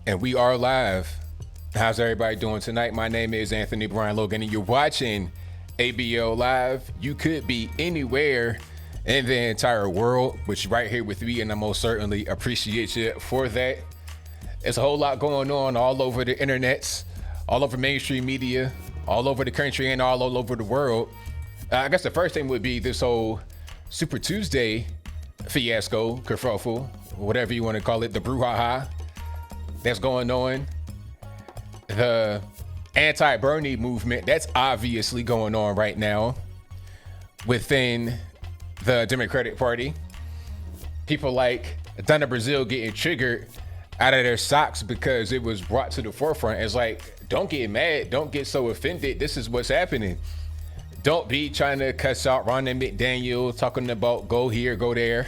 And we are live. How's everybody doing tonight? My name is Anthony Brian Logan, and you're watching ABL Live. You could be anywhere in the entire world, but you're right here with me, and I most certainly appreciate you for that. There's a whole lot going on all over the internets, all over mainstream media, all over the country, and all over the world. I guess the first thing would be this whole Super Tuesday fiasco, kerfuffle, whatever you want to call it, the brouhaha that's going on. The anti-Bernie movement that's obviously going on right now within the Democratic Party. People like Donna Brazile getting triggered out of their socks because it was brought to the forefront. It's like, don't get mad, don't get so offended. This is what's happening. Don't be trying to cuss out Ronna McDaniel, talking about go here, go there.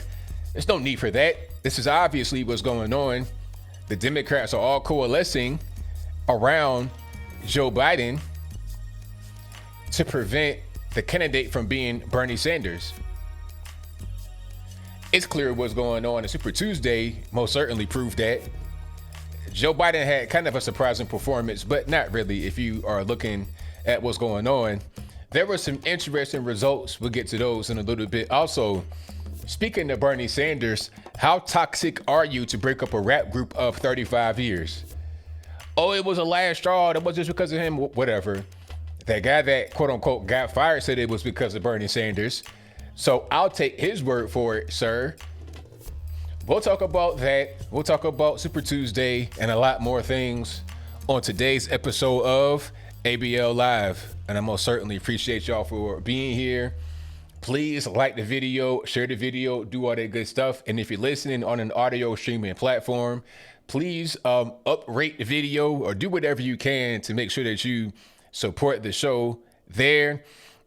There's no need for that. This is obviously what's going on. The Democrats are all coalescing around Joe Biden to prevent the candidate from being Bernie Sanders. It's clear what's going on. And Super Tuesday most certainly proved that. Joe Biden had kind of a surprising performance, but not really if you are looking at what's going on. There were some interesting results. We'll get to those in a little bit. Also, speaking of Bernie Sanders, how toxic are you to break up a rap group of 35 years? Oh, it was a last straw. It was just because of him. Whatever. That guy that quote unquote got fired said it was because of Bernie Sanders. So I'll take his word for it, sir. We'll talk about that. We'll talk about Super Tuesday and a lot more things on today's episode of ABL Live. And I most certainly appreciate y'all for being here. Please like the video, share the video, do all that good stuff. And if you're listening on an audio streaming platform, please uprate the video or do whatever you can to make sure that you support the show there.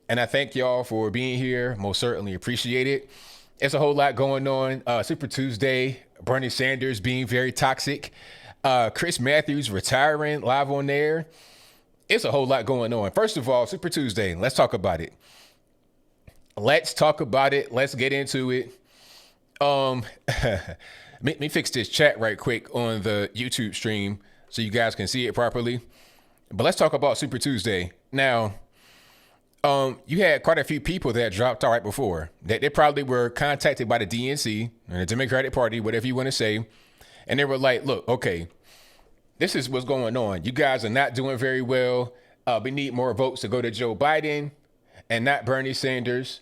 And I thank y'all for being here. Most certainly appreciate it. It's a whole lot going on. Super Tuesday, Bernie Sanders being very toxic. Chris Matthews retiring live on there. It's a whole lot going on. First of all, Super Tuesday, let's talk about it. Let's talk about it. Let's get into it. Let me fix this chat right quick on the YouTube stream so you guys can see it properly. But let's talk about Super Tuesday. Now, you had quite a few people that dropped out right before. That they probably were contacted by the DNC, or the Democratic Party, whatever you want to say. And they were like, look, okay, this is what's going on. You guys are not doing very well. We need more votes to go to Joe Biden and not Bernie Sanders.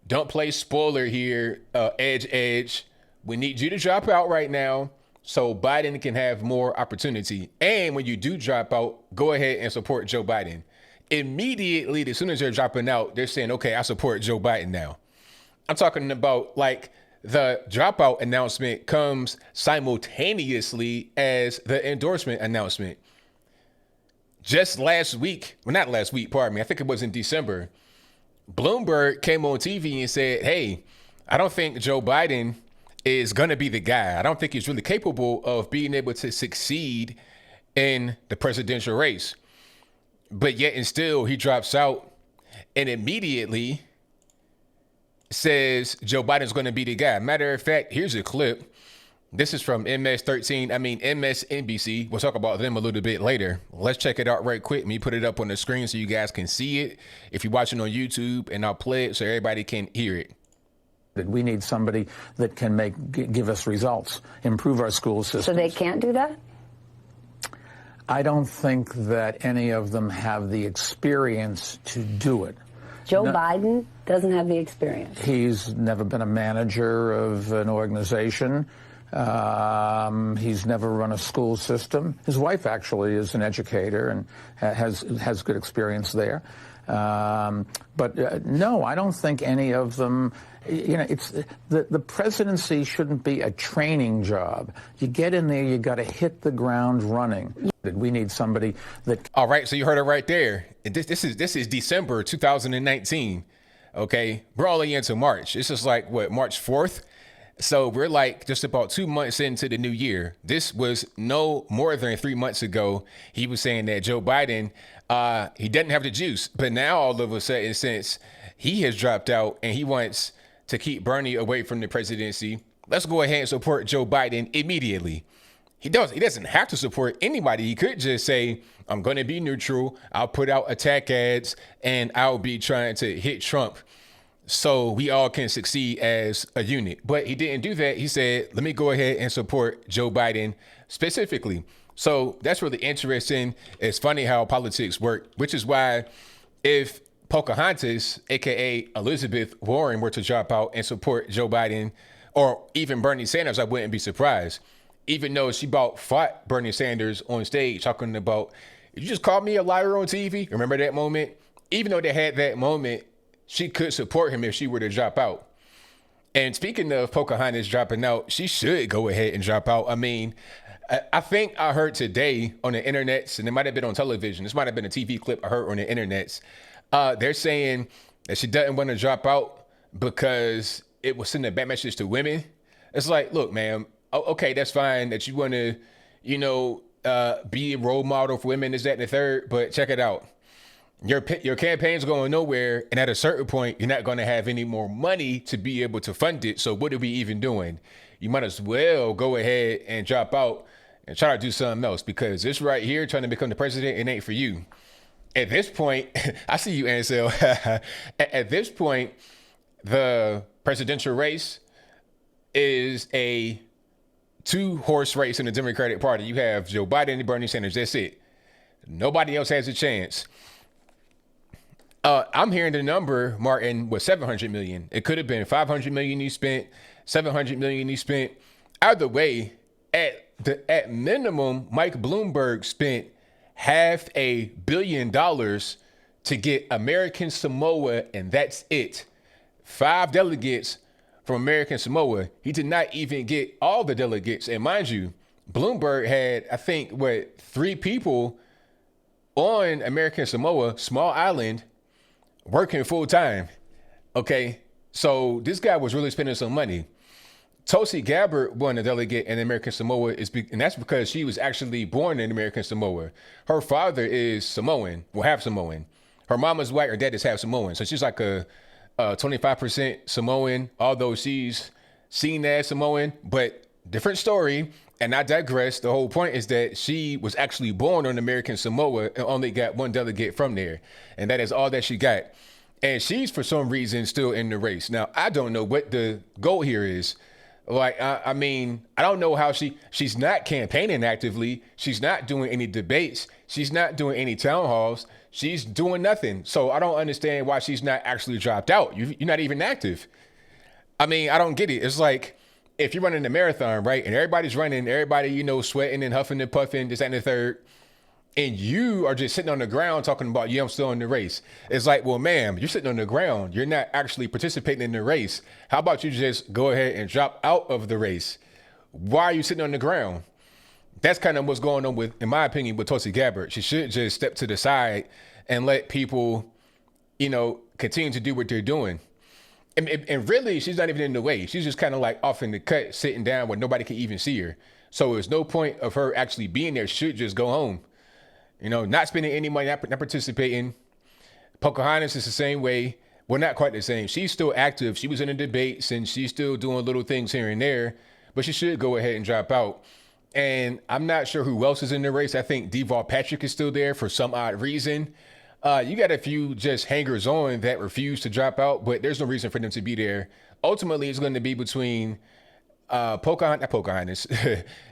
Don't play spoiler here, edge. We need you to drop out right now so Biden can have more opportunity. And when you do drop out, go ahead and support Joe Biden. Immediately, as soon as they're dropping out, they're saying, okay, I support Joe Biden now. I'm talking about like the dropout announcement comes simultaneously as the endorsement announcement. Just last week, well, not last week, pardon me, I think it was in December, Bloomberg came on TV and said, hey, I don't think Joe Biden is going to be the guy. I don't think he's really capable of being able to succeed in the presidential race. But yet and still, he drops out and immediately says Joe Biden's going to be the guy. Matter of fact, here's a clip. This is from MSNBC. We'll talk about them a little bit later. Let's check it out right quick. Let me put it up on the screen so you guys can see it if you're watching on YouTube, and I'll play it so everybody can hear it. We need somebody that can give us results, improve our school system. So they can't do that? I don't think that any of them have the experience to do it. Joe Biden doesn't have the experience. He's never been a manager of an organization. He's never run a school system. His wife actually is an educator and has good experience there. But no, I don't think any of them. You know, it's the presidency shouldn't be a training job. You get in there, you got to hit the ground running. We need somebody that. All right, so you heard it right there. This is December 2019. Okay, we're only into March. This is like what, March 4th. So we're like just about 2 months into the new year. This was no more than 3 months ago. He was saying that Joe Biden, he doesn't have the juice. But now all of a sudden, since he has dropped out and he wants to keep Bernie away from the presidency, let's go ahead and support Joe Biden immediately. He doesn't have to support anybody. He could just say, I'm going to be neutral. I'll put out attack ads and I'll be trying to hit Trump so we all can succeed as a unit. But he didn't do that. He said, let me go ahead and support Joe Biden specifically. So that's really interesting. It's funny how politics work, which is why if Pocahontas, aka Elizabeth Warren, were to drop out and support Joe Biden or even Bernie Sanders, I wouldn't be surprised. Even though she fought Bernie Sanders on stage talking about, you just called me a liar on TV. Remember that moment? Even though they had that moment, she could support him if she were to drop out. And speaking of Pocahontas dropping out, she should go ahead and drop out. I mean, I think I heard today on the internets, and it might have been on television. This might have been a TV clip I heard on the internets. They're saying that she doesn't want to drop out because it was sending a bad message to women. It's like, look, ma'am, okay, that's fine that you want to, be a role model for women, is that and the third, but check it out. Your campaign's going nowhere, and at a certain point, you're not going to have any more money to be able to fund it. So what are we even doing? You might as well go ahead and drop out and try to do something else, because this right here, trying to become the president, it ain't for you. At this point, I see you, Ansel. At this point, the presidential race is a 2-horse race in the Democratic Party. You have Joe Biden and Bernie Sanders. That's it. Nobody else has a chance. I'm hearing the number, Martin, was 700 million. It could have been 500 million he spent, 700 million he spent. Either way, at minimum, Mike Bloomberg spent $500 million to get American Samoa, and that's it. 5 delegates from American Samoa. He did not even get all the delegates. And mind you, Bloomberg had, I think, 3 people on American Samoa, small island, working full time. Okay, so this guy was really spending some money. Tulsi Gabbard won a delegate in American Samoa, and that's because she was actually born in American Samoa. Her father is Samoan, well, half Samoan. Her mama's white, her dad is half Samoan. So she's like a 25% Samoan, although she's seen as Samoan, but different story. And I digress. The whole point is that she was actually born on American Samoa and only got 1 delegate from there. And that is all that she got. And she's, for some reason, still in the race. Now, I don't know what the goal here is. Like, I mean, I don't know how she's not campaigning actively. She's not doing any debates. She's not doing any town halls. She's doing nothing. So I don't understand why she's not actually dropped out. You're not even active. I mean, I don't get it. It's like, if you're running a marathon, right, and everybody's running, everybody, sweating and huffing and puffing, this and the third, and you are just sitting on the ground talking about, I'm still in the race. It's like, well, ma'am, you're sitting on the ground. You're not actually participating in the race. How about you just go ahead and drop out of the race? Why are you sitting on the ground? That's kind of what's going on with, in my opinion, with Tulsi Gabbard. She should just step to the side and let people, continue to do what they're doing. And really, she's not even in the way. She's just kind of like off in the cut, sitting down where nobody can even see her. So there's no point of her actually being there. She should just go home. Not spending any money, not participating. Pocahontas is the same way. Well, not quite the same. She's still active. She was in the debates and she's still doing little things here and there, but she should go ahead and drop out. And I'm not sure who else is in the race. I think Deval Patrick is still there for some odd reason. You got a few just hangers on that refuse to drop out, but there's no reason for them to be there. Ultimately, it's going to be between Pocahontas.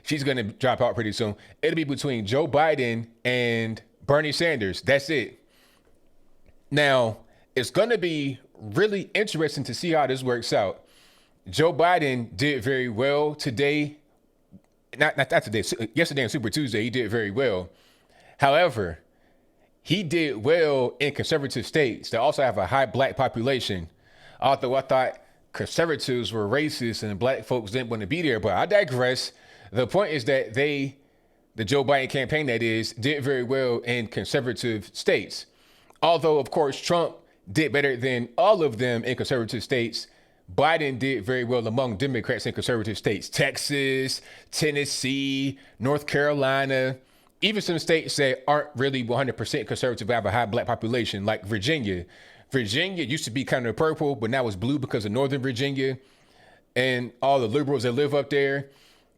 She's going to drop out pretty soon. It'll be between Joe Biden and Bernie Sanders. That's it. Now, it's going to be really interesting to see how this works out. Joe Biden did very well today. Not today. Yesterday on Super Tuesday, he did very well. However, he did well in conservative states that also have a high black population. Although I thought conservatives were racist and black folks didn't want to be there, but I digress. The point is that the Joe Biden campaign, that is, did very well in conservative states. Although, of course, Trump did better than all of them in conservative states, Biden did very well among Democrats in conservative states. Texas, Tennessee, North Carolina, even some states that aren't really 100% conservative but have a high black population, like Virginia. Virginia used to be kind of purple, but now it's blue because of Northern Virginia and all the liberals that live up there.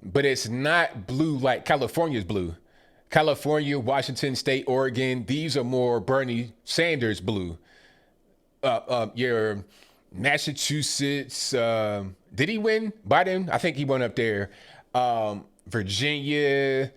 but it's not blue like California's blue. California, Washington State, Oregon, these are more Bernie Sanders blue. Your Massachusetts, did he win? Biden? I think he went up there. Virginia,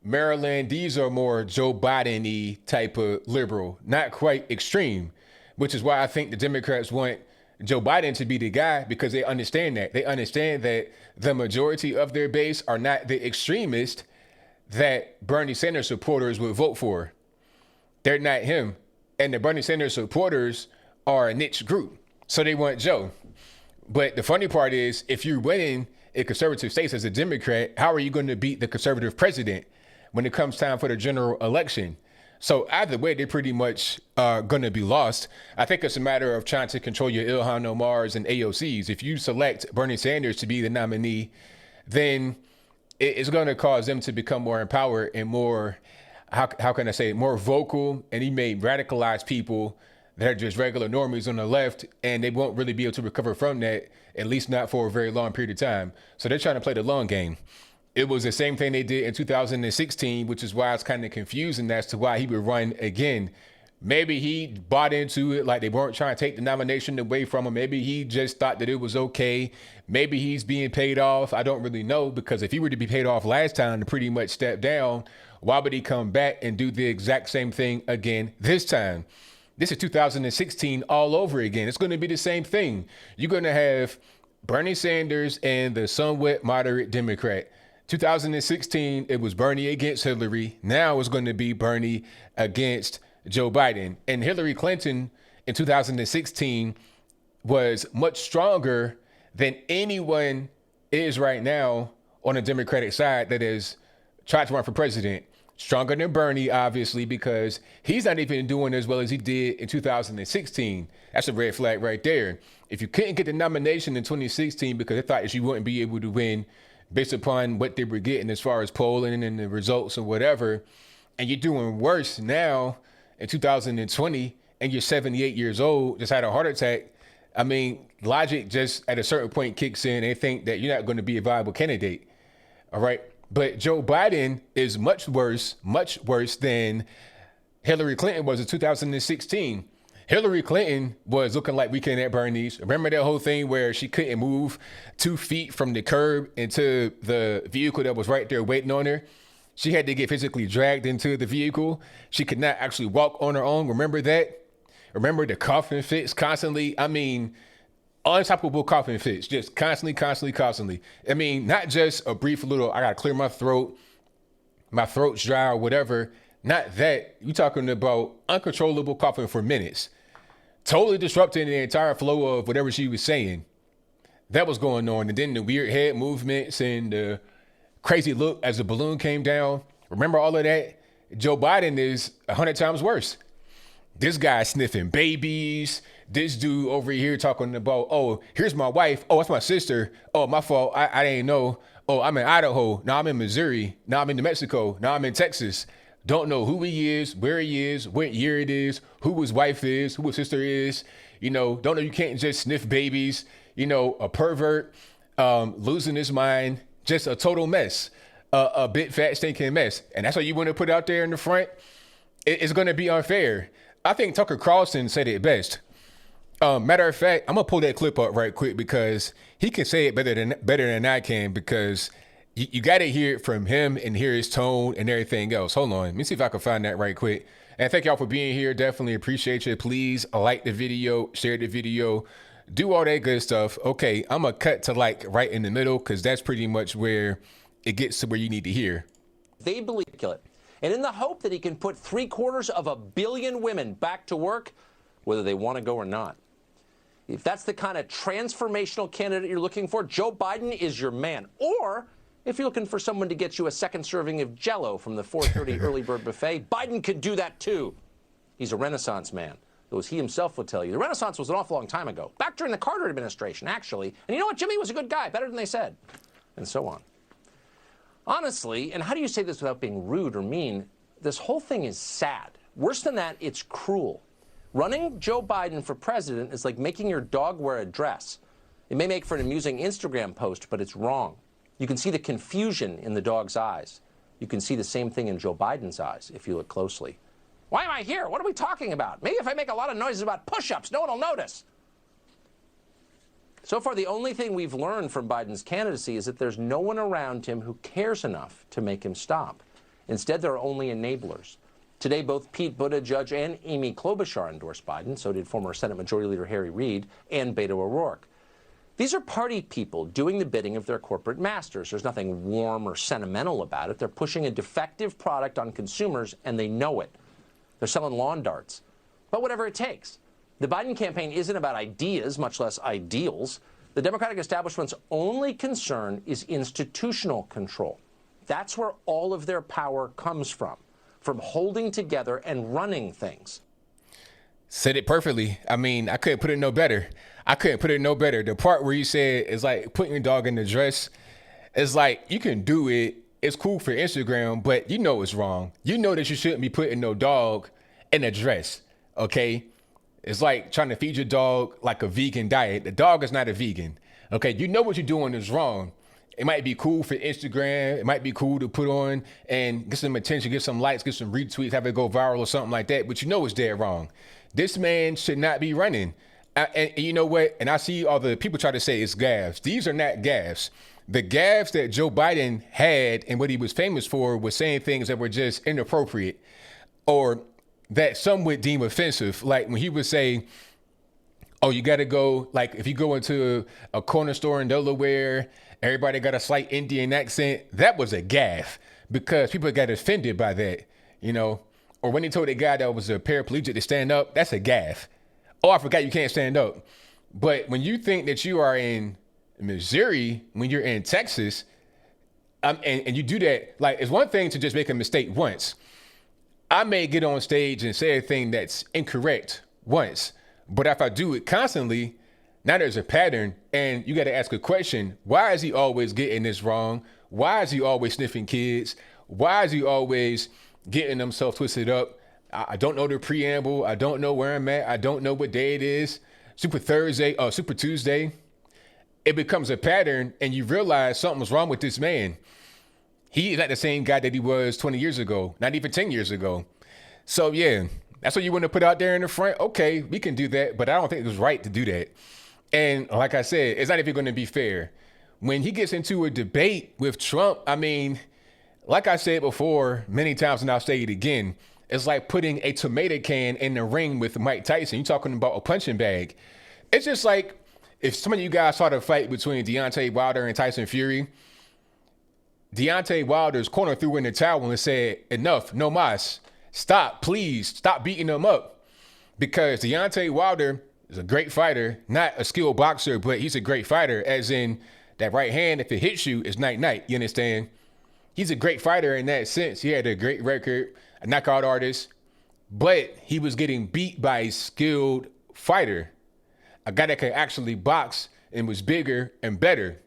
Maryland, these are more Joe Biden-y type of liberal, not quite extreme, which is why I think the Democrats want Joe Biden to be the guy, because they understand that. They understand that the majority of their base are not the extremists that Bernie Sanders supporters would vote for. They're not him. And the Bernie Sanders supporters are a niche group. So they want Joe. But the funny part is, if you're winning in conservative states as a Democrat, how are you going to beat the conservative president when it comes time for the general election? So either way, they're pretty much going to be lost. I think it's a matter of trying to control your Ilhan Omars and AOCs. If you select Bernie Sanders to be the nominee, then it's going to cause them to become more empowered and more, how can I say it, more vocal. And he may radicalize people that are just regular normies on the left, and they won't really be able to recover from that, at least not for a very long period of time. So they're trying to play the long game. It was the same thing they did in 2016, which is why it's kind of confusing as to why he would run again. Maybe he bought into it, like they weren't trying to take the nomination away from him. Maybe he just thought that it was okay. Maybe he's being paid off. I don't really know, because if he were to be paid off last time to pretty much step down, why would he come back and do the exact same thing again this time? This is 2016 all over again. It's going to be the same thing. You're going to have Bernie Sanders and the somewhat moderate Democrat. 2016, it was Bernie against Hillary. Now it's going to be Bernie against Joe Biden. And Hillary Clinton in 2016 was much stronger than anyone is right now on the Democratic side that has tried to run for president. Stronger than Bernie, obviously, because he's not even doing as well as he did in 2016. That's a red flag right there. If you couldn't get the nomination in 2016 because they thought that you wouldn't be able to win based upon what they were getting as far as polling and the results or whatever, and you're doing worse now in 2020 and you're 78 years old, just had a heart attack, I mean, logic just at a certain point kicks in and they think that you're not going to be a viable candidate. All right. But Joe Biden is much worse than Hillary Clinton was in 2016. Hillary Clinton was looking like Weekend at Bernie's. Remember that whole thing where she couldn't move 2 feet from the curb into the vehicle that was right there waiting on her? She had to get physically dragged into the vehicle. She could not actually walk on her own. Remember that? Remember the coughing fits constantly? I mean, unstoppable coughing fits, just constantly. I mean, not just a brief little, I got to clear my throat's dry or whatever. Not that. You're talking about uncontrollable coughing for minutes. Totally disrupting the entire flow of whatever she was saying. That was going on. And then the weird head movements and the crazy look as the balloon came down. Remember all of that? Joe Biden is 100 times worse. This guy sniffing babies. This dude over here talking about, oh, here's my wife. Oh, that's my sister. Oh, my fault. I didn't know. Oh, I'm in Idaho. Now I'm in Missouri. Now I'm in New Mexico. Now I'm in Texas. Don't know who he is, where he is, what year it is, who his wife is, who his sister is. You know, don't know you can't just sniff babies. You know, a pervert, losing his mind, just a total mess, a big fat stinking mess. And that's what you want to put out there in the front? It's going to be unfair. I think Tucker Carlson said it best. Matter of fact, I'm going to pull that clip up right quick because he can say it better than I can, because you got to hear it from him and hear his tone and everything else. Hold on. Let me see if I can find that right quick. And thank y'all for being here. Definitely appreciate you. Please like the video, share the video, do all that good stuff. Okay, I'm going to cut to like right in the middle because that's pretty much where it gets to where you need to hear. They believe it. And in the hope that he can put 750 million women back to work, whether they want to go or not. If that's the kind of transformational candidate you're looking for, Joe Biden is your man. Or if you're looking for someone to get you a second serving of Jell-O from the 4:30 early bird buffet, Biden could do that too. He's a Renaissance man, though as he himself will tell you. The Renaissance was an awful long time ago, back during the Carter administration, actually. And you know what? Jimmy was a good guy, better than they said, and so on. Honestly, and how do you say this without being rude or mean, this whole thing is sad. Worse than that, it's cruel. Running Joe Biden for president is like making your dog wear a dress. It may make for an amusing Instagram post, but it's wrong. You can see the confusion in the dog's eyes. You can see the same thing in Joe Biden's eyes if you look closely. Why am I here? What are we talking about? Maybe if I make a lot of noises about push-ups, no one will notice. So far, the only thing we've learned from Biden's candidacy is that there's no one around him who cares enough to make him stop. Instead, there are only enablers. Today, both Pete Buttigieg and Amy Klobuchar endorsed Biden. So did former Senate Majority Leader Harry Reid and Beto O'Rourke. These are party people doing the bidding of their corporate masters. There's nothing warm or sentimental about it. They're pushing a defective product on consumers, and they know it. They're selling lawn darts. But whatever it takes. The Biden campaign isn't about ideas, much less ideals. The Democratic establishment's only concern is institutional control. That's where all of their power comes from holding together and running things. Said it perfectly. I mean, I couldn't put it no better. The part where you said it's like putting your dog in the dress, it's like you can do it. It's cool for Instagram, but you know it's wrong. You know that you shouldn't be putting no dog in a dress, okay? It's like trying to feed your dog like a vegan diet. The dog is not a vegan, okay? You know what you're doing is wrong. It might be cool for Instagram. It might be cool to put on and get some attention, get some likes, get some retweets, have it go viral or something like that. But you know it's dead wrong. This man should not be running. And you know what? And I see all the people try to say it's gaffes. These are not gaffes. The gaffes that Joe Biden had and what he was famous for was saying things that were just inappropriate or that some would deem offensive. Like when he would say, oh, you got to go, like if you go into a corner store in Delaware, everybody got a slight Indian accent. That was a gaffe because people got offended by that, you know. Or when he told a guy that was a paraplegic to stand up, that's a gaffe. Oh, I forgot you can't stand up. But when you think that you are in Missouri, when you're in Texas, and you do that, like it's one thing to just make a mistake once. I may get on stage and say a thing that's incorrect once, but if I do it constantly, now there's a pattern, and you got to ask a question. Why is he always getting this wrong? Why is he always sniffing kids? Why is he always getting himself twisted up? I don't know the preamble. I don't know where I'm at. I don't know what day it is. Super Tuesday. It becomes a pattern, and you realize something's wrong with this man. He is not the same guy that he was 20 years ago, not even 10 years ago. So, yeah, that's what you want to put out there in the front. Okay, we can do that, but I don't think it was right to do that. And like I said, it's not even going to be fair. When he gets into a debate with Trump, I mean, like I said before many times, and I'll say it again, it's like putting a tomato can in the ring with Mike Tyson. You're talking about a punching bag. It's just like if some of you guys saw the fight between Deontay Wilder and Tyson Fury, Deontay Wilder's corner threw in the towel and said, enough, no mas. Stop, please, stop beating him up. Because Deontay Wilder is a great fighter, not a skilled boxer, but he's a great fighter, as in that right hand, if it hits you, it's night-night, you understand? He's a great fighter in that sense. He had a great record, a knockout artist, but he was getting beat by a skilled fighter, a guy that could actually box and was bigger and better.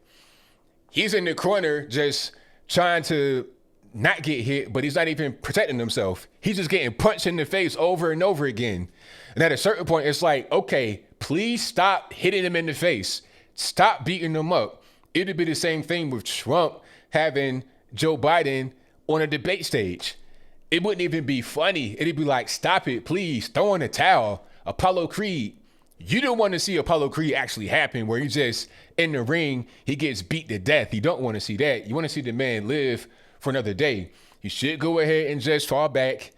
He's in the corner just trying to not get hit, but he's not even protecting himself. He's just getting punched in the face over and over again. And at a certain point, it's like, okay, please stop hitting him in the face. Stop beating him up. It'd be the same thing with Trump having Joe Biden on a debate stage. It wouldn't even be funny. It'd be like, stop it, please. Throw in a towel. Apollo Creed. You don't want to see Apollo Creed actually happen where he's just in the ring, he gets beat to death. You don't want to see that. You want to see the man live for another day. You should go ahead and just fall back.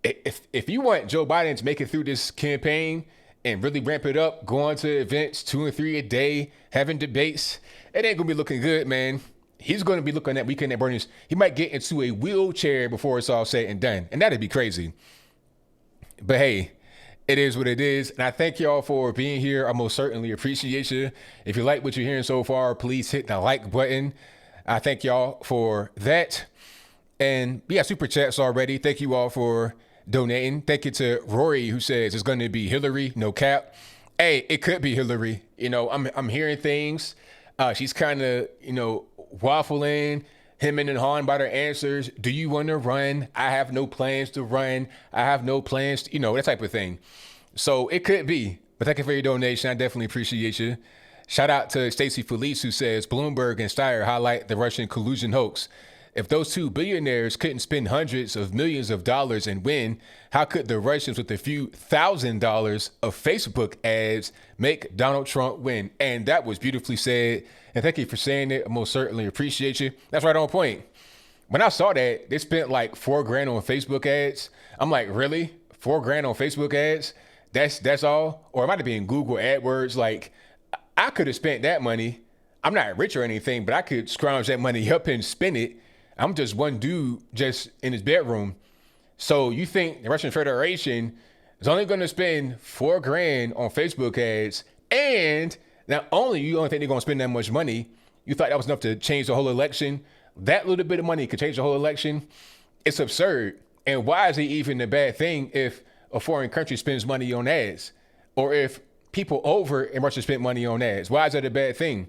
If you want Joe Biden to make it through this campaign and really ramp it up, going to events 2 and 3 a day, having debates, it ain't gonna be looking good, man. He's gonna be looking at Weekend at Bernie's. He might get into a wheelchair before it's all said and done, and that'd be crazy. But hey, it is what it is, and I thank y'all for being here. I most certainly appreciate you. If you like what you're hearing so far, please hit the like button. I thank y'all for that. And we got super chats already. Thank you all for donating. Thank you to Rory, who says it's going to be Hillary, no cap. Hey, it could be Hillary. You know, I'm hearing things. She's kind of, waffling, hemming and hawing about her answers. Do you want to run? I have no plans to run. I have no plans to, that type of thing. So it could be. But thank you for your donation. I definitely appreciate you. Shout out to Stacey Felice, who says Bloomberg and Steyer highlight the Russian collusion hoax. If those two billionaires couldn't spend hundreds of millions of dollars and win, how could the Russians with a few $1,000s of Facebook ads make Donald Trump win? And that was beautifully said. And thank you for saying it. I most certainly appreciate you. That's right on point. When I saw that, they spent like $4,000 on Facebook ads. I'm like, really? $4,000 on Facebook ads? That's all? Or it might have been Google AdWords. Like, I could have spent that money. I'm not rich or anything, but I could scrounge that money up and spend it. I'm just one dude just in his bedroom. So you think the Russian Federation is only going to spend $4,000 on Facebook ads, and not only you only think they're going to spend that much money, you thought that was enough to change the whole election? That little bit of money could change the whole election? It's absurd. And why is it even a bad thing if a foreign country spends money on ads, or if people over in Russia spend money on ads? Why is that a bad thing?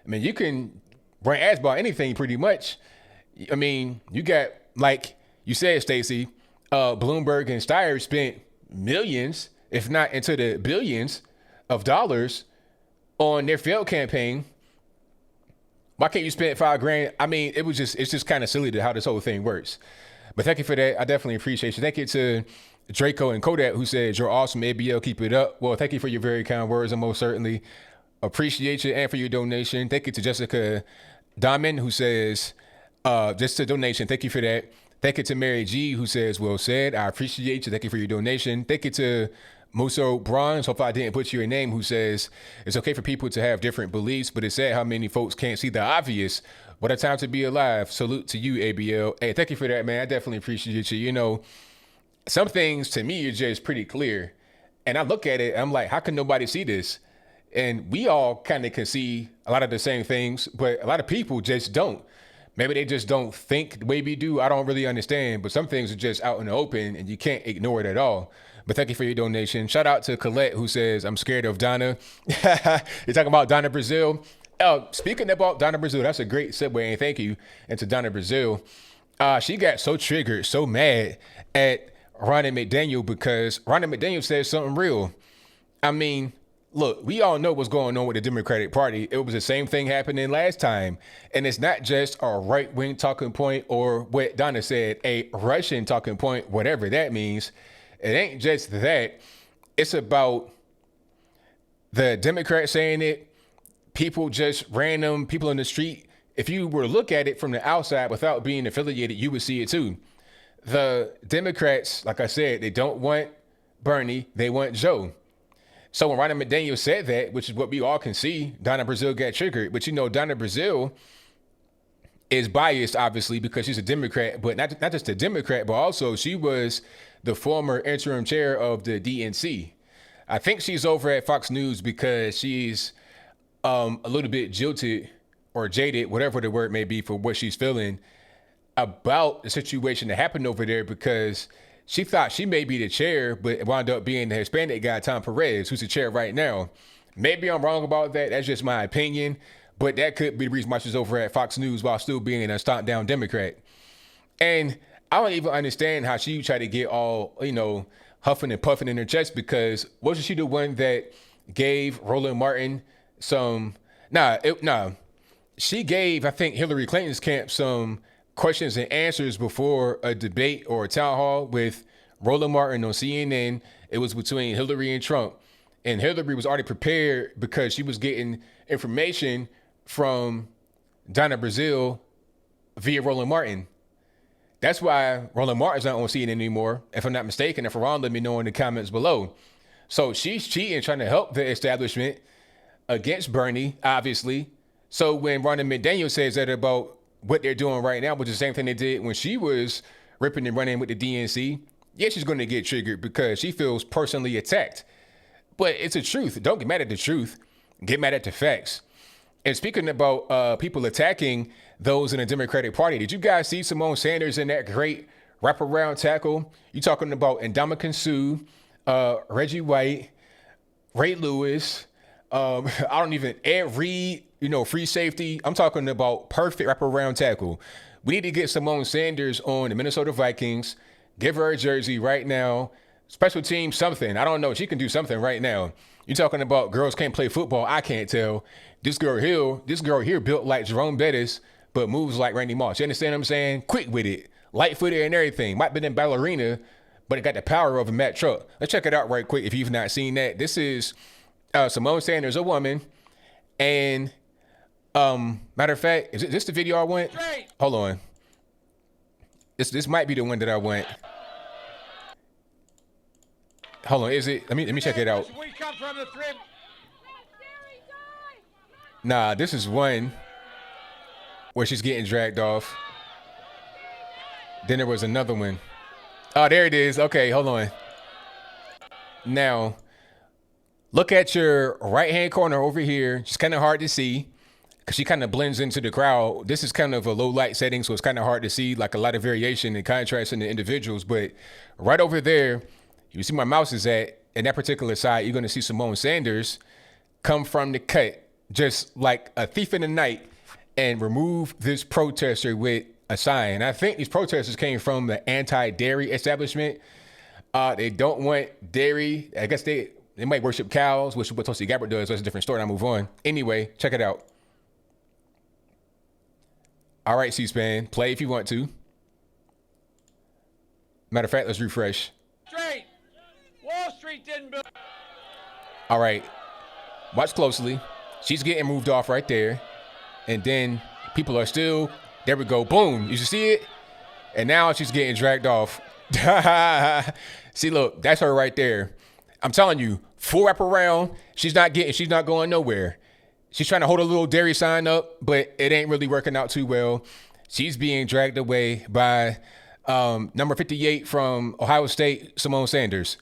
I mean, you can run ads about anything pretty much. I mean, you got, like you said, Stacey, Bloomberg and Steyer spent millions, if not into the billions of dollars on their failed campaign. Why can't you spend $5,000? I mean, it's just kind of silly to how this whole thing works. But thank you for that. I definitely appreciate you. Thank you to Draco and Kodak, who said, you're awesome, ABL, keep it up. Well, thank you for your very kind words. I most certainly appreciate you, and for your donation. Thank you to Jessica Diamond, who says, just a donation. Thank you for that. Thank you to Mary G, who says, well said. I appreciate you. Thank you for your donation. Thank you to Muso Bronze. Hope I didn't butcher your name, who says, it's okay for people to have different beliefs, but it's sad how many folks can't see the obvious. What a time to be alive. Salute to you, ABL. Hey, thank you for that, man. I definitely appreciate you. You know, some things to me are just pretty clear. And I look at it, I'm like, how can nobody see this? And we all kind of can see a lot of the same things, but a lot of people just don't. Maybe they just don't think the way we do. I don't really understand, but some things are just out in the open and you can't ignore it at all. But thank you for your donation. Shout out to Colette, who says, I'm scared of Donna. You're talking about Donna Brazile. Speaking about Donna Brazile, that's a great segue, and thank you. And to Donna Brazile, she got so triggered, so mad at Ronna McDaniel because Ronna McDaniel said something real. I mean, look, we all know what's going on with the Democratic Party. It was the same thing happening last time. And it's not just a right-wing talking point, or what Donna said, a Russian talking point, whatever that means. It ain't just that. It's about the Democrats saying it, people, just random people in the street. If you were to look at it from the outside without being affiliated, you would see it too. The Democrats, like I said, they don't want Bernie, they want Joe. So when Ronna McDaniel said that, which is what we all can see, Donna Brazile got triggered. But you know, Donna Brazile is biased, obviously, because she's a Democrat, but not just a Democrat, but also she was the former interim chair of the DNC. I think she's over at Fox News because she's a little bit jilted or jaded, whatever the word may be, for what she's feeling about the situation that happened over there, because she thought she may be the chair, but it wound up being the Hispanic guy, Tom Perez, who's the chair right now. Maybe I'm wrong about that. That's just my opinion. But that could be the reason why she's over at Fox News while still being a stomped down Democrat. And I don't even understand how she tried to get all, you know, huffing and puffing in her chest, because wasn't she the one that gave Roland Martin some... She gave, I think, Hillary Clinton's camp some questions and answers before a debate or a town hall with Roland Martin on CNN. It was between Hillary and Trump. And Hillary was already prepared because she was getting information from Donna Brazile via Roland Martin. That's why Roland Martin's not on CNN anymore, if I'm not mistaken. If I'm wrong, let me know in the comments below. So she's cheating, trying to help the establishment against Bernie, obviously. So when Ronna McDaniel says that about what they're doing right now, which is the same thing they did when she was ripping and running with the DNC, yeah, she's going to get triggered because she feels personally attacked. But it's the truth. Don't get mad at the truth. Get mad at the facts. And speaking about people attacking those in the Democratic Party, did you guys see Simone Sanders in that great wraparound tackle? You talking about Ndamukong Suh, Reggie White, Ray Lewis, Ed Reed, free safety. I'm talking about perfect wraparound tackle. We need to get Simone Sanders on the Minnesota Vikings. Give her a jersey right now. Special team, something. I don't know. She can do something right now. You're talking about girls can't play football. I can't tell. This girl here built like Jerome Bettis, but moves like Randy Moss. You understand what I'm saying? Quick with it, light-footed and everything. Might be a ballerina, but it got the power of a Matt Truck. Let's check it out right quick if you've not seen that. This is Simone Sanders, a woman, and matter of fact, is this the video I want? Hold on. This might be the one that I want. Hold on, is it? Let me check it out. Nah, this is one where she's getting dragged off. Then there was another one. Oh, there it is. Okay, hold on. Now, look at your right-hand corner over here. It's kind of hard to see because she kind of blends into the crowd. This is kind of a low light setting, so it's kind of hard to see, like a lot of variation and contrast in the individuals. But right over there, you see my mouse is at, in that particular side, you're going to see Simone Sanders come from the cut, just like a thief in the night, and remove this protester with a sign. I think these protesters came from the anti-dairy establishment. They don't want dairy. I guess they might worship cows, which is what Tulsi Gabbard does. That's a different story. I'll move on. Anyway, check it out. All right, C-SPAN, play if you want to. Matter of fact, let's refresh. Straight. Wall Street didn't build. All right, watch closely. She's getting moved off right there. And then people are still, there we go, boom. You see it? And now she's getting dragged off. See, look, that's her right there. I'm telling you, full wrap around. She's not going nowhere. She's trying to hold a little dairy sign up, but it ain't really working out too well. She's being dragged away by number 58 from Ohio State, Simone Sanders.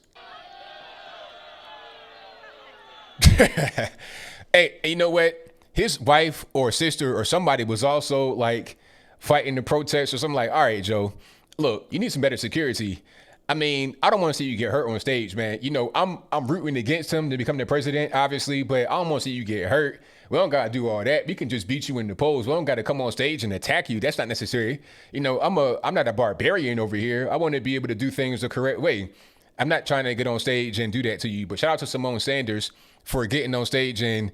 Hey, you know what? His wife or sister or somebody was also like fighting the protests or something. Like, all right, Joe, look, you need some better security. I mean, I don't want to see you get hurt on stage, man. You know, I'm rooting against him to become the president, obviously, but I don't want to see you get hurt. We don't got to do all that. We can just beat you in the polls. We don't got to come on stage and attack you. That's not necessary. You know, I'm not a barbarian over here. I want to be able to do things the correct way. I'm not trying to get on stage and do that to you, but shout out to Simone Sanders for getting on stage and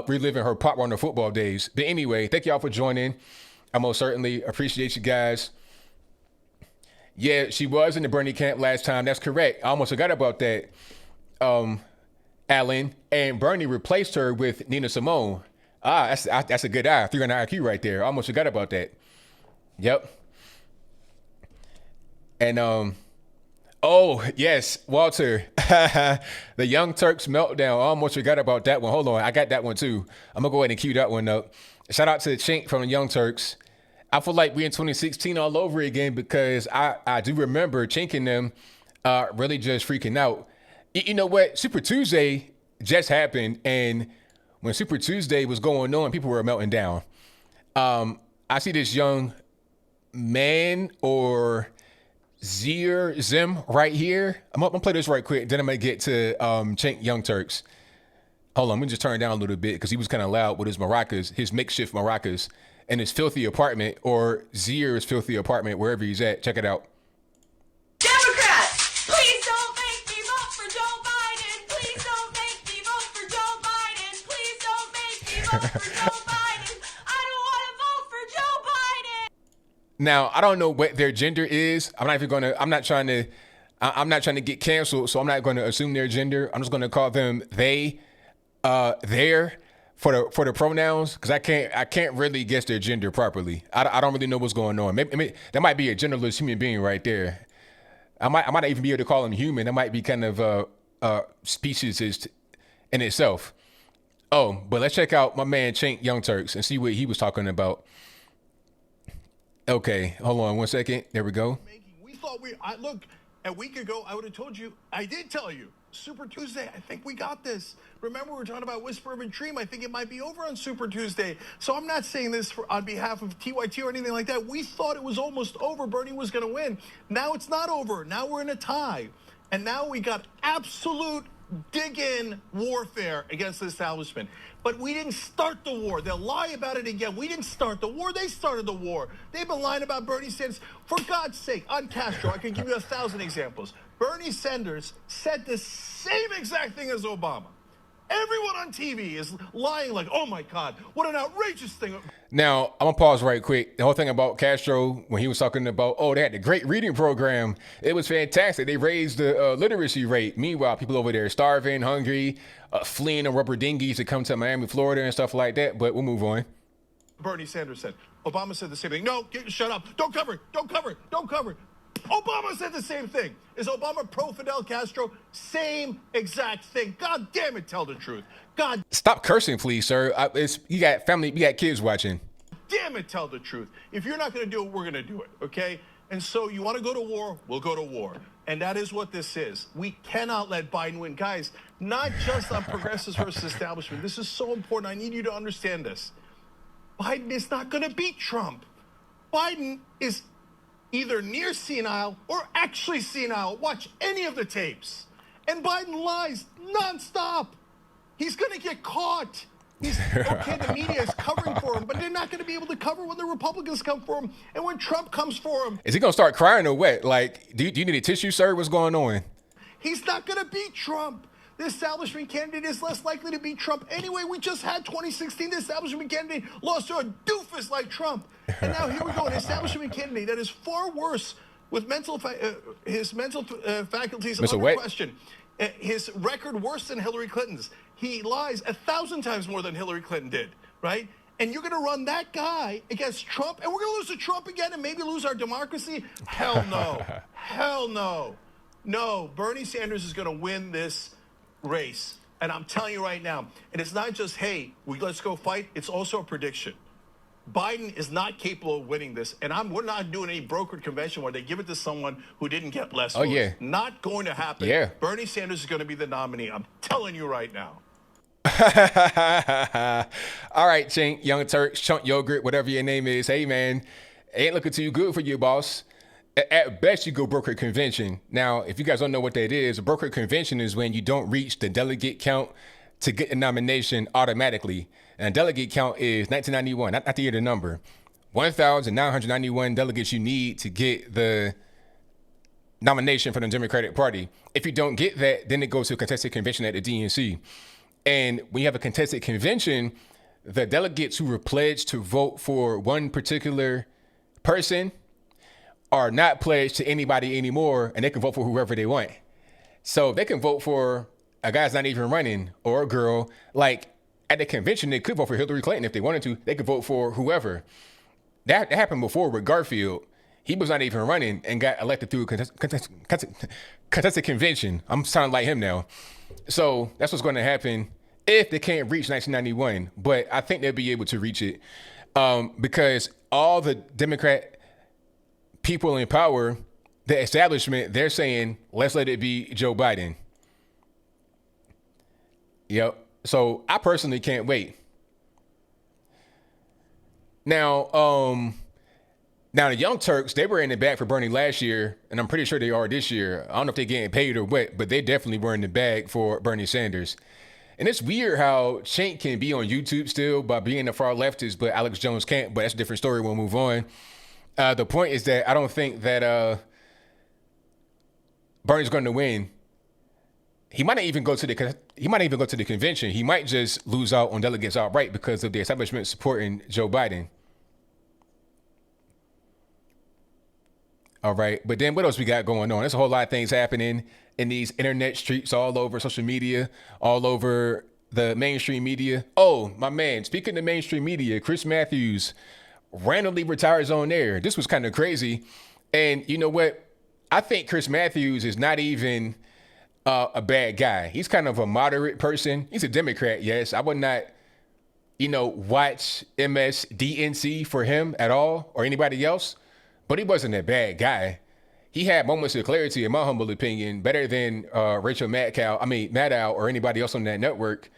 reliving her pop runner football days. But anyway, thank y'all for joining. I most certainly appreciate you guys. Yeah, she was in the Bernie camp last time. That's correct. I almost forgot about that, Alan. And Bernie replaced her with Nina Simone. That's a good eye. 300 IQ right there. I almost forgot about that. Yep. And oh yes, Walter, the Young Turks meltdown. I almost forgot about that one. Hold on, I got that one too. I'm gonna go ahead and cue that one up. Shout out to the Chink from the Young Turks. I feel like we're in 2016 all over again because I do remember Chink and them really just freaking out. You know what? Super Tuesday just happened, and when Super Tuesday was going on, people were melting down. I see this young man or Zim right here. I'm gonna play this right quick, then I'm gonna get to Chink Young Turks. Hold on, let me just turn it down a little bit because he was kind of loud with his maracas, his makeshift maracas, in his filthy apartment, or Zier's filthy apartment, wherever he's at. Check it out. Democrats, please don't make me vote for Joe Biden. Please don't make me vote for Joe Biden. Please don't make me vote for Joe Biden. I don't want to vote for Joe Biden. Now, I don't know what their gender is. I'm not trying to get canceled, so I'm not going to assume their gender. I'm just going to call them they, their, for the pronouns, because I can't really guess their gender properly. I don't really know what's going on. Maybe that might be a genderless human being right there. I might not even be able to call him human. That might be kind of speciesist in itself. Oh, but let's check out my man Chink Young Turks and see what he was talking about. Okay, hold on 1 second. There we go. We thought look, a week ago, I would have told you, I did tell you, Super Tuesday, I think we got this. Remember, we were talking about Whisper of a Dream. I think it might be over on Super Tuesday. So I'm not saying this on behalf of TYT or anything like that. We thought it was almost over. Bernie was going to win. Now it's not over. Now we're in a tie. And now we got absolute dig-in warfare against the establishment. But we didn't start the war. They'll lie about it again. We didn't start the war. They started the war. They've been lying about Bernie Sanders. For God's sake, on Castro, I can give you 1,000 examples. Bernie Sanders said the same exact thing as Obama. Everyone on TV is lying like, oh my God, what an outrageous thing. Now, I'm going to pause right quick. The whole thing about Castro, when he was talking about, oh, they had the great reading program. It was fantastic. They raised the literacy rate. Meanwhile, people over there starving, hungry, fleeing on rubber dinghies to come to Miami, Florida and stuff like that. But we'll move on. Bernie Sanders said. Obama said the same thing. No, shut up. Don't cover it. Don't cover it. Don't cover it. Obama said the same thing. Is Obama pro Fidel Castro? Same exact thing. God damn it, tell the truth. God Stop cursing, please, sir. You got family, you got kids watching. damn it, tell the truth. If you're not going to do it, we're going to do it, okay? And so you want to go to war, we'll go to war. And that is what this is. We cannot let Biden win. Guys, not just on progressives versus establishment. This is so important. I need you to understand this. Biden is not going to beat Trump. Biden is either near senile or actually senile. Watch any of the tapes. And Biden lies nonstop. He's going to get caught. Okay, the media is covering for him, but they're not going to be able to cover when the Republicans come for him and when Trump comes for him. Is he going to start crying or what? Like, do you need a tissue, sir? What's going on? He's not going to beat Trump. The establishment candidate is less likely to beat Trump. Anyway, we just had 2016. The establishment candidate lost to a doofus like Trump. And now here we go, an establishment candidate that is far worse with his mental faculties Mr. under Wet? question. His record worse than Hillary Clinton's. He lies 1,000 times more than Hillary Clinton did, right? And you're going to run that guy against Trump, and we're going to lose to Trump again and maybe lose our democracy? Hell no. Hell no. No, Bernie Sanders is going to win this race. And I'm telling you right now, and it's not just, hey, let's go fight. It's also a prediction. Biden is not capable of winning this, and we're not doing any brokered convention where they give it to someone who didn't get less votes. Yeah. Not going to happen. Yeah. Bernie Sanders is going to be the nominee. I'm telling you right now. All right, Chink, Young Turks, Chunk Yogurt, whatever your name is. Hey, man, ain't looking too good for you, boss. At best, you go brokered convention. Now, if you guys don't know what that is, a brokered convention is when you don't reach the delegate count to get a nomination automatically. And delegate count is 1991, not the year, the number. 1,991 delegates you need to get the nomination for the Democratic Party. If you don't get that, then it goes to a contested convention at the DNC. And when you have a contested convention, the delegates who were pledged to vote for one particular person are not pledged to anybody anymore, and they can vote for whoever they want. So they can vote for a guy's not even running or a girl. Like at the convention, they could vote for Hillary Clinton if they wanted to. They could vote for whoever. That happened before with Garfield. He was not even running and got elected through a contested convention. I'm sounding like him now. So that's what's going to happen if they can't reach 1991. But I think they'll be able to reach it because all the Democrat people in power, the establishment, they're saying, let's let it be Joe Biden. Yep. So I personally can't wait. Now the Young Turks, they were in the bag for Bernie last year, and I'm pretty sure they are this year. I don't know if they're getting paid or what, but they definitely were in the bag for Bernie Sanders. And it's weird how Chink can be on YouTube still by being a far leftist, but Alex Jones can't. But that's a different story. We'll move on. The point is that I don't think that Bernie's going to win. He might not even go to the convention. He might just lose out on delegates outright because of the establishment supporting Joe Biden. All right. But then what else we got going on? There's a whole lot of things happening in these internet streets all over social media, all over the mainstream media. Oh, my man, speaking of mainstream media, Chris Matthews randomly retires on air. This was kind of crazy. And you know what? I think Chris Matthews is not even a bad guy. He's kind of a moderate person. He's a Democrat, yes. I would not, watch MSDNC for him at all or anybody else. But he wasn't a bad guy. He had moments of clarity, in my humble opinion, better than Rachel Maddow or anybody else on that network.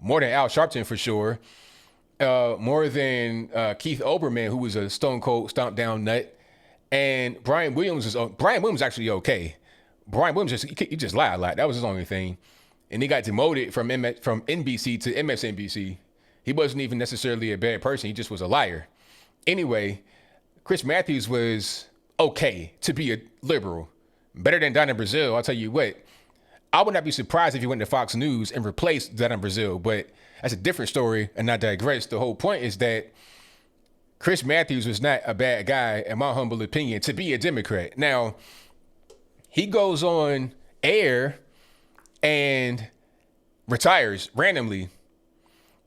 More than Al Sharpton for sure. More than Keith Olbermann, who was a stone cold stomp down nut. And Brian Williams actually okay. Brian Williams he just lied a lot. That was his only thing. And he got demoted from NBC to MSNBC. He wasn't even necessarily a bad person. He just was a liar. Anyway, Chris Matthews was okay to be a liberal. Better than Donna Brazile, I'll tell you what. I would not be surprised if he went to Fox News and replaced Donna Brazile, but that's a different story, and I digress. The whole point is that Chris Matthews was not a bad guy, in my humble opinion, to be a Democrat. Now, he goes on air and retires randomly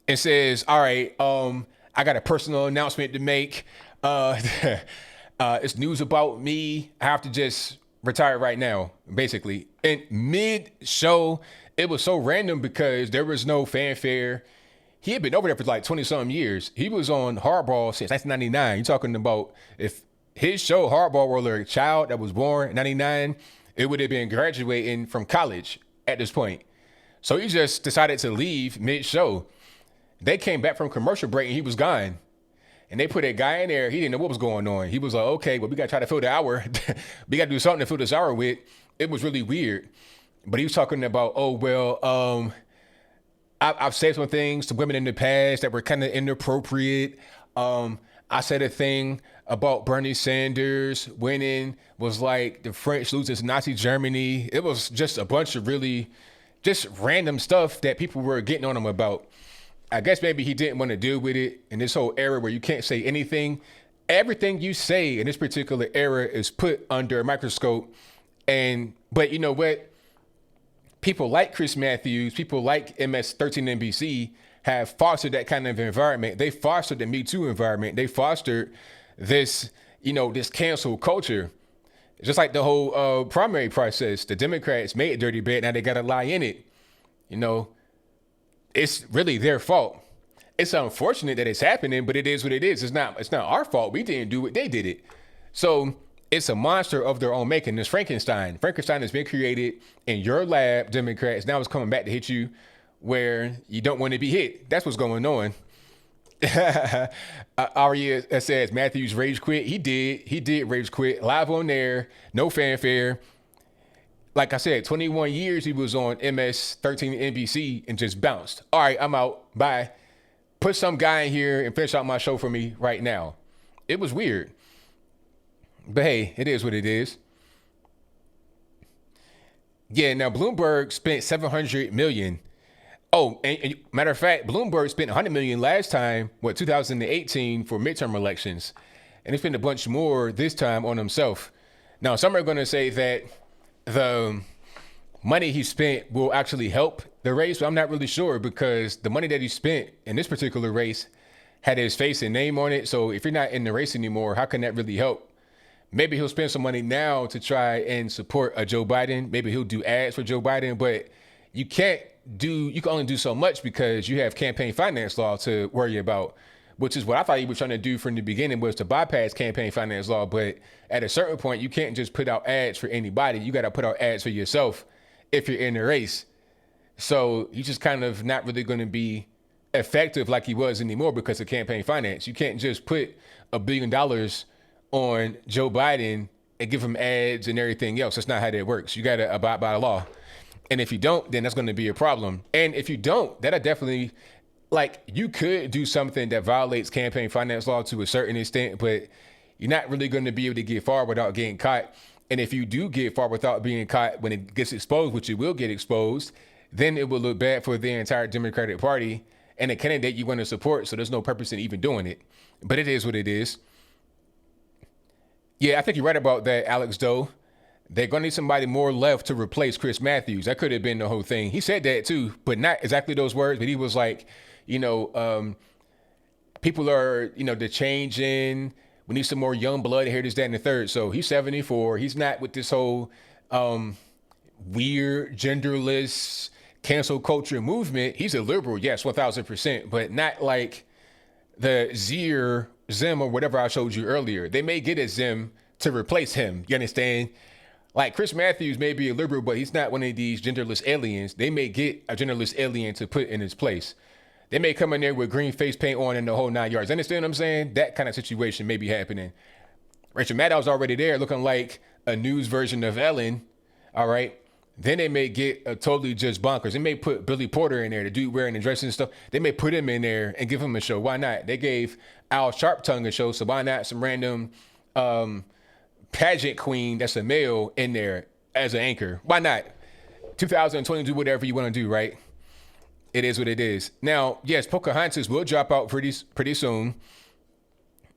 and says, all right, I got a personal announcement to make. It's news about me. I have to just retire right now, basically. And mid-show, it was so random because there was no fanfare. He had been over there for like 20-something years. He was on Hardball since 1999. You're talking about if his show, Hardball, were a child that was born in 99, it would have been graduating from college at this point. So he just decided to leave mid-show. They came back from commercial break and he was gone. And they put a guy in there. He didn't know what was going on. He was like, okay, well, we got to try to fill the hour. We got to do something to fill this hour with. It was really weird. But he was talking about, oh, well, I've said some things to women in the past that were kind of inappropriate. I said a thing about Bernie Sanders winning was like the French losing to Nazi Germany. It was just a bunch of really just random stuff that people were getting on him about. I guess maybe he didn't want to deal with it in this whole era where you can't say anything. Everything you say in this particular era is put under a microscope. But you know what? People like Chris Matthews, people like MS-13NBC have fostered that kind of environment. They fostered the Me Too environment. They fostered this, this cancel culture. Just like the whole primary process. The Democrats made it dirty bad. Now they got to lie in it. It's really their fault. It's unfortunate that it's happening, but it is what it is. It's not our fault. We didn't do it. They did it. So it's a monster of their own making. It's Frankenstein. Frankenstein has been created in your lab, Democrats. Now it's coming back to hit you where you don't want to be hit. That's what's going on. Aria says Matthews rage quit. He did rage quit live on there. No fanfare. Like I said, 21 years he was on MS-13NBC and just bounced. All right, I'm out. Bye. Put some guy in here and finish out my show for me right now. It was weird. But hey, it is what it is. Yeah, now Bloomberg spent $700 million. Oh, and matter of fact, Bloomberg spent $100 million last time, 2018 for midterm elections. And he spent a bunch more this time on himself. Now, some are going to say that the money he spent will actually help the race, but I'm not really sure because the money that he spent in this particular race had his face and name on it. So if you're not in the race anymore, how can that really help? Maybe he'll spend some money now to try and support a Joe Biden. Maybe he'll do ads for Joe Biden, but you can only do so much because you have campaign finance law to worry about, which is what I thought he was trying to do from the beginning, was to bypass campaign finance law. But at a certain point, you can't just put out ads for anybody. You got to put out ads for yourself if you're in the race. So he's just kind of not really going to be effective like he was anymore because of campaign finance. You can't just put $1 billion on Joe Biden and give him ads and everything else. That's not how that works. You got to abide by the law. And if you don't, then that's going to be a problem. And if you don't, that'll definitely, you could do something that violates campaign finance law to a certain extent, but you're not really going to be able to get far without getting caught. And if you do get far without being caught, when it gets exposed, which it will get exposed, then it will look bad for the entire Democratic Party and the candidate you want to support. So there's no purpose in even doing it. But it is what it is. Yeah, I think you're right about that, Alex Doe. They're going to need somebody more left to replace Chris Matthews. That could have been the whole thing. He said that too, but not exactly those words. But he was like, people are, they're changing. We need some more young blood here, this, that, and the third. So he's 74. He's not with this whole weird, genderless, cancel culture movement. He's a liberal, yes, 1,000%, but not like the Zim or whatever I showed you earlier. They may get a Zim to replace him. You understand? Like Chris Matthews may be a liberal, but he's not one of these genderless aliens. They may get a genderless alien to put in his place. They may come in there with green face paint on and the whole 9 yards. Understand what I'm saying? That kind of situation may be happening. Rachel Maddow's already there looking like a news version of Ellen. All right. Then they may get a totally just bonkers. They may put Billy Porter in there, the dude wearing the dresses and stuff. They may put him in there and give him a show. Why not? They gave Al Sharptongue a show, so why not some random pageant queen that's a male in there as an anchor? Why not? 2020, do whatever you want to do, right? It is what it is. Now, yes, Pocahontas will drop out pretty soon.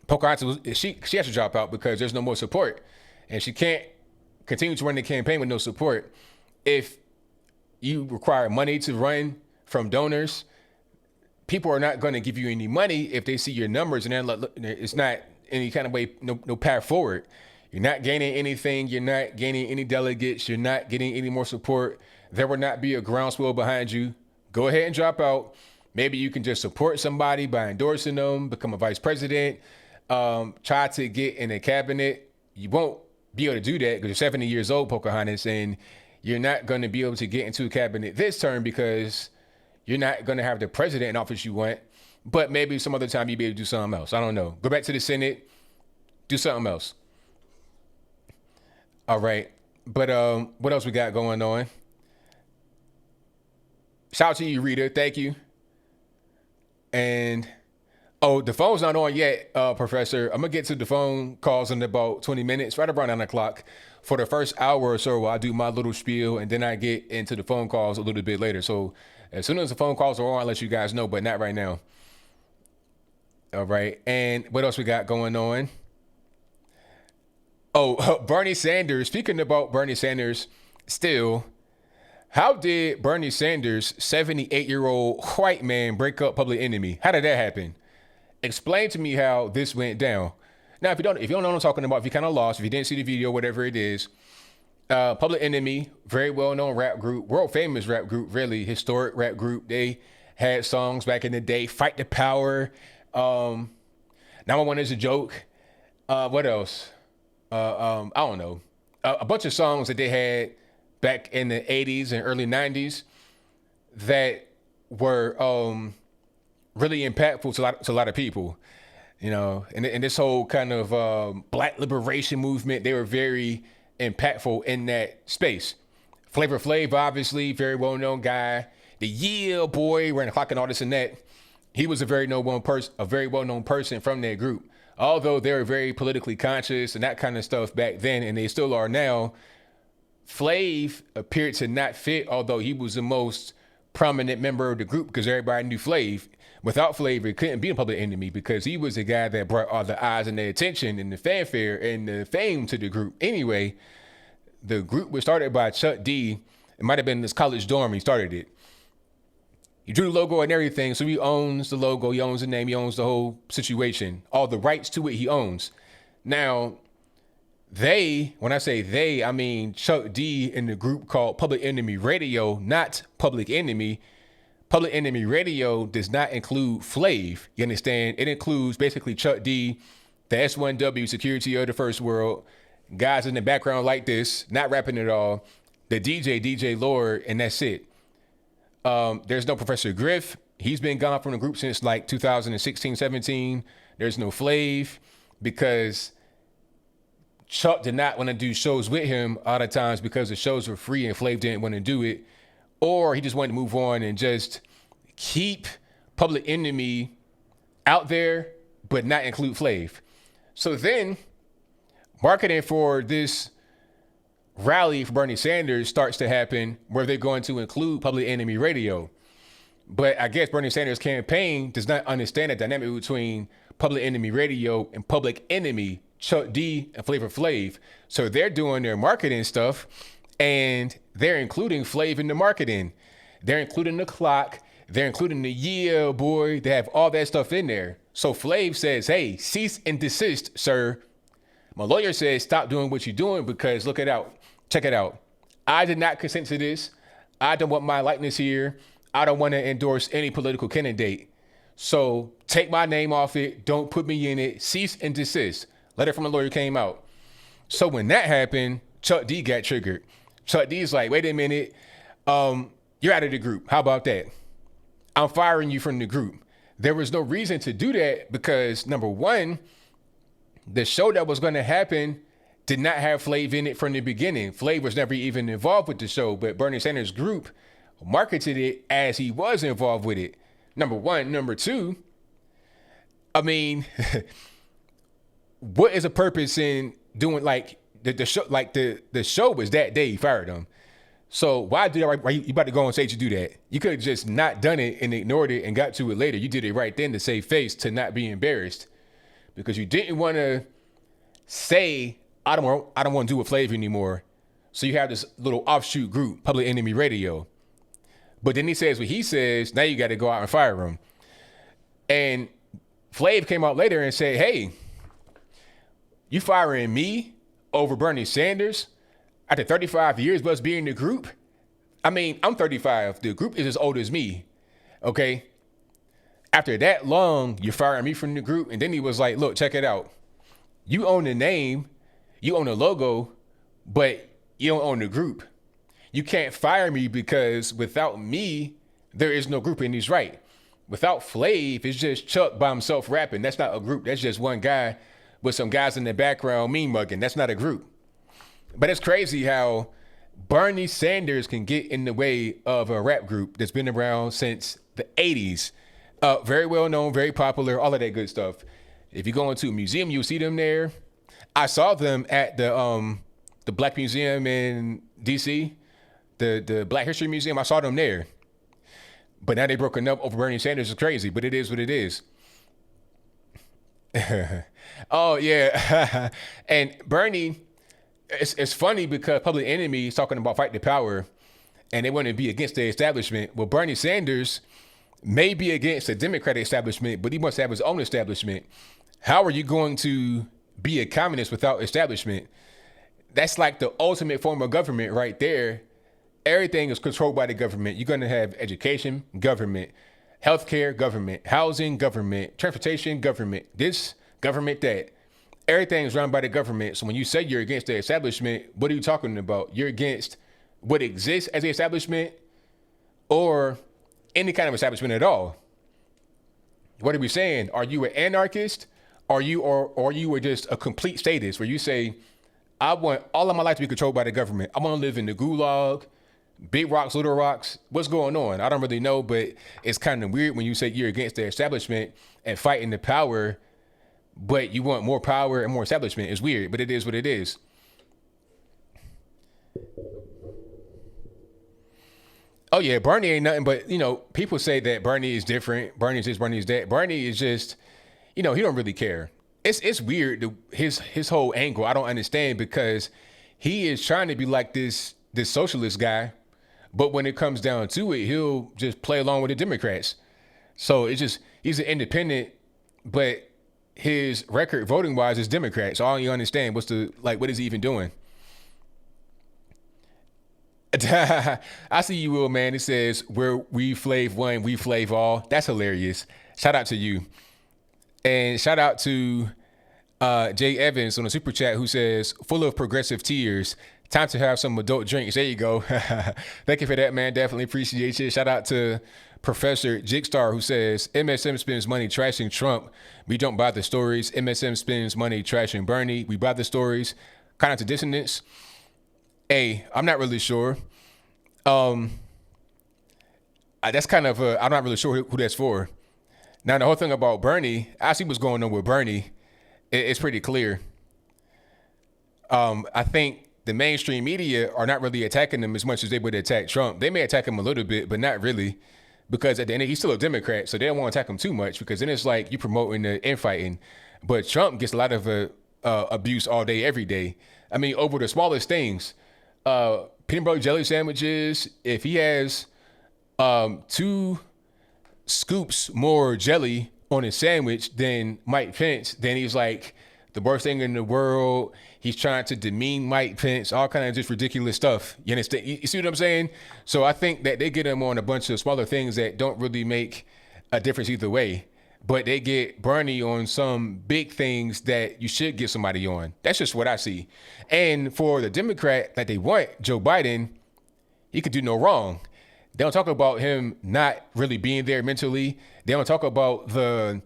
Pocahontas, she has to drop out because there's no more support. And she can't continue to run the campaign with no support. If you require money to run from donors, people are not going to give you any money if they see your numbers and then look, it's not any kind of way, no path forward. You're not gaining anything. You're not gaining any delegates. You're not getting any more support. There will not be a groundswell behind you. Go ahead and drop out. Maybe you can just support somebody by endorsing them, become a vice president, try to get in a cabinet. You won't be able to do that because you're 70 years old, Pocahontas, and you're not going to be able to get into a cabinet this term because you're not going to have the president in office you want. But maybe some other time you'll be able to do something else. I don't know. Go back to the Senate, do something else. All right. But what else we got going on? Shout out to you, Rita. Thank you. And, the phone's not on yet, Professor. I'm going to get to the phone calls in about 20 minutes, right around 9 o'clock. For the first hour or so, I do my little spiel, and then I get into the phone calls a little bit later. So as soon as the phone calls are on, I'll let you guys know, but not right now. All right. And what else we got going on? Bernie Sanders. Speaking about Bernie Sanders, still, how did Bernie Sanders, 78-year-old white man, break up Public Enemy? How did that happen? Explain to me how this went down. Now, if you don't know what I'm talking about, if you kind of lost, if you didn't see the video, whatever it is, Public Enemy, very well-known rap group, world-famous rap group, really historic rap group. They had songs back in the day, Fight the Power, Number One is a Joke. What else? I don't know. A bunch of songs that they had back in the 80s and early 90s that were really impactful to a lot of people. You know, and this whole kind of black liberation movement, they were very impactful in that space. Flavor Flav, obviously, very well-known guy. The Yeah Boy, ran the clock and all this and that. He was a very well-known person from that group. Although they were very politically conscious and that kind of stuff back then, and they still are now, Flav appeared to not fit, although he was the most prominent member of the group because everybody knew Flav. Without Flav, it couldn't be a Public Enemy because he was the guy that brought all the eyes and the attention and the fanfare and the fame to the group. Anyway, the group was started by Chuck D. It might have been this college dorm. He started it. He drew the logo and everything, so he owns the logo, he owns the name, he owns the whole situation. All the rights to it, he owns. Now, when I say they, I mean Chuck D in the group called Public Enemy Radio, not Public Enemy. Public Enemy Radio does not include Flav, you understand? It includes basically Chuck D, the S1W, Security of the First World, guys in the background like this, not rapping at all, the DJ Lord, and that's it. There's no Professor Griff. He's been gone from the group since like 2016, 17. There's no Flav because Chuck did not want to do shows with him a lot of times because the shows were free and Flav didn't want to do it. Or he just wanted to move on and just keep Public Enemy out there, but not include Flav. So then marketing for this rally for Bernie Sanders starts to happen where they're going to include Public Enemy Radio. But I guess Bernie Sanders' campaign does not understand the dynamic between Public Enemy Radio and Public Enemy, Chuck D and Flavor Flav. So they're doing their marketing stuff and they're including Flav in the marketing. They're including the clock. They're including the Yeah Boy. They have all that stuff in there. So Flav says, hey, cease and desist, sir. My lawyer says, stop doing what you're doing because look it out. Check it out. I did not consent to this. I don't want my likeness here. I don't want to endorse any political candidate. So take my name off it. Don't put me in it. Cease and desist. Letter from the lawyer came out. So when that happened, Chuck D got triggered. Chuck D's like, wait a minute. You're out of the group. How about that? I'm firing you from the group. There was no reason to do that because number one, the show that was going to happen did not have Flav in it from the beginning. Flav was never even involved with the show, but Bernie Sanders' group marketed it as he was involved with it. Number one. Number two, I mean, what is a purpose in doing like the show? Like the show was that day he fired him. So why do that? Why you about to go on stage to do that? You could have just not done it and ignored it and got to it later. You did it right then to save face, to not be embarrassed, because you didn't want to say, I don't want to do a Flavor anymore. So you have this little offshoot group, Public Enemy Radio. But then he says what he says. Now you got to go out and fire him. And Flav came out later and said, hey, you firing me over Bernie Sanders after 35 years of us being in the group? I mean, I'm 35. The group is as old as me. Okay. After that long, you're firing me from the group. And then he was like, look, check it out. You own the name, you own the logo, but you don't own the group. You can't fire me because without me, there is no group. And he's right. Without Flav, it's just Chuck by himself rapping. That's not a group. That's just one guy with some guys in the background mean mugging. That's not a group. But it's crazy how Bernie Sanders can get in the way of a rap group that's been around since the 80s. Very well known, very popular, all of that good stuff. If you go into a museum, you'll see them there. I saw them at the Black Museum in DC, the Black History Museum. I saw them there. But now they broken up over Bernie Sanders. Is crazy, but it is what it is. Oh, yeah. And Bernie, it's funny because Public Enemy is talking about fight the power and they want to be against the establishment. Well, Bernie Sanders may be against the Democratic establishment, but he must have his own establishment. How are you going to be a communist without establishment? That's like the ultimate form of government right there. Everything is controlled by the government. You're going to have education, government, healthcare, government, housing, government, transportation, government, this, government, that. Everything is run by the government. So when you say you're against the establishment, what are you talking about? You're against what exists as the establishment or any kind of establishment at all. What are we saying? Are you an anarchist? Or you are just a complete statist where you say, I want all of my life to be controlled by the government. I want to live in the gulag, big rocks, little rocks. What's going on? I don't really know, but it's kind of weird when you say you're against the establishment and fighting the power, but you want more power and more establishment. It's weird, but it is what it is. Oh yeah, Bernie ain't nothing but, people say that Bernie is different. Bernie is this, Bernie is that. Bernie is just, he don't really care. It's weird, his whole angle. I don't understand because he is trying to be like this socialist guy, but when it comes down to it, he'll just play along with the Democrats. So it's just, he's an independent, but his record voting wise is Democrat. So I don't even understand what is he even doing? I see you, Will, man. It says, where we Flav one, we Flav all. That's hilarious. Shout out to you. And shout out to Jay Evans on the super chat who says, full of progressive tears. Time to have some adult drinks. There you go. Thank you for that, man. Definitely appreciate you. Shout out to Professor Jigstar who says, MSM spends money trashing Trump. We don't buy the stories. MSM spends money trashing Bernie. We buy the stories. Kind of to dissonance. Hey, I'm not really sure. That's kind of I'm not really sure who that's for. Now, the whole thing about Bernie, I see what's going on with Bernie. It's pretty clear. I think the mainstream media are not really attacking him as much as they would attack Trump. They may attack him a little bit, but not really. Because at the end, he's still a Democrat, so they don't want to attack him too much because then it's like you promoting the infighting. But Trump gets a lot of abuse all day, every day. I mean, over the smallest things. Peanut butter jelly sandwiches, if he has 2 scoops more jelly on his sandwich than Mike Pence, then he's like the worst thing in the world. He's trying to demean Mike Pence, all kind of just ridiculous stuff. You understand? You see what I'm saying? So I think that they get him on a bunch of smaller things that don't really make a difference either way. But they get Bernie on some big things that you should get somebody on. That's just what I see. And for the Democrat that they want, Joe Biden, he could do no wrong. They don't talk about him not really being there mentally. They don't talk about the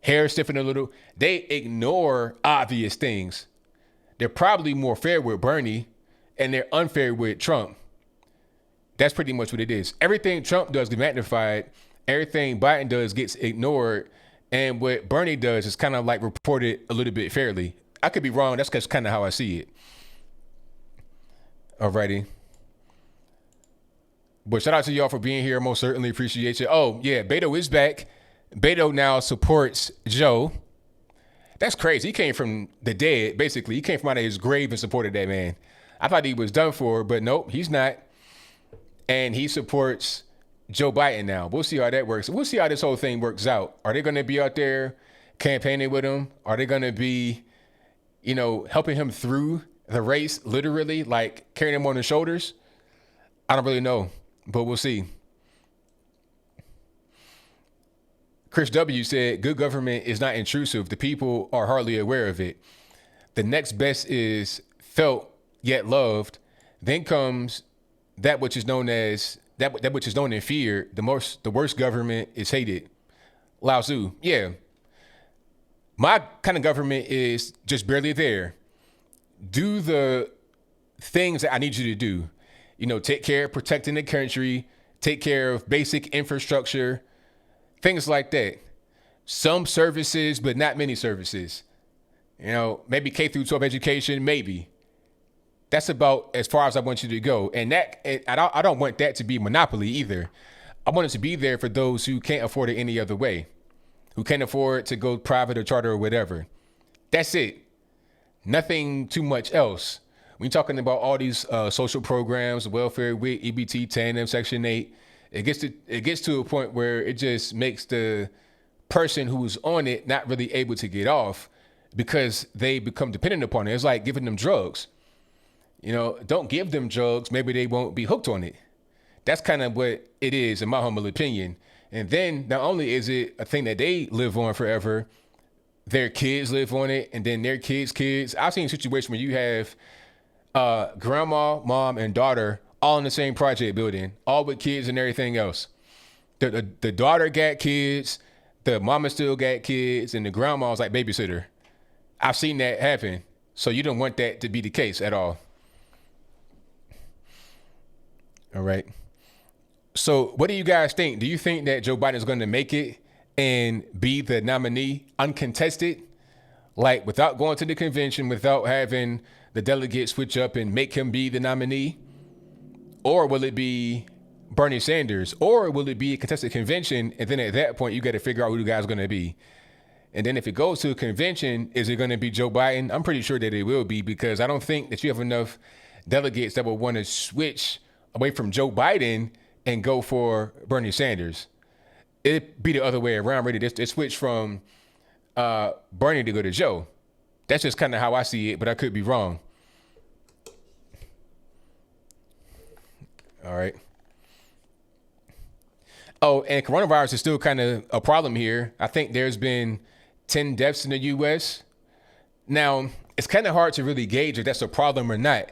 hair stiffening a little. They ignore obvious things. They're probably more fair with Bernie and they're unfair with Trump. That's pretty much what it is. Everything Trump does gets magnified. Everything Biden does gets ignored. And what Bernie does is kind of like reported a little bit fairly. I could be wrong. That's kind of how I see it. Alrighty. But shout out to y'all for being here. Most certainly appreciate you. Oh, yeah, Beto is back. Beto now supports Joe. That's crazy. He came from the dead, basically. He came from out of his grave and supported that man. I thought he was done for, but nope, he's not. And he supports Joe Biden now. We'll see how that works. We'll see how this whole thing works out. Are they going to be out there campaigning with him? Are they going to be, helping him through the race, literally, like carrying him on their shoulders? I don't really know, but we'll see. Chris W. said, good government is not intrusive. The people are hardly aware of it. The next best is felt yet loved. Then comes that which is known as that which is known in fear. The worst government is hated. Lao Tzu. Yeah. My kind of government is just barely there. Do the things that I need you to do. Take care of protecting the country, take care of basic infrastructure, things like that. Some services, but not many services. Maybe K through 12 education, maybe. That's about as far as I want you to go. And I don't want that to be monopoly either. I want it to be there for those who can't afford it any other way, who can't afford to go private or charter or whatever. That's it. Nothing too much else. We're talking about all these social programs, welfare, WIC, EBT, TANF, Section 8. It gets to a point where it just makes the person who's on it not really able to get off because they become dependent upon it. It's like giving them drugs. Don't give them drugs. Maybe they won't be hooked on it. That's kind of what it is, in my humble opinion. And then not only is it a thing that they live on forever, their kids live on it, and then their kids. I've seen a situation where you have grandma, mom, and daughter all in the same project building, all with kids and everything else. The daughter got kids, the mama still got kids, and the grandma's like babysitter. I've seen that happen. So you don't want that to be the case at all. All right. So what do you guys think? Do you think that Joe Biden is going to make it and be the nominee uncontested? Like without going to the convention, without having the delegates switch up and make him be the nominee? Or will it be Bernie Sanders? Or will it be a contested convention? And then at that point, you got to figure out who the guy's going to be. And then if it goes to a convention, is it going to be Joe Biden? I'm pretty sure that it will be, because I don't think that you have enough delegates that will want to switch away from Joe Biden and go for Bernie Sanders. It'd be the other way around, really. They switch from Bernie to go to Joe. That's just kind of how I see it, but I could be wrong. All right. Oh, and coronavirus is still kind of a problem here. I think there's been 10 deaths in the U.S. Now, it's kind of hard to really gauge if that's a problem or not.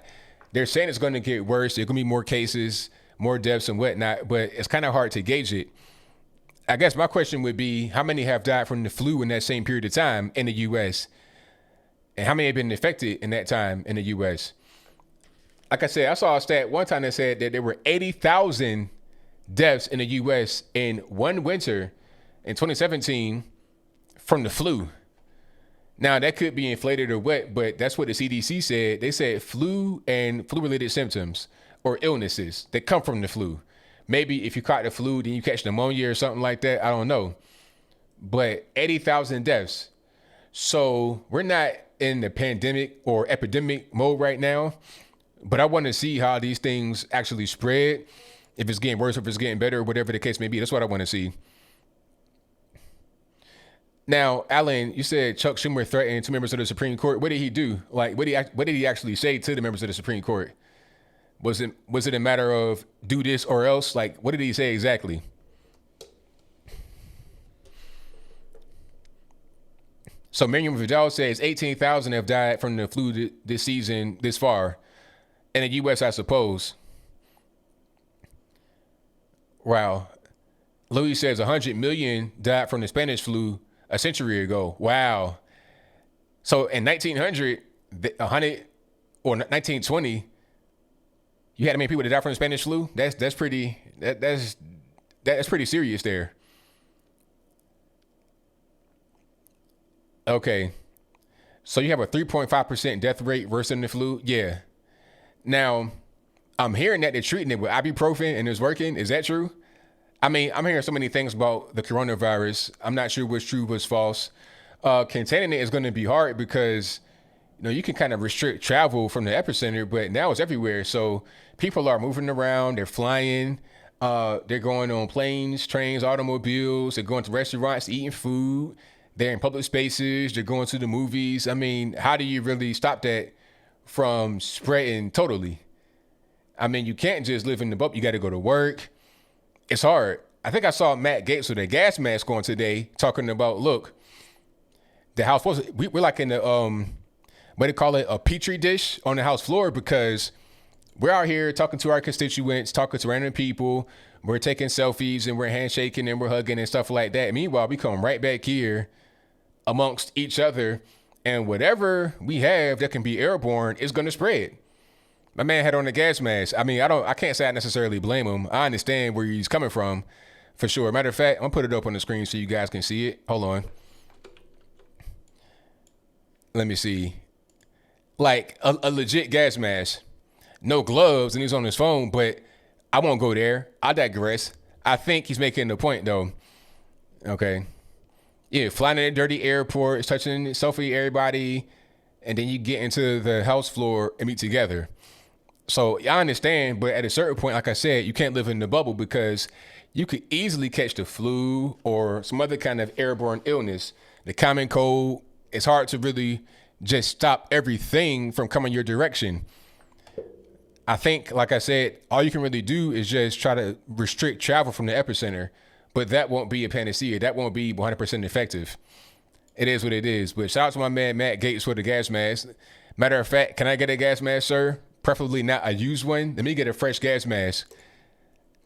They're saying it's going to get worse. There's going to be more cases, more deaths and whatnot, but it's kind of hard to gauge it. I guess my question would be, how many have died from the flu in that same period of time in the U.S.? And how many have been infected in that time in the U.S.? Like I said, I saw a stat one time that said that there were 80,000 deaths in the U.S. in one winter in 2017 from the flu. Now, that could be inflated or what, but that's what the CDC said. They said flu and flu-related symptoms or illnesses that come from the flu. Maybe if you caught the flu, then you catch pneumonia or something like that. I don't know. But 80,000 deaths. So we're not in the pandemic or epidemic mode right now. But I want to see how these things actually spread. If it's getting worse, if it's getting better, whatever the case may be. That's what I want to see. Now, Alan, you said Chuck Schumer threatened 2 members of the Supreme Court. What did he do? Like, what did he actually say to the members of the Supreme Court? Was it a matter of do this or else? Like, what did he say exactly? So Miriam Vidal says 18,000 have died from the flu this season this far. In the U.S., I suppose. Wow. Louis says 100 million died from the Spanish flu a century ago. Wow. So in 1900, 100 or 1920, you had how many people that died from the Spanish flu? That's pretty serious there. Okay. So you have a 3.5% death rate versus the flu? Yeah. Now, I'm hearing that they're treating it with ibuprofen and it's working. Is that true? I mean, I'm hearing so many things about the coronavirus. I'm not sure what's true, what's false. Containing it is going to be hard because, you can kind of restrict travel from the epicenter, but now it's everywhere. So people are moving around. They're flying. They're going on planes, trains, automobiles. They're going to restaurants, eating food. They're in public spaces. They're going to the movies. I mean, how do you really stop that from spreading totally? I mean, you can't just live in the bubble. You got to go to work. It's hard. I think I saw Matt Gaetz with a gas mask on today talking about, look, the house was, we're like in the, what do you call it, a petri dish on the house floor, because we're out here talking to our constituents, talking to random people. We're taking selfies and we're handshaking and we're hugging and stuff like that. Meanwhile, we come right back here amongst each other, and whatever we have that can be airborne is going to spread. My man had on a gas mask. I mean, I can't say I necessarily blame him. I understand where he's coming from for sure. Matter of fact, I'm gonna put it up on the screen so you guys can see it. Hold on. Let me see. Like a legit gas mask. No gloves, and he's on his phone, but I won't go there. I digress. I think he's making the point though. Okay. Yeah, flying in a dirty airport, touching selfie everybody, and then you get into the house floor and meet together. So I understand, but at a certain point, like I said, you can't live in the bubble because you could easily catch the flu or some other kind of airborne illness. The common cold, it's hard to really just stop everything from coming your direction. I think, like I said, all you can really do is just try to restrict travel from the epicenter, but that won't be a panacea. That won't be 100% effective. It is what it is. But shout out to my man, Matt Gaetz, for the gas mask. Matter of fact, can I get a gas mask, sir? Preferably not a used one. Let me get a fresh gas mask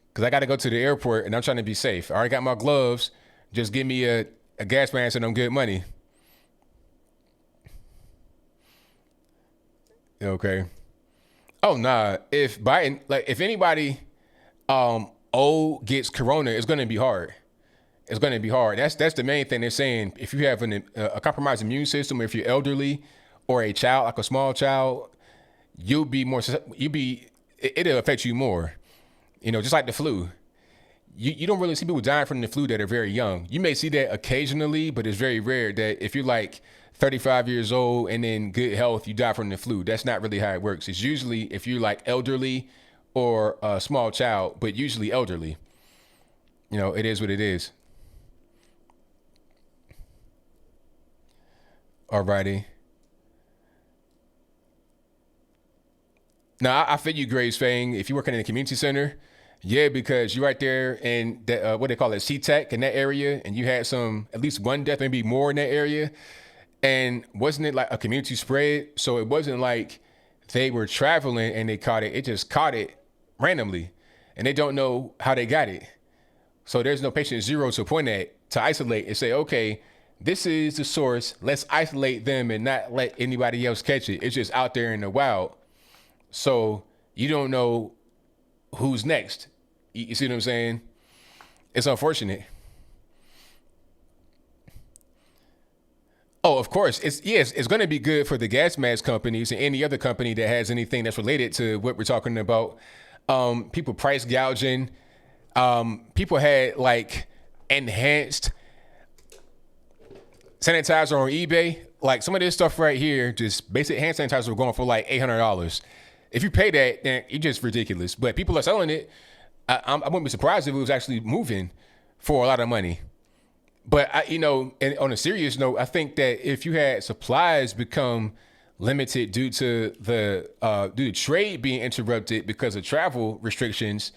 because I got to go to the airport and I'm trying to be safe. I already got my gloves. Just give me a gas mask and I'm good money. Okay. Oh, nah. If Biden, if anybody old gets corona, it's going to be hard. It's going to be hard. That's the main thing they're saying. If you have a compromised immune system, or if you're elderly or a child, like a small child, it'll affect you more, just like the flu. You don't really see people dying from the flu that are very young. You may see that occasionally, but it's very rare that if you're like 35 years old and in good health, you die from the flu. That's not really how it works. It's usually if you're like elderly or a small child, but usually elderly. It is what it is. Alrighty. Now, I feel you, Graves Fang. If you're working in a community center, yeah, because you're right there in that, what they call it, C-Tech in that area, and you had at least one death, maybe more in that area. And wasn't it like a community spread? So it wasn't like they were traveling and they caught it. It just caught it randomly, and they don't know how they got it. So there's no patient zero to point at to isolate and say, okay, this is the source. Let's isolate them and not let anybody else catch it. It's just out there in the wild. So you don't know who's next. You see what I'm saying? It's unfortunate. Oh, of course. It's going to be good for the gas mask companies and any other company that has anything that's related to what we're talking about. People price gouging. People had like enhanced sanitizer on eBay. Like some of this stuff right here, just basic hand sanitizer were going for like $800. If you pay that, then it's just ridiculous. But people are selling it. I wouldn't be surprised if it was actually moving for a lot of money. But and on a serious note, I think that if you had supplies become limited due to the trade being interrupted because of travel restrictions,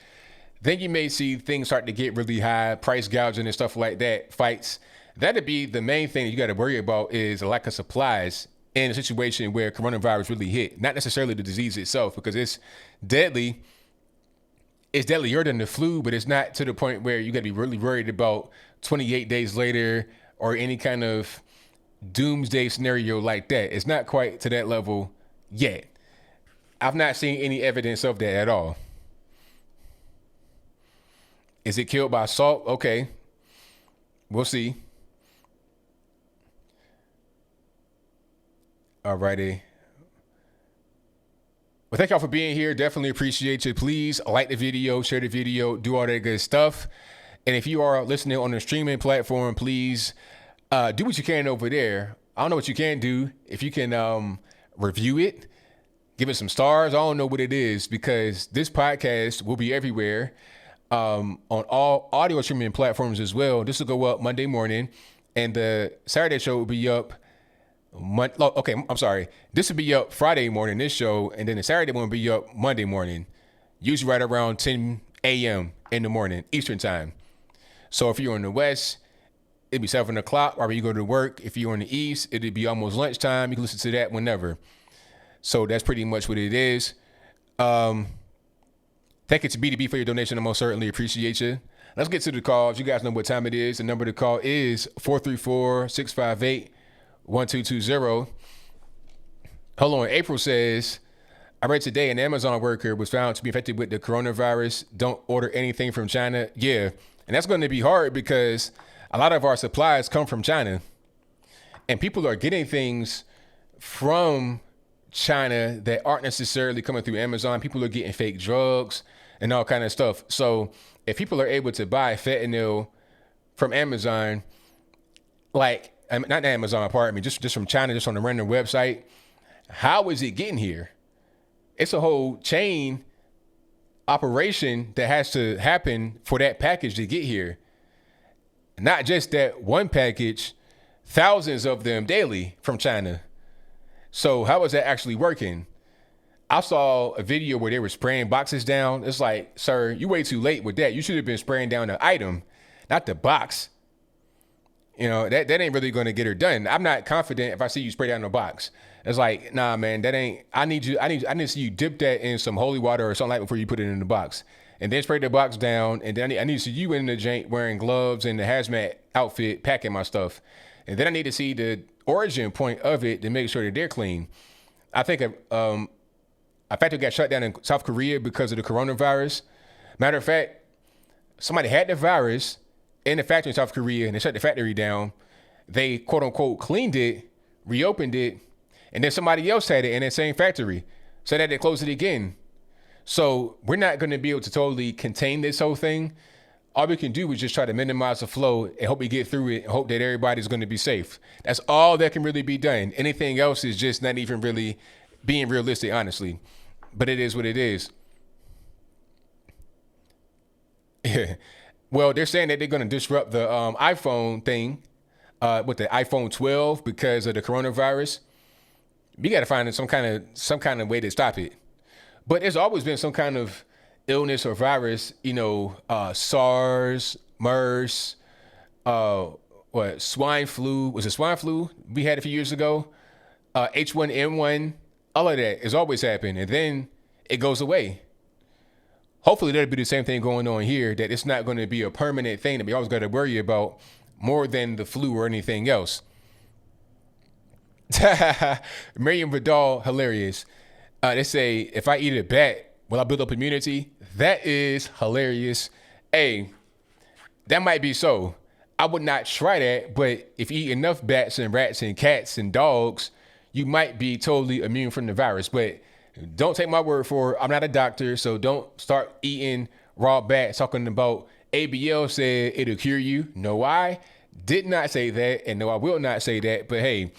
then you may see things start to get really high, price gouging and stuff like that, fights. That'd be the main thing you got to worry about is a lack of supplies in a situation where coronavirus really hit. Not necessarily the disease itself, because it's deadly. It's deadlier than the flu, but it's not to the point where you got to be really worried about 28 days later or any kind of doomsday scenario like that. It's not quite to that level yet. I've not seen any evidence of that at all. Is it killed by salt? Okay. We'll see. Alrighty. Well, thank y'all for being here. Definitely appreciate you. Please like the video, share the video, do all that good stuff. And if you are listening on the streaming platform, please do what you can over there. I don't know what you can do. If you can review it, give it some stars. I don't know what it is, because this podcast will be everywhere on all audio streaming platforms as well. This will go up Monday morning, and the Saturday show will be up. This will be up Friday morning, this show, and then the Saturday one will be up Monday morning, usually right around 10 a.m. in the morning, Eastern time. So if you're in the West, it'd be 7 o'clock, or you go to work. If you're in the East, it'd be almost lunchtime. You can listen to that whenever. So that's pretty much what it is. Thank you to B2B for your donation. I most certainly appreciate you. Let's get to the calls. You guys know what time it is. The number to call is 434-658-1220. Hold on. April says, I read today an Amazon worker was found to be infected with the coronavirus. Don't order anything from China. Yeah. And that's going to be hard, because a lot of our supplies come from China, and people are getting things from China that aren't necessarily coming through Amazon. People are getting fake drugs and all kind of stuff. So if people are able to buy fentanyl from Amazon, like, not Amazon, pardon me, just from China, just on a random website, how is it getting here? It's a whole chain operation that has to happen for that package to get here. Not just that one package, thousands of them daily from China. So how is that actually working? I saw a video where they were spraying boxes down. It's like, sir, you way too late with that. You should have been spraying down the item, not the box. You know, that ain't really going to get her done. I'm not confident if I see you spray down the box. It's like, nah, man, that ain't, I need to see you dip that in some holy water or something like that before you put it in the box. And then spray the box down. And then I need to see you in the jank wearing gloves and the hazmat outfit, packing my stuff. And then I need to see the origin point of it to make sure that they're clean. I think a factory got shut down in South Korea because of the coronavirus. Matter of fact, somebody had the virus in the factory in South Korea, and they shut the factory down. They, quote unquote, cleaned it, reopened it, and then somebody else had it in that same factory. So that they closed it again. So we're not going to be able to totally contain this whole thing. All we can do is just try to minimize the flow and hope we get through it and hope that everybody's going to be safe. That's all that can really be done. Anything else is just not even really being realistic, honestly. But it is what it is. Well, they're saying that they're going to disrupt the iPhone thing with the iPhone 12 because of the coronavirus. We got to find some kind of way to stop it. But there's always been some kind of illness or virus, SARS, MERS, swine flu. Was it swine flu we had a few years ago? H1N1, all of that has always happened. And then it goes away. Hopefully there'll be the same thing going on here, that it's not going to be a permanent thing that we always got to worry about more than the flu or anything else. Miriam Vidal, hilarious. They say, if I eat a bat, will I build up immunity? That is hilarious. Hey, that might be so. I would not try that, but if you eat enough bats and rats and cats and dogs, you might be totally immune from the virus. But don't take my word for it. I'm not a doctor, so don't start eating raw bats talking about ABL said it'll cure you. No, I did not say that, and no, I will not say that. But hey,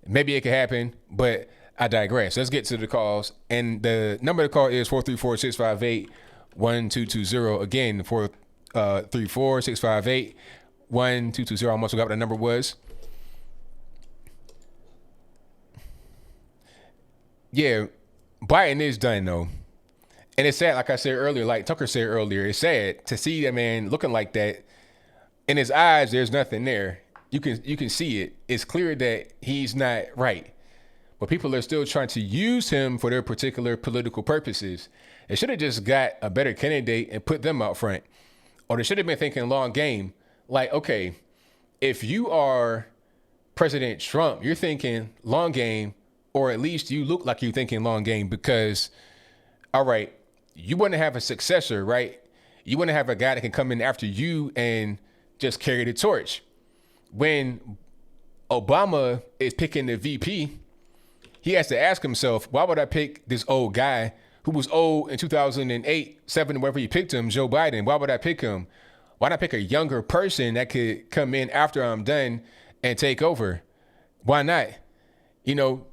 maybe it could happen, but I digress. Let's get to the calls. And the number to call is 434-658-1220. Again, 434-658-1220. I almost forgot what the number was. Yeah, Biden is done, though. And it's sad, like I said earlier, like Tucker said earlier, it's sad to see that man looking like that. In his eyes, there's nothing there. You can see it. It's clear that he's not right. But people are still trying to use him for their particular political purposes. They should have just got a better candidate and put them out front. Or they should have been thinking long game. Like, okay, if you are President Trump, you're thinking long game, or at least you look like you're thinking long game, because, all right, you want to have a successor, right? You want to have a guy that can come in after you and just carry the torch. When Obama is picking the VP, he has to ask himself, why would I pick this old guy who was old in 2008, 7, wherever he picked him, Joe Biden? Why would I pick him? Why not pick a younger person that could come in after I'm done and take over? Why not? You know,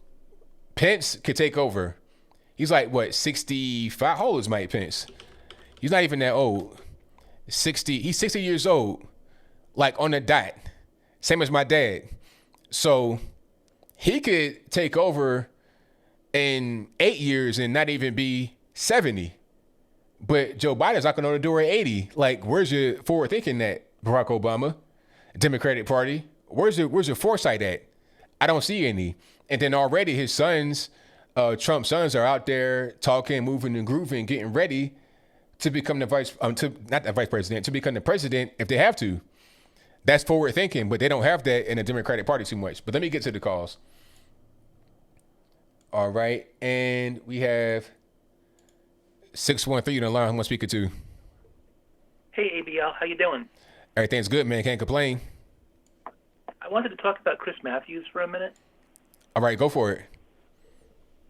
Pence could take over. He's like, what, 65? How old is Mike Pence? He's not even that old. 60. He's 60 years old, like on the dot. Same as my dad. So he could take over in 8 years and not even be 70. But Joe Biden's knocking on the door at 80. Like, where's your forward thinking at, Barack Obama, Democratic Party? Where's your foresight at? I don't see any. And then already his sons, Trump's sons, are out there talking, moving and grooving, getting ready to become the to become the president if they have to. That's forward thinking, but they don't have that in the Democratic Party too much. But let me get to the calls. All right, and we have 613 on the line. Who am I speaking to? Hey, ABL, how you doing? Everything's good, man. Can't complain. I wanted to talk about Chris Matthews for a minute. All right, go for it.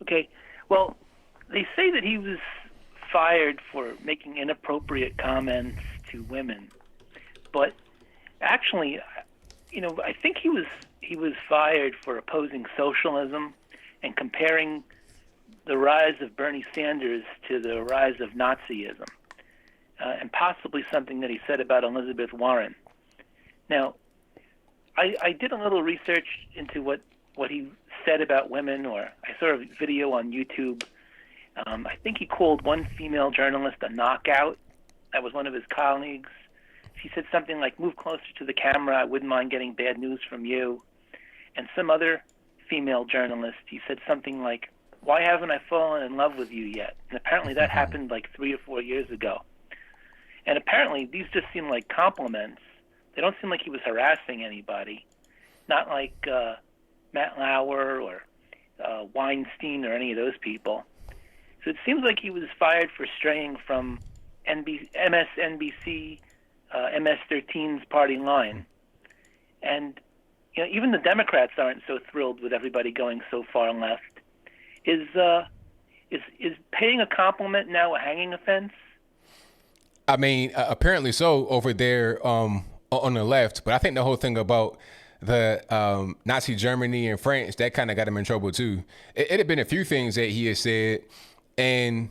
Okay, well, they say that he was fired for making inappropriate comments to women, but actually, you know, I think he was fired for opposing socialism and comparing the rise of Bernie Sanders to the rise of Nazism, and possibly something that he said about Elizabeth Warren. Now, I did a little research into what he said about women, or I saw a video on YouTube. I think he called one female journalist a knockout. That was one of his colleagues. She said something like, "Move closer to the camera, I wouldn't mind getting bad news from you." And some other female journalist, he said something like, "Why haven't I fallen in love with you yet?" And apparently that happened like 3 or 4 years ago. And apparently these just seem like compliments. They don't seem like he was harassing anybody. Not like Matt Lauer or Weinstein or any of those people. So it seems like he was fired for straying from MSNBC, MS-13's party line. And you know, even the Democrats aren't so thrilled with everybody going so far left. Is paying a compliment now a hanging offense? I mean, apparently so over there on the left. But I think the whole thing about the Nazi Germany and France, that kind of got him in trouble too. It had been a few things that he had said, and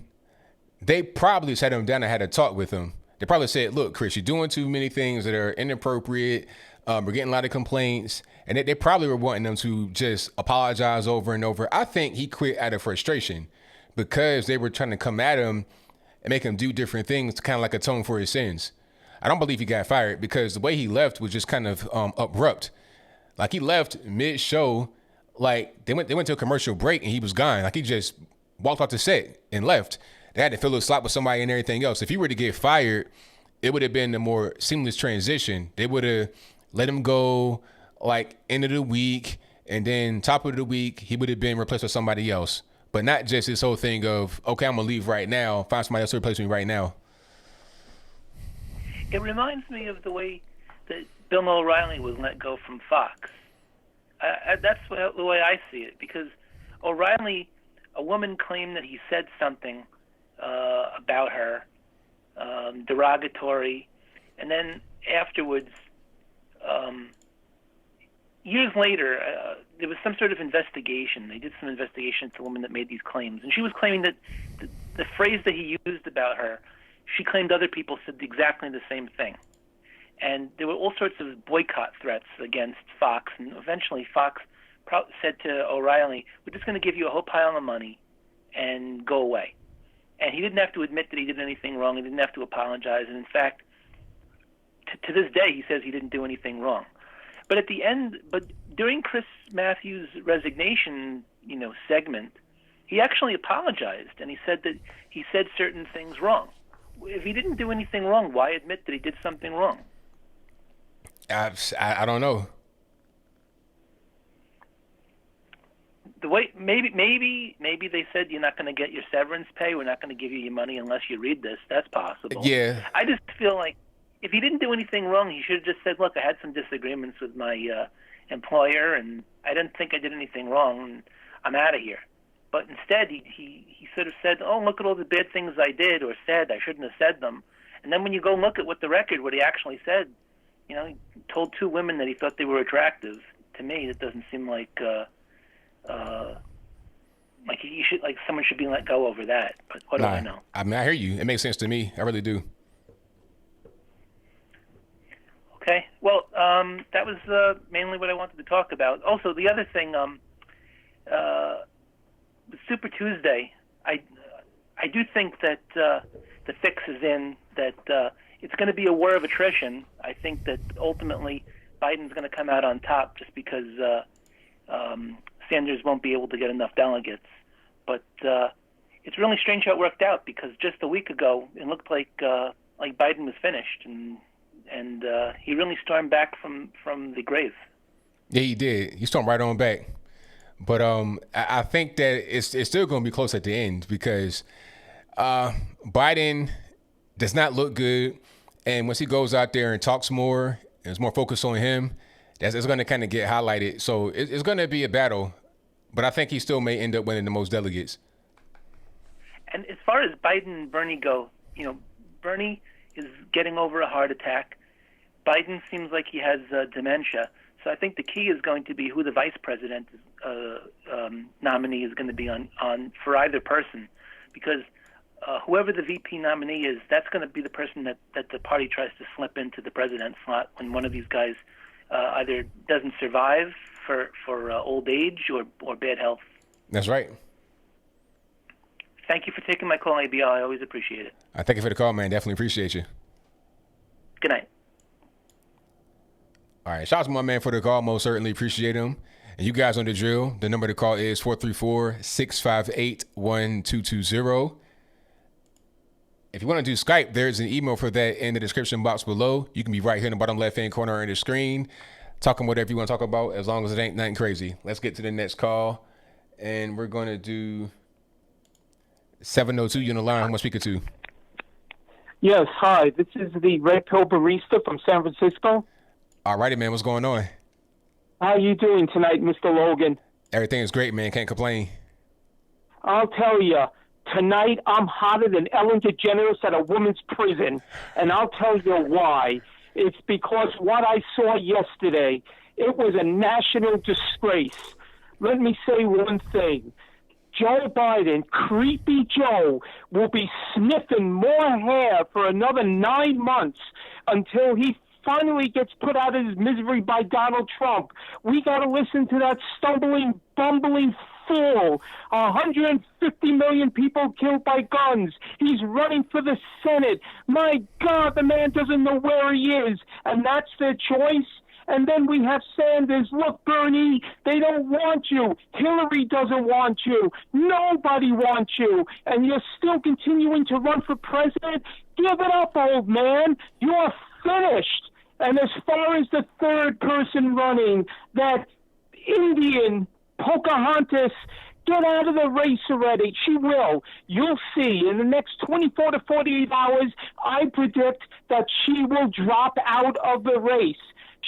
they probably sat him down and had a talk with him. They probably said, "Look, Chris, you're doing too many things that are inappropriate. We're getting a lot of complaints." And they probably were wanting them to just apologize over and over. I think he quit out of frustration because they were trying to come at him and make him do different things to kind of like atone for his sins. I don't believe he got fired because the way he left was just kind of abrupt. Like he left mid-show, like they went to a commercial break and he was gone. Like he just walked off the set and left. They had to fill a slot with somebody and everything else. If he were to get fired, it would have been a more seamless transition. They would have let him go like end of the week, and then top of the week, he would have been replaced with somebody else. But not just this whole thing of, okay, I'm going to leave right now, find somebody else to replace me right now. It reminds me of the way that Bill O'Reilly was let go from Fox. That's the way I see it, because O'Reilly, a woman claimed that he said something about her, derogatory, and then afterwards, years later, there was some sort of investigation. They did some investigation into the woman that made these claims, and she was claiming that the phrase that he used about her, she claimed other people said exactly the same thing. And there were all sorts of boycott threats against Fox, and eventually Fox said to O'Reilly, "We're just going to give you a whole pile of money and go away." And he didn't have to admit that he did anything wrong. He didn't have to apologize. And in fact, to this day, he says he didn't do anything wrong. But at the end, during Chris Matthews' resignation, segment, he actually apologized, and he said that he said certain things wrong. If he didn't do anything wrong, why admit that he did something wrong? I don't know. The way maybe they said you're not going to get your severance pay. We're not going to give you your money unless you read this. That's possible. Yeah. I just feel like if he didn't do anything wrong, he should have just said, "Look, I had some disagreements with my employer, and I didn't think I did anything wrong, and I'm out of here. But instead, he sort of said, oh, look at all the bad things I did or said. I shouldn't have said them. And then when you go look at what he actually said, you know, he told 2 women that he thought they were attractive. To me, it doesn't seem like someone should be let go over that. But what do I know? I mean, I hear you. It makes sense to me. I really do. Okay. Well, that was mainly what I wanted to talk about. Also, the other thing, with Super Tuesday, I do think that the fix is in, that it's going to be a war of attrition. I think that ultimately Biden's going to come out on top just because Sanders won't be able to get enough delegates. But it's really strange how it worked out, because just a week ago it looked like Biden was finished, and he really stormed back from the grave. Yeah, he did. He stormed right on back. But I think that it's still going to be close at the end, because Biden does not look good. And once he goes out there and talks more, and it's more focused on him, it's going to kind of get highlighted. So it's going to be a battle. But I think he still may end up winning the most delegates. And as far as Biden and Bernie go, you know, Bernie is getting over a heart attack. Biden seems like he has dementia. So I think the key is going to be who the vice president nominee is going to be on for either person, because whoever the VP nominee is, that's going to be the person that the party tries to slip into the president slot when one of these guys either doesn't survive for old age or bad health. That's right. Thank you for taking my call, ABL. I always appreciate it. I thank you for the call, man. Definitely appreciate you. Good night. All right. Shout out to my man for the call. Most certainly appreciate him. And you guys on the drill, the number to call is 434-658-1220. If you want to do Skype, there's an email for that in the description box below. You can be right here in the bottom left-hand corner of the screen, talking whatever you want to talk about, as long as it ain't nothing crazy. Let's get to the next call. And we're going to do 702. You on the line. Who am I speaking to? Yes, hi. This is the Red Pill Barista from San Francisco. All righty, man. What's going on? How you doing tonight, Mr. Logan? Everything is great, man. Can't complain. I'll tell you, tonight I'm hotter than Ellen DeGeneres at a woman's prison, and I'll tell you why. It's because what I saw yesterday, it was a national disgrace. Let me say one thing. Joe Biden, Creepy Joe, will be sniffing more hair for another 9 months until he finally gets put out of his misery by Donald Trump. We got to listen to that stumbling, bumbling fool. 150 million people killed by guns. He's running for the Senate. My God, the man doesn't know where he is, and that's their choice. And then we have Sanders. Look, Bernie, they don't want you. Hillary doesn't want you. Nobody wants you. And you're still continuing to run for president? Give it up, old man. You're finished. And as far as the third person running, that Indian Pocahontas, get out of the race already. She will. You'll see. In the next 24 to 48 hours, I predict that she will drop out of the race.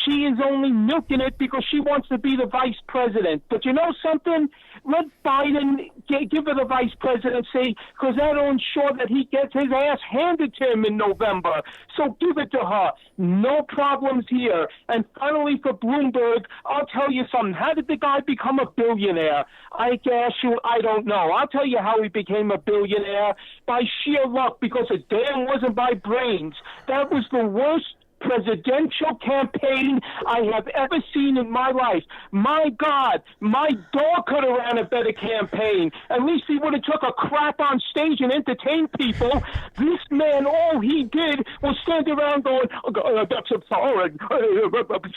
She is only milking it because she wants to be the vice president. But you know something? Let Biden give her the vice presidency, because that'll ensure that he gets his ass handed to him in November. So give it to her. No problems here. And finally, for Bloomberg, I'll tell you something. How did the guy become a billionaire? I guess I don't know. I'll tell you how he became a billionaire. By sheer luck, because it damn wasn't by brains. That was the worst presidential campaign I have ever seen in my life. My God, my dog could have ran a better campaign. At least he would have took a crap on stage and entertained people. This man, all he did was stand around going, I'm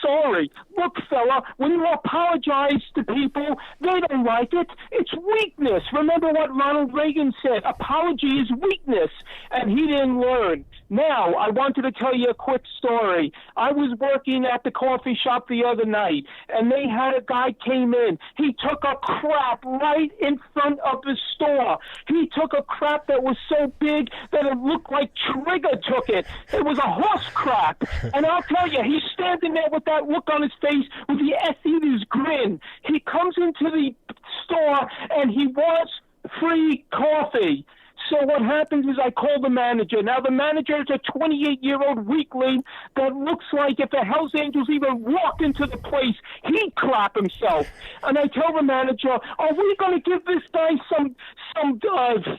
sorry. Look, fella, when you apologize to people, they don't like it. It's weakness. Remember what Ronald Reagan said, apology is weakness, and he didn't learn. Now, I wanted to tell you a quick story story. I was working at the coffee shop the other night, and they had a guy came in. He took a crap right in front of the store. He took a crap that was so big that it looked like Trigger took it. It was a horse crap. And I'll tell you, he's standing there with that look on his face with the S-eater's grin. He comes into the store, and he wants free coffee. So what happens is I call the manager. Now, the manager is a 28-year-old weakling that looks like if the Hells Angels even walked into the place, he'd clap himself. And I tell the manager, are we going to give this guy some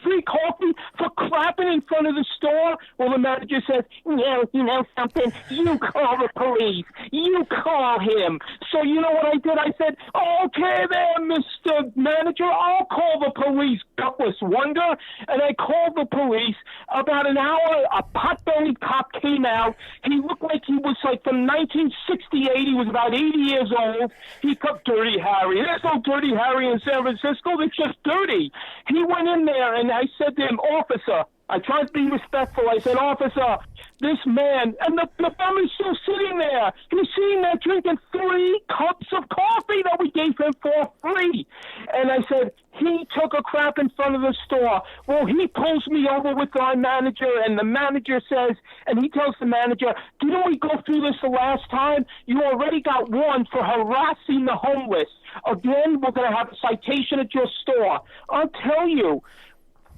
free coffee for clapping in front of the store? Well, the manager says, no, you know something? You call the police. You call him. So you know what I did? I said, okay there, Mr. Manager, I'll call the police, gutless wonder. And I called the police. About an hour, a pot-bellied cop came out. He looked like he was like from 1968. He was about 80 years old. He cut Dirty Harry. There's no Dirty Harry in San Francisco. It's just dirty. He went in there, and I said to him, officer, I tried to be respectful. I said, officer, this man, and the family's still sitting there. He's sitting there drinking 3 cups of coffee that we gave him for free. And I said, he took a crap in front of the store. Well, he pulls me over with our manager, and the manager says, and he tells the manager, didn't we go through this the last time? You already got one for harassing the homeless. Again, we're going to have a citation at your store. I'll tell you,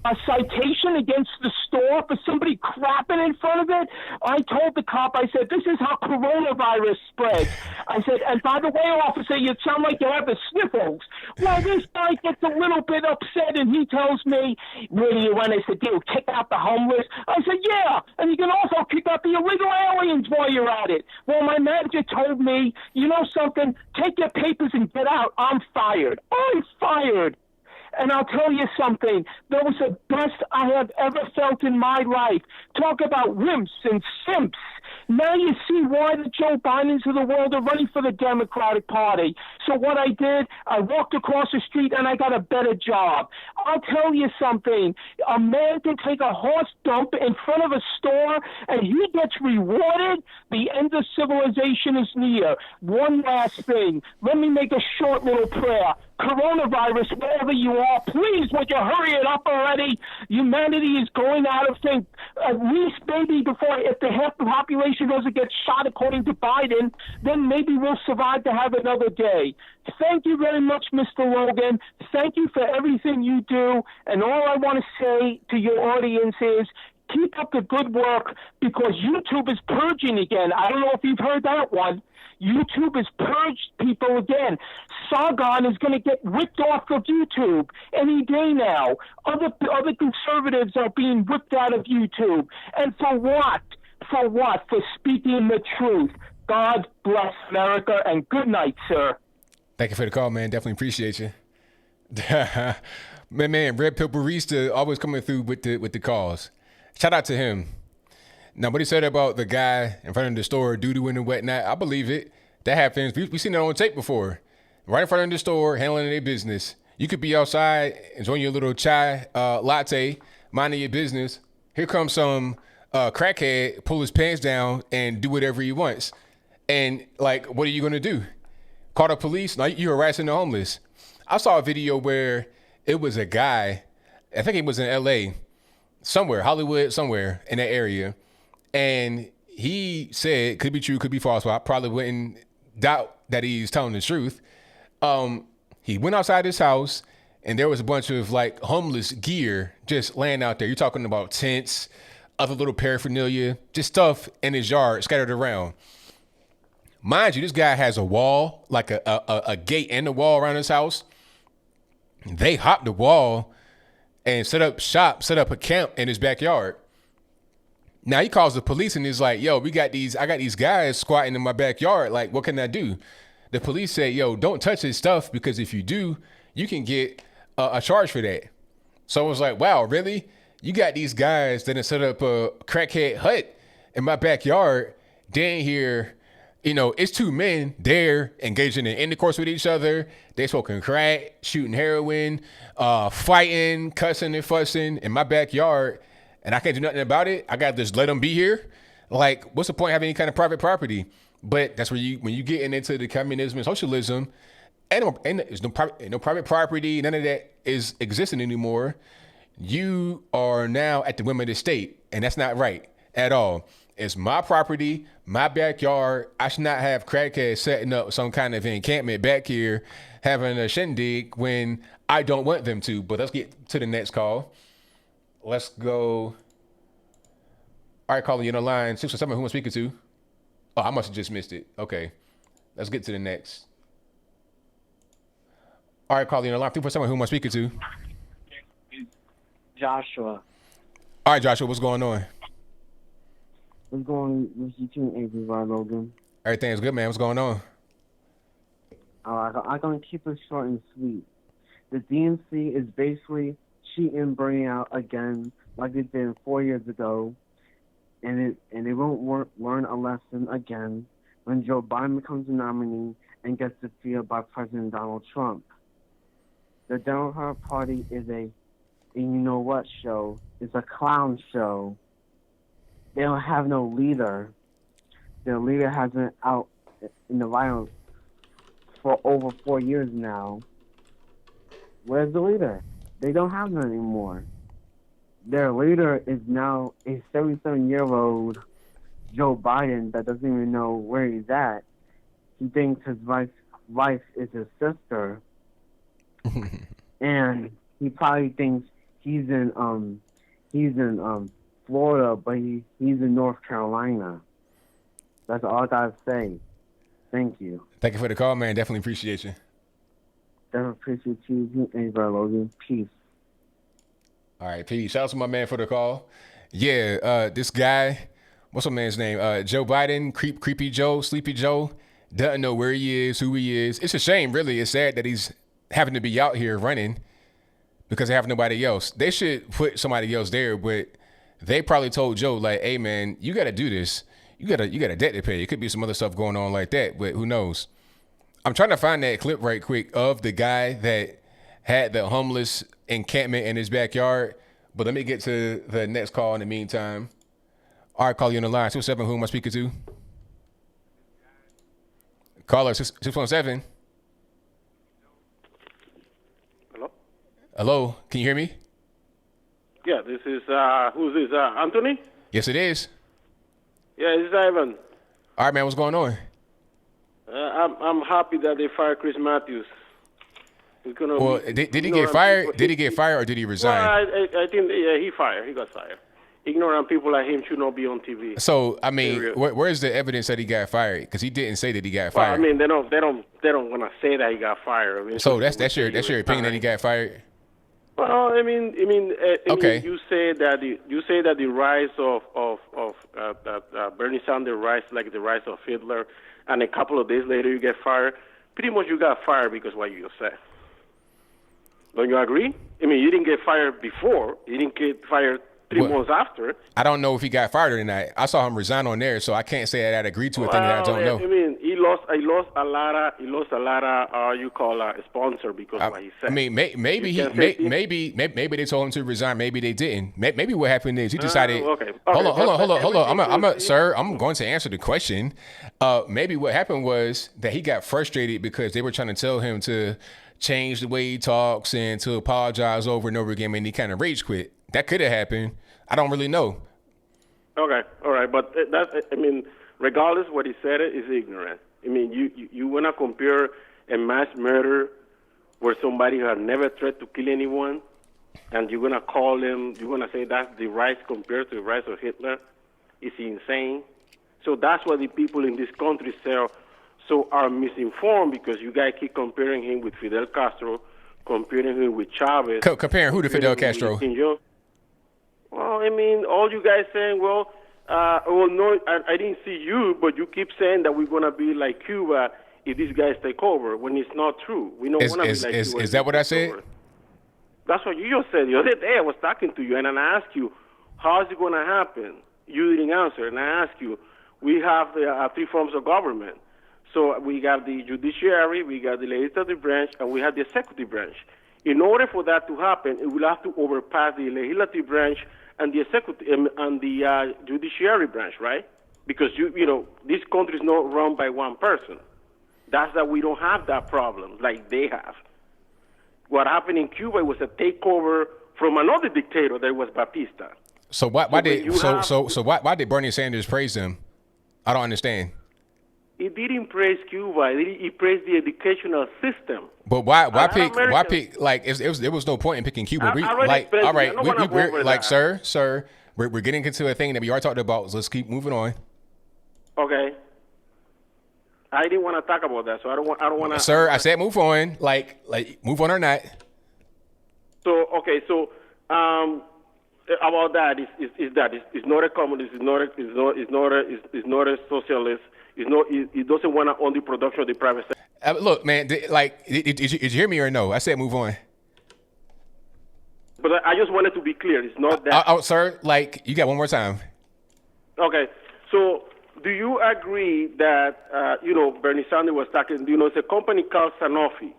a citation against the store for somebody crapping in front of it. I told the cop, I said, this is how coronavirus spreads. I said, and by the way, officer, you sound like you have the sniffles. Well, this guy gets a little bit upset, and he tells me, where do you want us to do, kick out the homeless? I said, yeah, and you can also kick out the illegal aliens while you're at it. Well, my manager told me, you know something, take your papers and get out. I'm fired. I'm fired. And I'll tell you something, that was the best I have ever felt in my life. Talk about wimps and simps. Now you see why the Joe Bidens of the world are running for the Democratic Party. So what I did, I walked across the street and I got a better job. I'll tell you something, a man can take a horse dump in front of a store and he gets rewarded. The end of civilization is near. One last thing, let me make a short little prayer. Coronavirus, wherever you are, please, would you hurry it up already? Humanity is going out of sync. At least maybe before, if the half the population doesn't get shot according to Biden, then maybe we'll survive to have another day. Thank you very much, Mr. Logan. Thank you for everything you do. And all I want to say to your audience is, keep up the good work, because YouTube is purging again. I don't know if you've heard that one. YouTube has purged people again. Sargon is going to get whipped off of YouTube any day now. Other conservatives are being whipped out of YouTube. And for what? For what? For speaking the truth. God bless America, and good night, sir. Thank you for the call, man. Definitely appreciate you. man, Red Pill Barista always coming through with the calls. Shout out to him. Now, what he said about the guy in front of the store, doo-dooing and whatnot, I believe it. That happens. We've seen it on tape before. Right in front of the store, handling their business. You could be outside, enjoying your little chai latte, minding your business. Here comes some crackhead, pull his pants down and do whatever he wants. And, like, what are you going to do? Call the police? No, you're harassing the homeless. I saw a video where it was a guy, I think he was in L.A., somewhere, Hollywood, somewhere in that area. And he said, could be true, could be false, but I probably wouldn't doubt that he's telling the truth. He went outside his house and there was a bunch of like homeless gear just laying out there. You're talking about tents, other little paraphernalia, just stuff in his yard scattered around. Mind you, this guy has a wall, like a gate and a wall around his house. They hopped the wall and set up shop, set up a camp in his backyard. Now he calls the police and is like, yo, I got these guys squatting in my backyard. Like, what can I do? The police say, yo, don't touch his stuff, because if you do, you can get a charge for that. So I was like, wow, really? You got these guys that have set up a crackhead hut in my backyard. Then here, you know, it's 2 men there engaging in intercourse with each other. They smoking crack, shooting heroin, fighting, cussing and fussing in my backyard. And I can't do nothing about it. I got to just let them be here. Like, what's the point of having any kind of private property? But that's where when you get into the communism and socialism, and there's no private property, none of that is existing anymore. You are now at the whim of the state, and that's not right at all. It's my property, my backyard. I should not have crackheads setting up some kind of encampment back here, having a shindig when I don't want them to. But let's get to the next call. Let's go. All right, calling you on the line. 617, who am I speaking to? Oh, I must have just missed it. Okay. Let's get to the next. All right, calling you on the line. 347, who am I speaking to? Joshua. All right, Joshua, what's going on? What's going with you too, Avery Logan? Everything's good, man. What's going on? I'm going to keep it short and sweet. The DNC is basically cheating Bernie out again, like they did 4 years ago, and they won't learn a lesson again when Joe Biden becomes the nominee and gets defeated by President Donald Trump. The Democrat Party is a you-know-what show. It's a clown show. They don't have no leader. Their leader has been out in the violence for over 4 years now. Where's the leader? They don't have none anymore. Their leader is now a 77-year-old Joe Biden that doesn't even know where he's at. He thinks his wife is his sister. And he probably thinks he's in Florida, but he's in North Carolina. That's all I gotta say. Thank you. Thank you for the call, man. Definitely appreciate you. Definitely appreciate you, Avery Logan. Peace. All right, peace. Shout out to my man for the call. Yeah, this guy, what's my man's name? Joe Biden, Creepy Joe, Sleepy Joe, doesn't know where he is, who he is. It's a shame, really. It's sad that he's having to be out here running because they have nobody else. They should put somebody else there, but they probably told Joe, like, hey, man, you got to do this. You got a debt to pay. It could be some other stuff going on like that, but who knows? I'm trying to find that clip right quick of the guy that had the homeless encampment in his backyard, but let me get to the next call in the meantime. All right, call you on the line. 217, who am I speaking to? Caller 617. Hello? Hello, can you hear me? Yeah, this is, who's this, Anthony? Yes, it is. Yeah, it's Ivan. All right, man, what's going on? I'm happy that they fired Chris Matthews. Well, did he get fired? Did he get fired or did he resign? Well, I think he fired. He got fired. Ignorant people like him should not be on TV. So, I mean, where's the evidence that he got fired? Because he didn't say that he got fired. Well, I mean, they don't want to say that he got fired. I mean, so that's your opinion that he got fired? Well, I mean, okay. You say that the rise of Bernie Sanders rise like the rise of Hitler, and a couple of days later you get fired. Pretty much you got fired because of what you said. Don't you agree? I mean, you didn't get fired before. You didn't get fired 3 months after. I don't know if he got fired or not. I saw him resign on there, so I can't say that I'd agree to a thing that I don't know. I mean, he lost a lot of you call a sponsor because of what he said. I mean, maybe they told him to resign. Maybe they didn't. Maybe what happened is he decided. Okay. Hold on. Sir, I'm going to answer the question. Maybe what happened was that he got frustrated because they were trying to tell him to change the way he talks and to apologize over and over again, and he kind of rage quit. That could have happened. I don't really know. Okay, all right, but regardless what he said is ignorant. I mean, you want to compare a mass murder where somebody who had never threatened to kill anyone, and you're going to call him, you're going to say that's the rise compared to the rise of Hitler? It's insane. So that's why the people in this country are misinformed, because you guys keep comparing him with Fidel Castro, comparing him with Chavez. Comparing who to Fidel Castro? Well, I mean, all you guys saying, no, I didn't see you, but you keep saying that we're going to be like Cuba if these guys take over, when it's not true. We don't want to be like Cuba. Is that what I said? Over. That's what you just said. The other day I was talking to you, and I asked you, how is it going to happen? You didn't answer, and I asked you, we have three forms of government. So we got the judiciary, we got the legislative branch, and we have the executive branch. In order for that to happen, it will have to overpass the legislative branch and the executive and the judiciary branch, right? because this country is not run by one person. That's that we don't have that problem like they have. What happened in Cuba was a takeover from another dictator that was Batista. So why did Bernie Sanders praise them? I don't understand. He didn't praise Cuba. He praised the educational system. But why pick? Like there was no point in picking Cuba. Sir, we're getting into a thing that we already talked about. So let's keep moving on. Okay. I didn't want to talk about that, so I don't want to. Sir, I said move on. Like move on or not. So okay, so about that it's not a communist, it's not a socialist. It doesn't want to own the production of the private sector. Look, man, did you hear me or no? I said move on. But I just wanted to be clear. It's not that. Sir, like you got one more time. Okay, so do you agree that Bernie Sanders was talking? It's a company called Sanofi.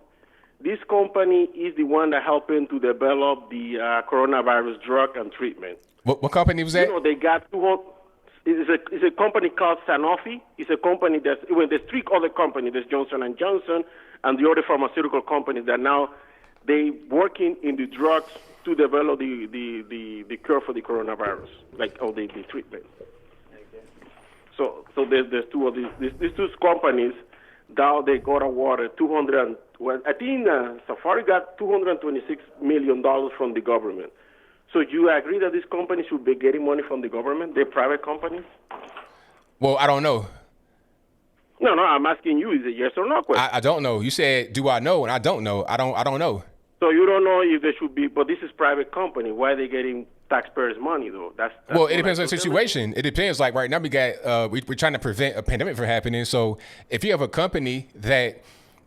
This company is the one that helping to develop the coronavirus drug and treatment. What company was that? They got 200. It's a company called Sanofi. It's a company there's 3 other companies. There's Johnson & Johnson and the other pharmaceutical companies that now they working in the drugs to develop the cure for the coronavirus, the treatment. So there's 2 of these 2 companies. Now they got awarded I think Safari got $226 million from the government. So you agree that this company should be getting money from the government? They're private companies? Well, I don't know. No, I'm asking you, is it yes or no question? I don't know. You said, do I know? And I don't know. I don't know. So you don't know if they should be, but this is private company. Why are they getting taxpayers' money, though? That's well, it depends on the situation. It depends. Like right now, we got we're trying to prevent a pandemic from happening. So if you have a company that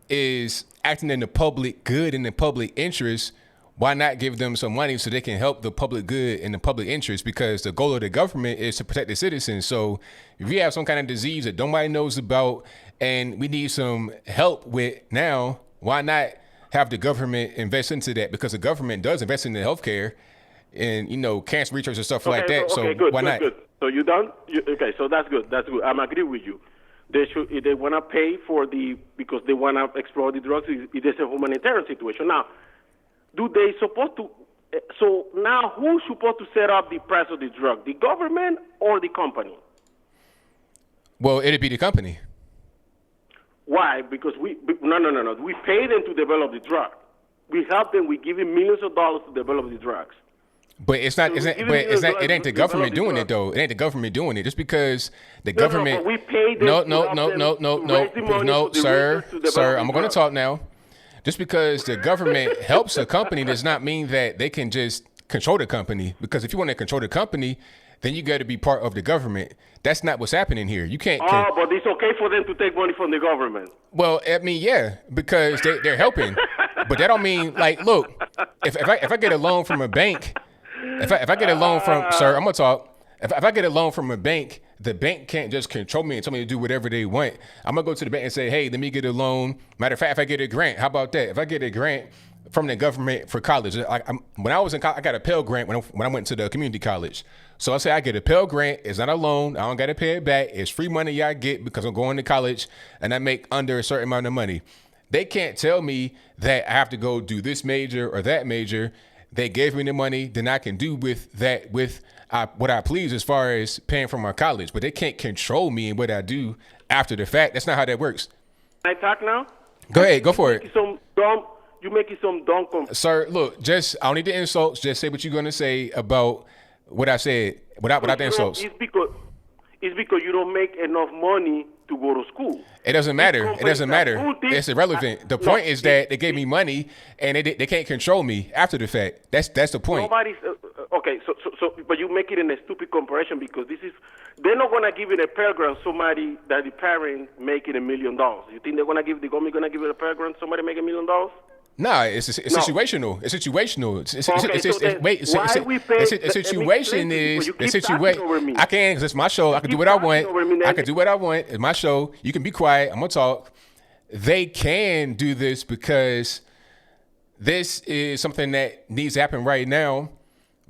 is acting in the public good and the public interest, why not give them some money so they can help the public good and the public interest? Because the goal of the government is to protect the citizens. So if you have some kind of disease that nobody knows about and we need some help with now, why not have the government invest into that? Because the government does invest in the healthcare and, cancer research and stuff like that. So good, why not? Good. So you done? Okay, so that's good. That's good. I'm agree with you. They should. If they want to pay because they want to explore the drugs, it is a humanitarian situation. Now, do they supposed to? So now, who's supposed to set up the price of the drug? The government or the company? Well, it'd be the company. Why? Because no. We pay them to develop the drug. We help them. We give them millions of dollars to develop the drugs. But it ain't the government doing it though. It ain't the government doing it. Just because the government. We pay them. No, sir. I'm going to talk now. Just because the government helps a company does not mean that they can just control the company. Because if you want to control the company, then you got to be part of the government. That's not what's happening here. You can't. But it's okay for them to take money from the government. Well, I mean, yeah, because they're helping. But that don't mean look, if I get a loan from a bank. If I get a loan from, sir, I'm gonna talk. If I get a loan from a bank, the bank can't just control me and tell me to do whatever they want. I'm gonna go to the bank and say, hey, let me get a loan. Matter of fact, if I get a grant, how about that? If I get a grant from the government for college, when I was in college, I got a Pell Grant when I went to the community college. So I say I get a Pell Grant. It's not a loan. I don't gotta pay it back. It's free money I get because I'm going to college and I make under a certain amount of money. They can't tell me that I have to go do this major or that major. They gave me the money, then I can do with that what I please as far as paying for my college. But they can't control me and what I do after the fact. That's not how that works. Can I talk now? Go ahead, go for it. You making some dumb. Sir, look, I don't need the insults. Just say what you're gonna say about what I said without the insults. It's because you don't make enough money to go to school. It doesn't matter. It's irrelevant. The point is that they gave me money and they can't control me after the fact. That's the point. Nobody's okay. So, but you make it in a stupid comparison because they're not gonna give it a Pell Grant somebody that the parent making $1 million. You think the government gonna give it a Pell Grant somebody making $1 million? Nah, it's situational. It's situational. I can, because it's my show. I can do what I want. It's my show. You can be quiet. I'm gonna talk. They can do this because this is something that needs to happen right now.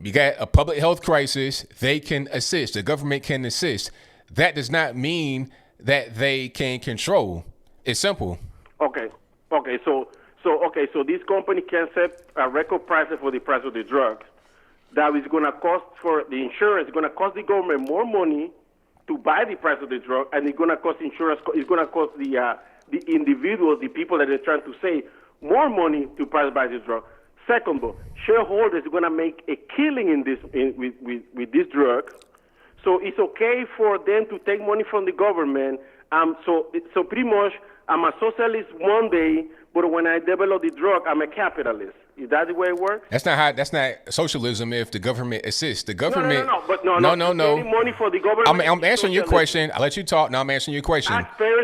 You got a public health crisis. They can assist. The government can assist. that does not mean that they can control. It's simple. Okay. So this company can set a record price for the price of the drugs. That is going to cost for the insurance. It's going to cost the government more money to buy the price of the drug, and it's going to cost insurance. It's going to cost the individuals, the people that are trying to save, more money to buy this drug. Second, though, shareholders are going to make a killing in this with this drug. So it's okay for them to take money from the government. So pretty much, I'm a socialist one day, but when I develop the drug, I'm a capitalist. Is that the way it works? That's not socialism. If the government assists, the government. No. Money for the government. I'm answering your question. I'll let you talk. Now I'm answering your question.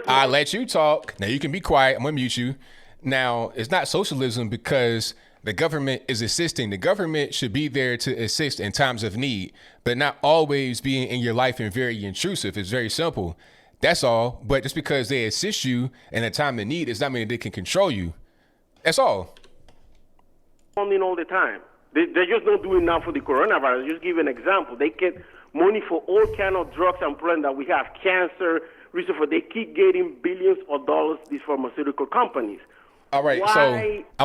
I'll let you talk. Now you can be quiet. I'm gonna mute you. Now it's not socialism because the government is assisting. The government should be there to assist in times of need, but not always being in your life and very intrusive. It's very simple. That's all. But just because they assist you in a time of need does not mean they can control you. That's all. Funding all the time. They just don't do it now for the coronavirus. Just give an example. They get money for all kind of drugs and problems that we have. Cancer, reason for they keep getting billions of dollars, these pharmaceutical companies. All right, so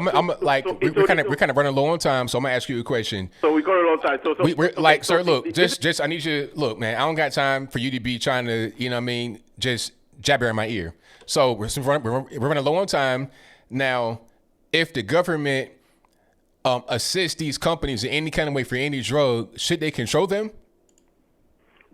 we're kind of running low on time, so I'm gonna ask you a question. So we got a long time. We're sir, look, just I need you to look, man. I don't got time for you to be trying to, just jabber in my ear. So we're running low on time now. If the government assist these companies in any kind of way for any drug, should they control them?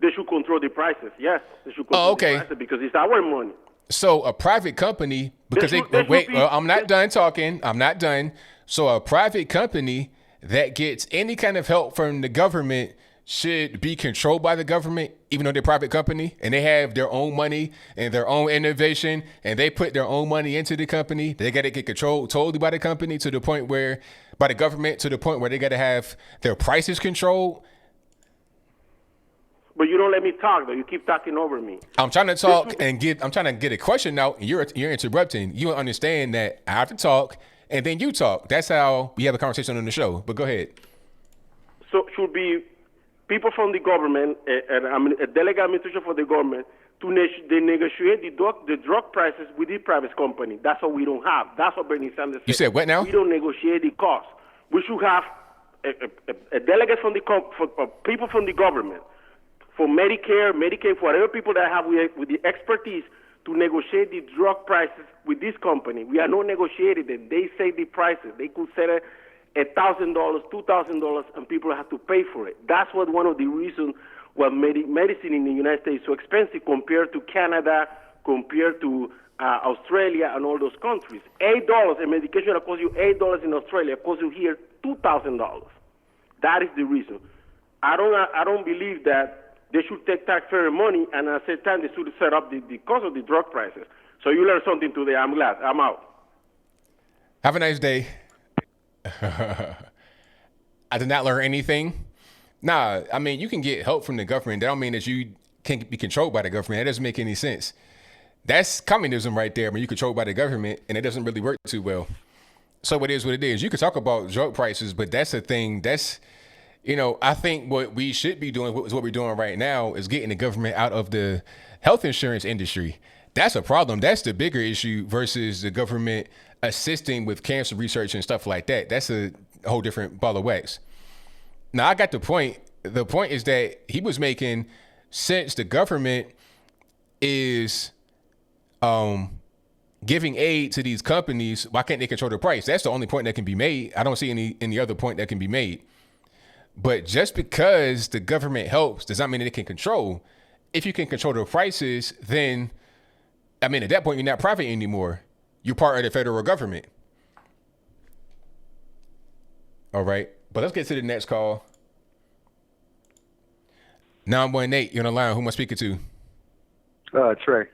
They should control the prices. Yes, they should control the prices because it's our money. So a private company, because I'm not done talking. I'm not done. So a private company that gets any kind of help from the government should be controlled by the government, even though they're a private company and they have their own money and their own innovation and they put their own money into the company. They got to get controlled totally by the company by the government to the point where they got to have their prices controlled. But you don't let me talk, though. You keep talking over me. I'm trying to talk I'm trying to get a question out, and you're interrupting. You don't understand that I have to talk, and then you talk. That's how we have a conversation on the show. But go ahead. So should be people from the government, a delegate administration for the government, they negotiate the drug prices with the private company. That's what we don't have. That's what Bernie Sanders said. You said what now? We don't negotiate the cost. We should have a delegate from people from the government, for Medicare, Medicaid, for whatever people that have with the expertise to negotiate the drug prices with this company. We are not negotiating them. They say the prices. They could set $1,000, $2,000, and people have to pay for it. That's what one of the reasons why medicine in the United States is so expensive compared to Canada, compared to Australia and all those countries. $8, a medication that costs you $8 in Australia costs you here $2,000. That is the reason. I don't believe that they should take taxpayer money, and at the same time, they should set up the cost of the drug prices. So you learned something today. I'm glad. I'm out. Have a nice day. I did not learn anything. Nah, I mean, you can get help from the government. That don't mean that you can't be controlled by the government. That doesn't make any sense. That's communism right there, when you're controlled by the government, and it doesn't really work too well. So it is what it is. You can talk about drug prices, but that's a thing. I think what we should be doing, what we're doing right now, is getting the government out of the health insurance industry. That's a problem. That's the bigger issue versus the government assisting with cancer research and stuff like that. That's a whole different ball of wax. Now, I got the point. The point is that he was making, since the government is giving aid to these companies, why can't they control the price? That's the only point that can be made. I don't see any other point that can be made. But just because the government helps does not mean that it can control. If you can control the prices, then, at that point, you're not private anymore. You're part of the federal government. All right. But let's get to the next call. 918, you're on the line. Who am I speaking to? Trey.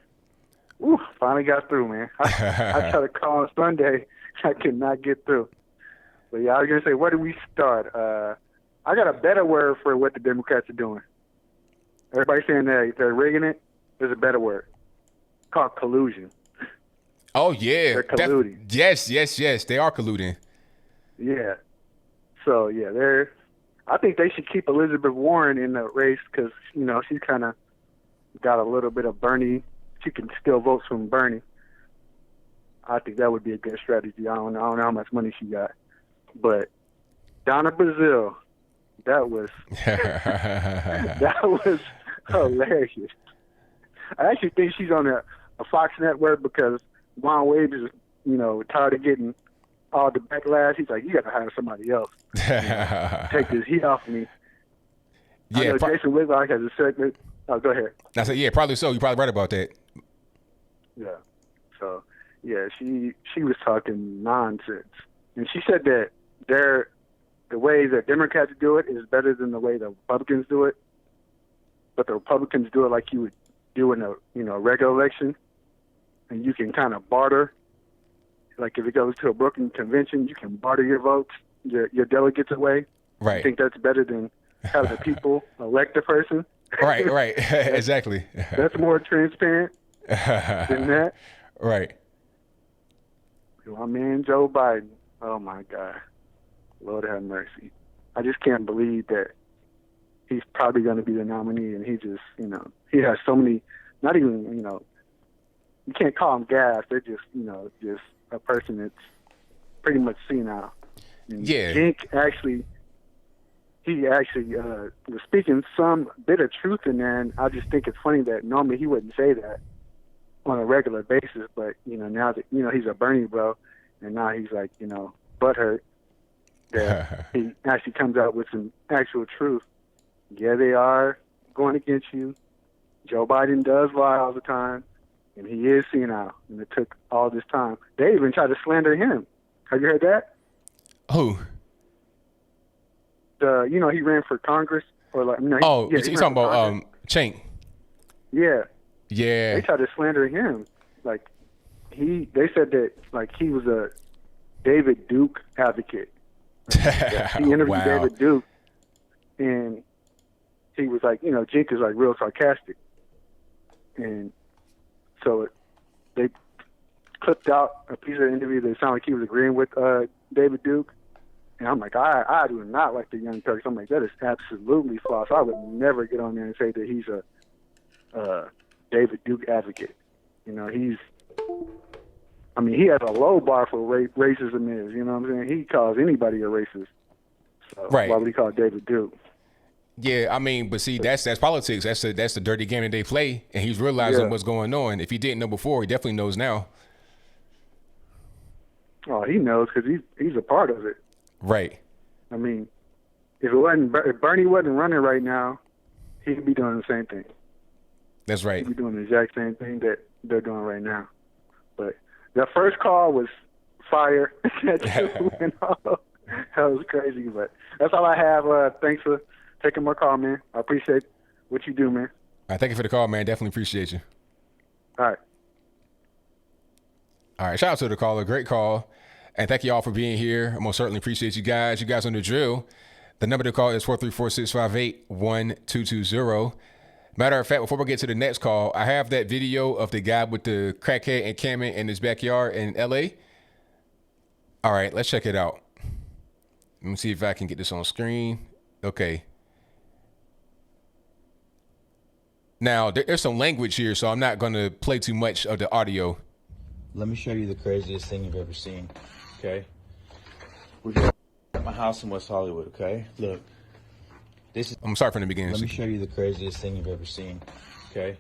Ooh, finally got through, man. I tried to call on Sunday. I could not get through. But yeah, I was going to say, where do we start? I got a better word for what the Democrats are doing. Everybody's saying that they're rigging it. There's a better word. It's called collusion. Oh, yeah. They're colluding. Yes. They are colluding. Yeah. So, yeah, I think they should keep Elizabeth Warren in the race because, she's kind of got a little bit of Bernie. She can still vote from Bernie. I think that would be a good strategy. I don't know how much money she got. But Donna Brazile, that was hilarious. I actually think she's on a Fox network because Juan Wade is, tired of getting all the backlash. He's like, you got to hire somebody else. Take this heat off me. Yeah, I know Jason Whitlock has a segment. Oh, go ahead. I said, yeah, probably so. You're probably right about that. Yeah. So, yeah, she was talking nonsense. And she said that the way that Democrats do it is better than the way the Republicans do it. But the Republicans do it like you would do in a regular election. And you can kind of barter. Like if it goes to a Brooklyn convention, you can barter your votes, your delegates away. Right. I think that's better than having the people elect the person. Right. Exactly. That's more transparent than that. Right. My man Joe Biden. Oh my God. Lord have mercy. I just can't believe that he's probably going to be the nominee, and he just, he has so many, not even, you can't call them gas. They're just, just a person that's pretty much senile. And yeah. Jink actually was speaking some bit of truth in there, and I just think it's funny that normally he wouldn't say that on a regular basis, but, now that, he's a Bernie bro, and now he's like, butthurt that he actually comes out with some actual truth. Yeah, they are going against you. Joe Biden does lie all the time, and he is senile, and it took all this time. They even tried to slander him. Have you heard that? Who? He ran for Congress, or like, you're talking about Chink. Yeah. Yeah. They tried to slander him. Like, they said that, like, he was a David Duke advocate. He interviewed David Duke, and he was like, Jink is like real sarcastic. And so they clipped out a piece of the interview that sounded like he was agreeing with David Duke. And I'm like, I do not like the Young Turks. I'm like, that is absolutely false. I would never get on there and say that he's a David Duke advocate. He has a low bar for racism is, you know what I'm saying? He calls anybody a racist. So right. Why would he call David Duke? Yeah, but see, that's politics. That's the dirty game that they play, and he's realizing what's going on. If he didn't know before, he definitely knows now. Oh, he knows because he's a part of it. Right. If Bernie wasn't running right now, he'd be doing the same thing. That's right. He'd be doing the exact same thing that they're doing right now. But that first call was fire. That was crazy, but that's all I have. Thanks for taking my call, man. I appreciate what you do, man. All right, thank you for the call, man. Definitely appreciate you. All right, shout out to the caller. Great call. And thank you all for being here. I most certainly appreciate you guys. You guys on the drill. The number to call is 434-658-1220. Matter of fact, before we get to the next call, I have that video of the guy with the crackhead encampment in his backyard in L.A. All right, let's check it out. Let me see if I can get this on screen. Okay. Now, there's some language here, so I'm not going to play too much of the audio. Let me show you the craziest thing you've ever seen, okay? We're at my house in West Hollywood, okay? Look. I'm sorry from the beginning. Let me show you the craziest thing you've ever seen, okay?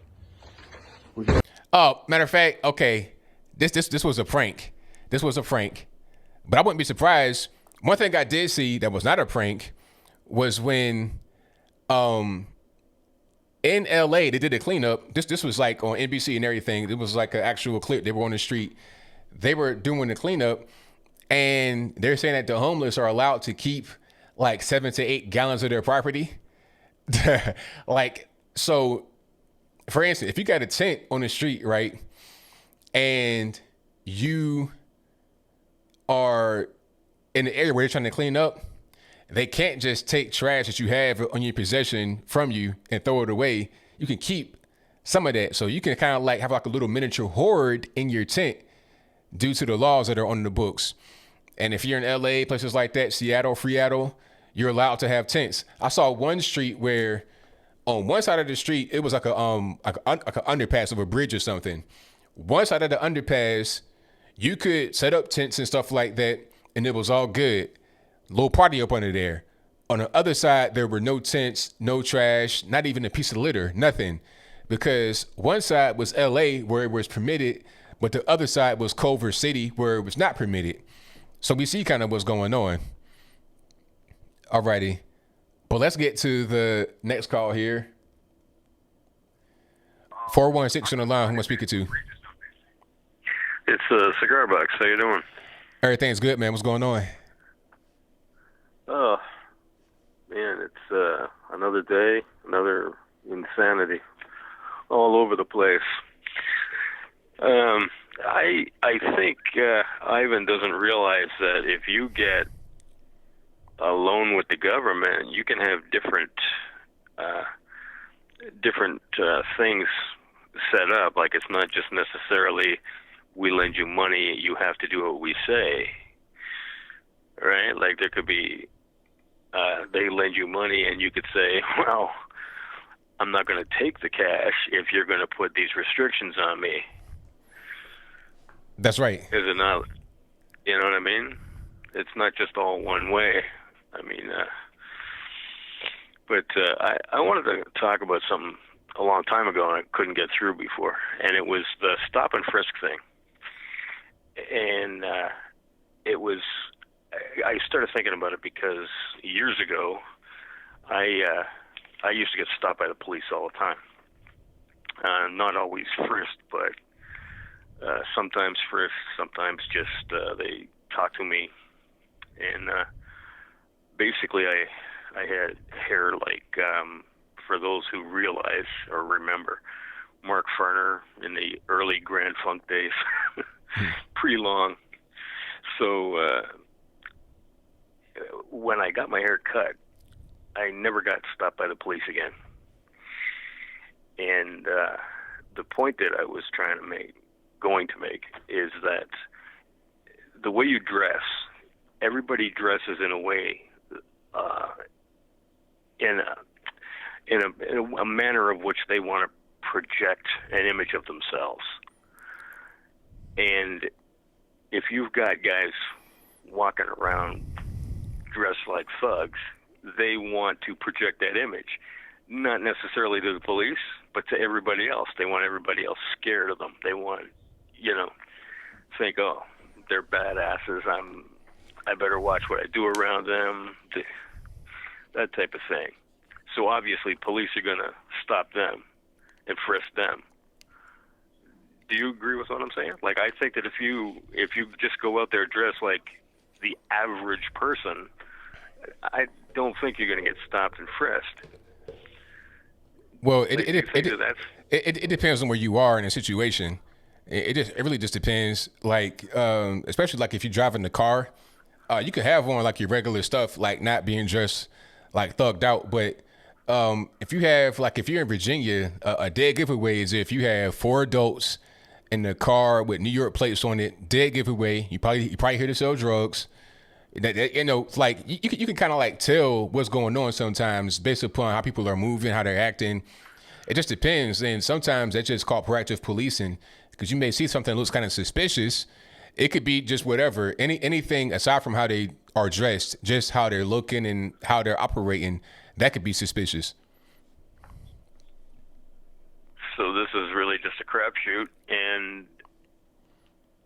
Oh, matter of fact, okay. This was a prank. This was a prank. But I wouldn't be surprised. One thing I did see that was not a prank was when in LA they did a cleanup. This was like on NBC and everything. It was like an actual clip. They were on the street. They were doing the cleanup, and they're saying that the homeless are allowed to keep like 7 to 8 gallons of their property. So for instance, if you got a tent on the street, right, and you are in the area where they're trying to clean up, they can't just take trash that you have on your possession from you and throw it away. You can keep some of that. So you can kind of like have like a little miniature hoard in your tent due to the laws that are on the books. And if you're in LA, places like that, Seattle, Freattle, you're allowed to have tents. I saw one street where On one side of the street, it was like an underpass of a bridge or something. One side of the underpass, you could set up tents and stuff like that, and it was all good. Little party up under there. On the other side, there were no tents, no trash, not even a piece of litter, nothing. Because one side was LA where it was permitted, but the other side was Culver City where it was not permitted. So we see kind of what's going on. Alrighty. But let's get to the next call here. 416 on the line. Who am I speaking to? It's Cigar Box. How you doing? Everything's good, man. What's going on? Oh, man, it's another day, another insanity all over the place. I think Ivan doesn't realize that if you get a loan with the government, you can have different things set up. Like, it's not just necessarily we lend you money, you have to do what we say, right? Like, there could be they lend you money and you could say, well, I'm not going to take the cash if you're going to put these restrictions on me. That's right. Is it not? You know what I mean? It's not just all one way. I mean, but I wanted to talk about something a long time ago and I couldn't get through before, and it was the stop and frisk thing. And it was, I started thinking about it because years ago, I used to get stopped by the police all the time. Not always frisked, but sometimes frisked, sometimes just they talked to me, and basically I had hair like, for those who realize or remember, Mark Farner in the early Grand Funk days, pretty long. So when I got my hair cut, I never got stopped by the police again. And the point that I was going to make, is that the way you dress, everybody dresses in a way, in a manner of which they want to project an image of themselves. And if you've got guys walking around dressed like thugs, they want to project that image, not necessarily to the police, but to everybody else. They want everybody else scared of them. They want, think, oh, they're badasses. I better watch what I do around them. That type of thing. So obviously, police are going to stop them and frisk them. Do you agree with what I'm saying? Like, I think that if you just go out there dressed like the average person, I don't think you're going to get stopped and frisked. Well, it depends on where you are in a situation. It really just depends. Like, especially like if you're driving the car, you can have on like your regular stuff, like not being dressed like thugged out. But if you're in Virginia, a dead giveaway is if you have 4 adults in the car with New York plates on it. Dead giveaway. You probably here to sell drugs. Like you can kind of like tell what's going on sometimes based upon how people are moving, how they're acting. It just depends. And sometimes that's just called proactive policing, because you may see something that looks kind of suspicious. It could be just whatever, anything aside from how they are dressed, just how they're looking and how they're operating, that could be suspicious. So this is really just a crapshoot, and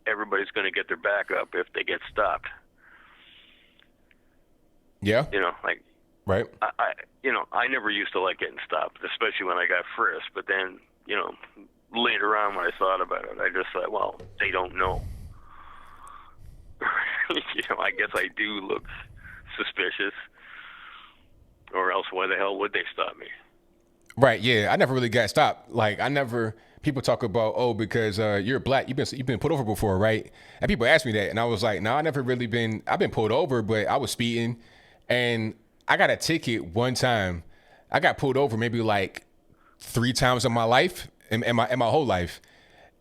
everybody's going to get their back up if they get stopped. Yeah. Right. I never used to like getting stopped, especially when I got frisked. But then, later on when I thought about it, I just thought, well, they don't know. I guess I do look suspicious, or else why the hell would they stop me? Right. Yeah. I never really got stopped. Like, people talk about, because you're black, you've been pulled over before, right? And people ask me that, and I was like, no, I've been pulled over, but I was speeding, and I got a ticket one time. I got pulled over maybe like 3 times in my life, in my whole life.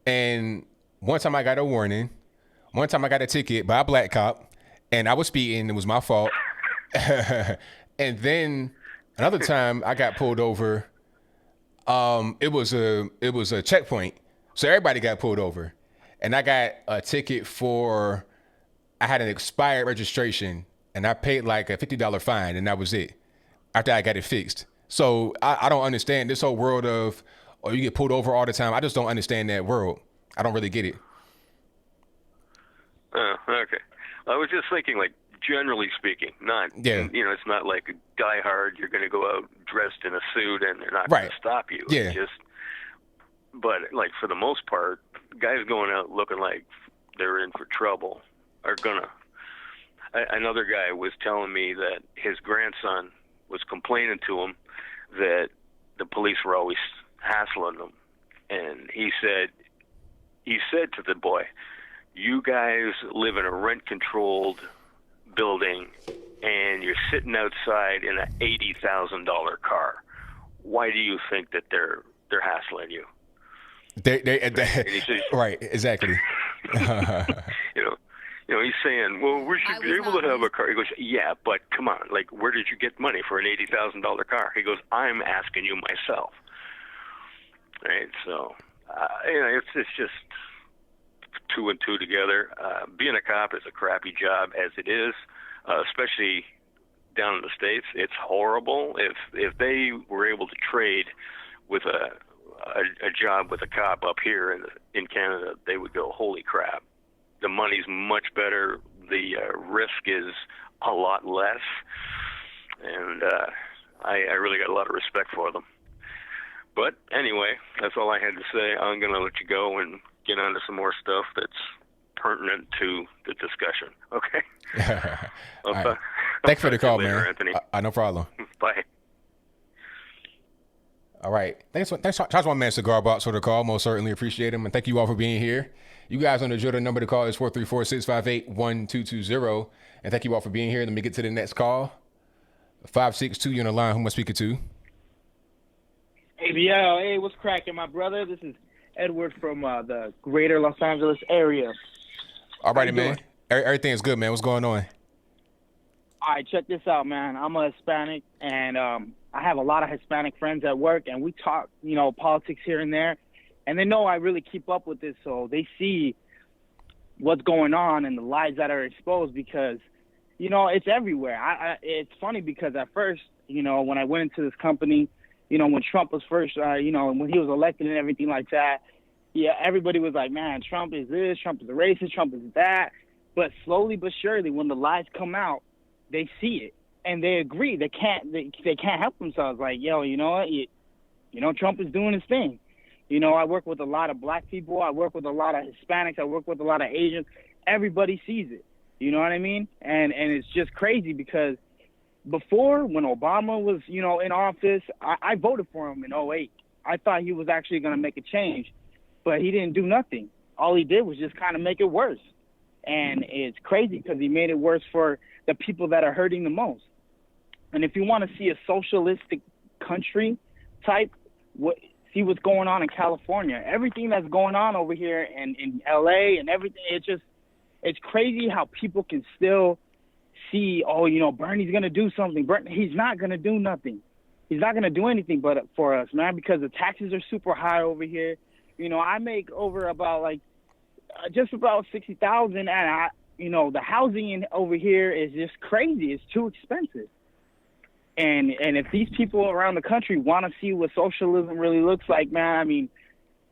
And one time I got a warning. One time I got a ticket by a black cop, and I was speeding. It was my fault. And then another time I got pulled over It was a checkpoint, so everybody got pulled over, and I got a ticket for. I had an expired registration, and I paid like a $50 fine, and that was it. After I got it fixed, so I don't understand this whole world of, oh, you get pulled over all the time. I just don't understand that world. I don't really get it. Okay. I was just thinking, like, generally speaking, not, it's not like Die Hard, you're going to go out dressed in a suit and they're not going to stop you. Yeah. It's just, but, like, for the most part, guys going out looking like they're in for trouble are going to. Another guy was telling me that his grandson was complaining to him that the police were always hassling them. And he said to the boy, you guys live in a rent-controlled building, and you're sitting outside in an $80,000 car. Why do you think that they're hassling you? They right, exactly. He's saying, well, we should be able to have a car. He goes, yeah, but come on, like, where did you get money for an $80,000 car? He goes, I'm asking you myself. Right, so it's just two and two together. Being a cop is a crappy job as it is, especially down in the States. It's horrible. If they were able to trade with a job with a cop up here in Canada, they would go, holy crap. The money's much better. The risk is a lot less. And I really got a lot of respect for them. But anyway, that's all I had to say. I'm going to let you go and get on to some more stuff that's pertinent to the discussion. Okay? Right. Thanks for the call, later, man. Anthony. No problem. Bye. All right. Thanks to my man Cigar Box for the call. Most certainly appreciate him. And thank you all for being here. You guys on the drill, the number to call is 434-658-1220. And thank you all for being here. Let me get to the next call. 562, you on the line. Who am I speaking to? ABL, hey, what's cracking, my brother? This is Edward from the greater Los Angeles area. All righty, man. Everything is good, man. What's going on? All right, check this out, man. I'm a Hispanic, and I have a lot of Hispanic friends at work, and we talk, politics here and there. And they know I really keep up with this, so they see what's going on and the lies that are exposed because, it's everywhere. It's funny because at first, when I went into this company, when Trump was first, when he was elected and everything like that, everybody was like, man, Trump is this, Trump is a racist, Trump is that. But slowly but surely, when the lies come out, they see it and they agree. They can't help themselves. Like, yo, you know what? Trump is doing his thing. I work with a lot of black people. I work with a lot of Hispanics. I work with a lot of Asians. Everybody sees it. You know what I mean? And it's just crazy because before, when Obama was, in office, I voted for him in 2008. I thought he was actually going to make a change, but he didn't do nothing. All he did was just kind of make it worse. And it's crazy because he made it worse for the people that are hurting the most. And if you want to see a socialistic country type, see what's going on in California. Everything that's going on over here in LA and everything, it's crazy how people can still see, Bernie's going to do something. He's not going to do nothing. He's not going to do anything but for us, man, because the taxes are super high over here. I make over about just about $60,000 and the housing over here is just crazy. It's too expensive. And if these people around the country want to see what socialism really looks like, man, I mean,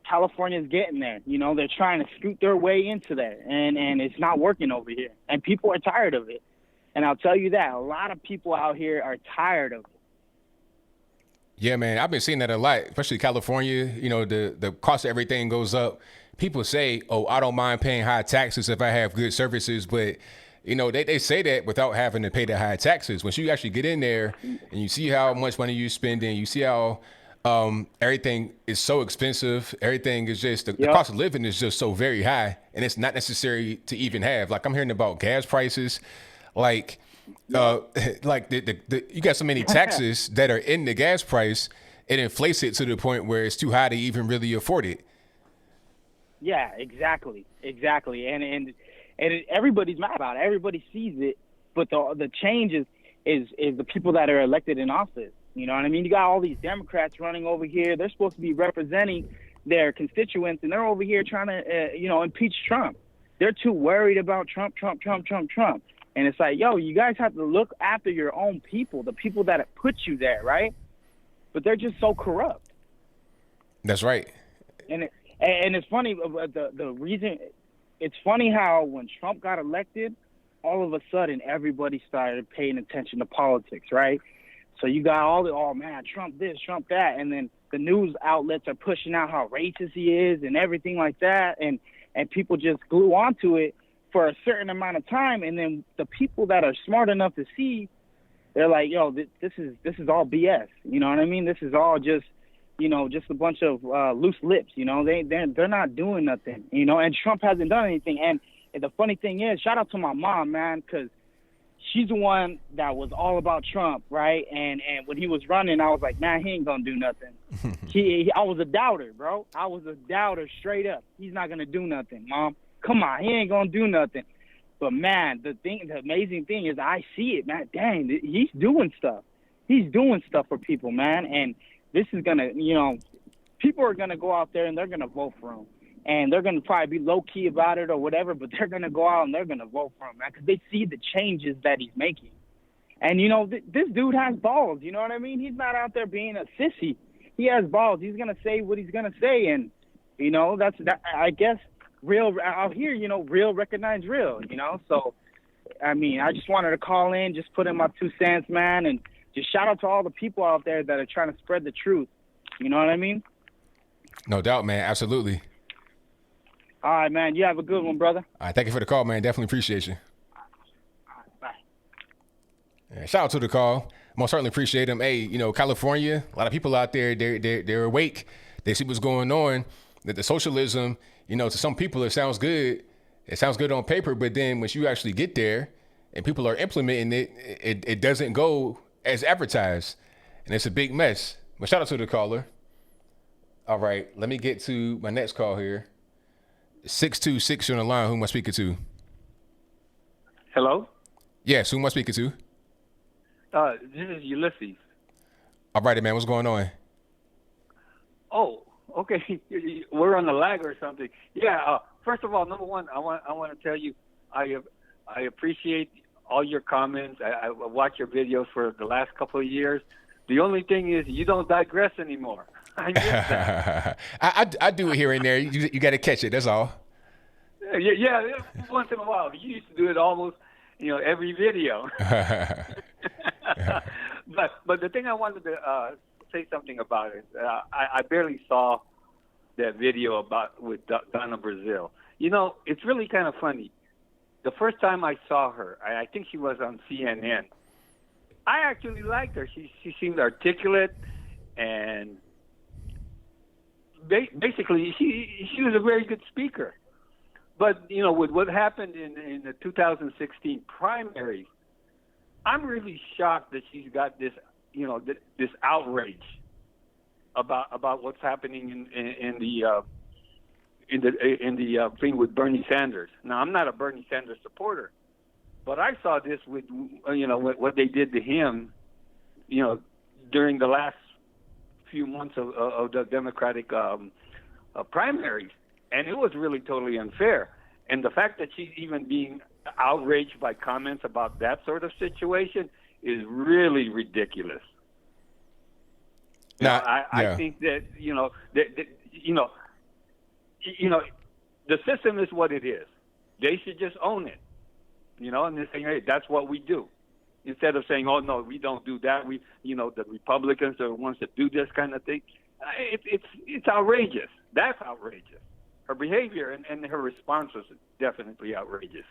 California's getting there. They're trying to scoot their way into that, and it's not working over here. And people are tired of it. And I'll tell you that, a lot of people out here are tired of it. Yeah, man, I've been seeing that a lot, especially California. The cost of everything goes up. People say, oh, I don't mind paying high taxes if I have good services, but they say that without having to pay the high taxes. Once you actually get in there and you see how much money you spend and you see how everything is so expensive, everything is just, the cost of living is just so very high, and it's not necessary to even have. Like, I'm hearing about gas prices, you got so many taxes that are in the gas price, it inflates it to the point where it's too high to even really afford it. Yeah, exactly. And everybody's mad about it. Everybody sees it, but the change is the people that are elected in office. You know what I mean? You got all these Democrats running over here. They're supposed to be representing their constituents, and they're over here trying to, impeach Trump. They're too worried about Trump. And it's like, yo, you guys have to look after your own people, the people that have put you there, right? But they're just so corrupt. That's right. And it's funny, the reason, it's funny how when Trump got elected, all of a sudden everybody started paying attention to politics, right? So you got all oh man, Trump this, Trump that, and then the news outlets are pushing out how racist he is and everything like that, and people just glue onto it for a certain amount of time, and then the people that are smart enough to see, they're like, yo, this is all BS. You know what I mean? This is all just, just a bunch of loose lips. They're not doing nothing. And Trump hasn't done anything. And the funny thing is, shout out to my mom, man, because she's the one that was all about Trump, right? And when he was running, I was like, man, he ain't gonna do nothing. I was a doubter, bro. I was a doubter straight up. He's not gonna do nothing, Mom. Come on, he ain't gonna do nothing. But man, the amazing thing is I see it, man. Dang, he's doing stuff. He's doing stuff for people, man. And this is gonna, people are gonna go out there and they're gonna vote for him. And they're going to probably be low-key about it or whatever, but they're going to go out and they're going to vote for him, man, because they see the changes that he's making. And, this dude has balls, you know what I mean? He's not out there being a sissy. He has balls. He's going to say what he's going to say. And, that's I guess, real out here, real recognize real, So, I mean, I just wanted to call in, just put in my 2 cents, man, and just shout out to all the people out there that are trying to spread the truth. You know what I mean? No doubt, man. Absolutely. All right, man. You have a good one, brother. All right, thank you for the call, man. Definitely appreciate you. All right, bye. Yeah, shout out to the call. Most certainly appreciate them. Hey, California, a lot of people out there, they're awake. They see what's going on. That the socialism, to some people it sounds good. It sounds good on paper, but then once you actually get there and people are implementing it doesn't go as advertised, and it's a big mess. But shout out to the caller. All right, let me get to my next call here. 626, you're on the line. Who am I speaking to? Hello? Yes, who am I speaking to? This is Ulysses. All righty, man. What's going on? Oh, okay. We're on the lag or something. Yeah. First of all, number one, I want to tell you, I appreciate all your comments. I watched your videos for the last couple of years. The only thing is you don't digress anymore. I miss that. I do it here and there. You got to catch it. That's all. Yeah, once in a while. You used to do it almost, every video. But the thing I wanted to say something about it. I barely saw that video with Donna Brazile. It's really kind of funny. The first time I saw her, I think she was on CNN. I actually liked her. She seemed articulate, and basically she was a very good speaker. But with what happened in the 2016 primaries, I'm really shocked that she's got this this outrage about what's happening in the thing with Bernie Sanders. Now, I'm not a Bernie Sanders supporter, but I saw this with what they did to him, during the last few months of the Democratic primaries, and it was really totally unfair. And the fact that she's even being outraged by comments about that sort of situation is really ridiculous. I think that the system is what it is. They should just own it, and they're saying, hey, that's what we do. Instead of saying, oh, no, we don't do that. The Republicans are the ones that do this kind of thing. It's outrageous. That's outrageous. Her behavior and her response was definitely outrageous.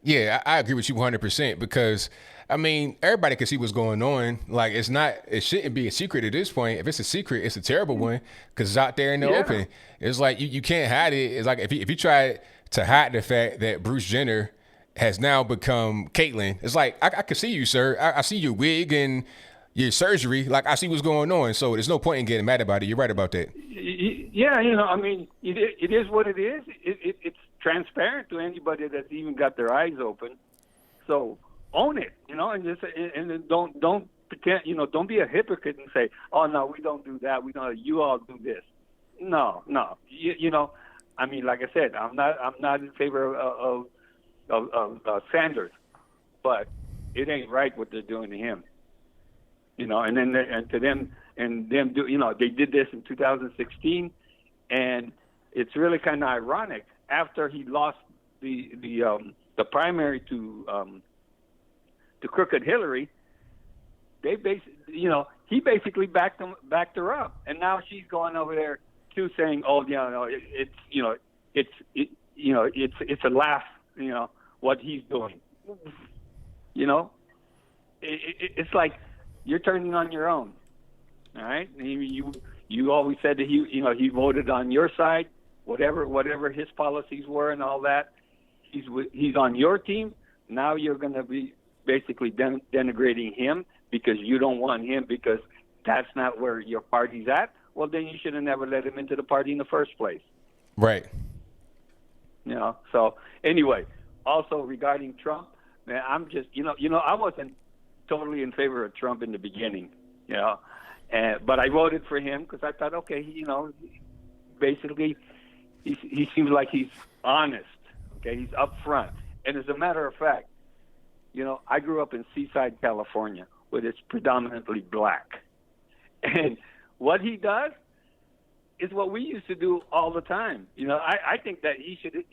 Yeah, I agree with you 100% because, everybody can see what's going on. Like, it shouldn't be a secret at this point. If it's a secret, it's a terrible one because it's out there in the open. It's like you can't hide it. It's like if you try to hide the fact that Bruce Jenner has now become Caitlyn, it's like, I can see you, sir. I see your wig and your surgery. Like, I see what's going on. So there's no point in getting mad about it. You're right about that. Yeah, it is what it is. It's transparent to anybody that's even got their eyes open. So own it, and just and don't pretend, don't be a hypocrite and say, oh, no, we don't do that. We don't, you all do this. No. I mean, like I said, I'm not in favor of Sanders, but it ain't right what they're doing to him. And then they did this in 2016, and it's really kind of ironic. After he lost the primary to crooked Hillary, he basically backed her up, and now she's going over there too, saying, "Oh, it's a laugh, what he's doing." It's like you're turning on your own. All right, you always said that he voted on your side, whatever his policies were and all that. He's on your team. Now you're going to be basically denigrating him because you don't want him because that's not where your party's at. Well, then you should have never let him into the party in the first place. Right. So anyway, also regarding Trump, man, I'm just, I wasn't totally in favor of Trump in the beginning, but I voted for him because I thought, okay, basically he seems like he's honest. Okay, he's upfront. And as a matter of fact, I grew up in Seaside, California, where it's predominantly black. And what he does is what we used to do all the time. I think that he should,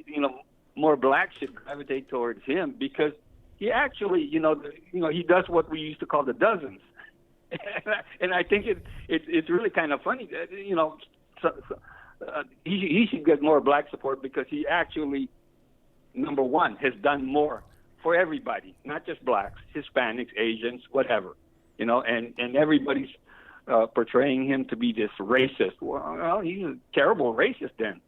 more blacks should gravitate towards him because he actually, he does what we used to call the dozens. And I think it's really kind of funny that, he should get more black support because he actually, number one, has done more for everybody, not just blacks, Hispanics, Asians, whatever, and everybody's portraying him to be this racist. Well, he's a terrible racist then.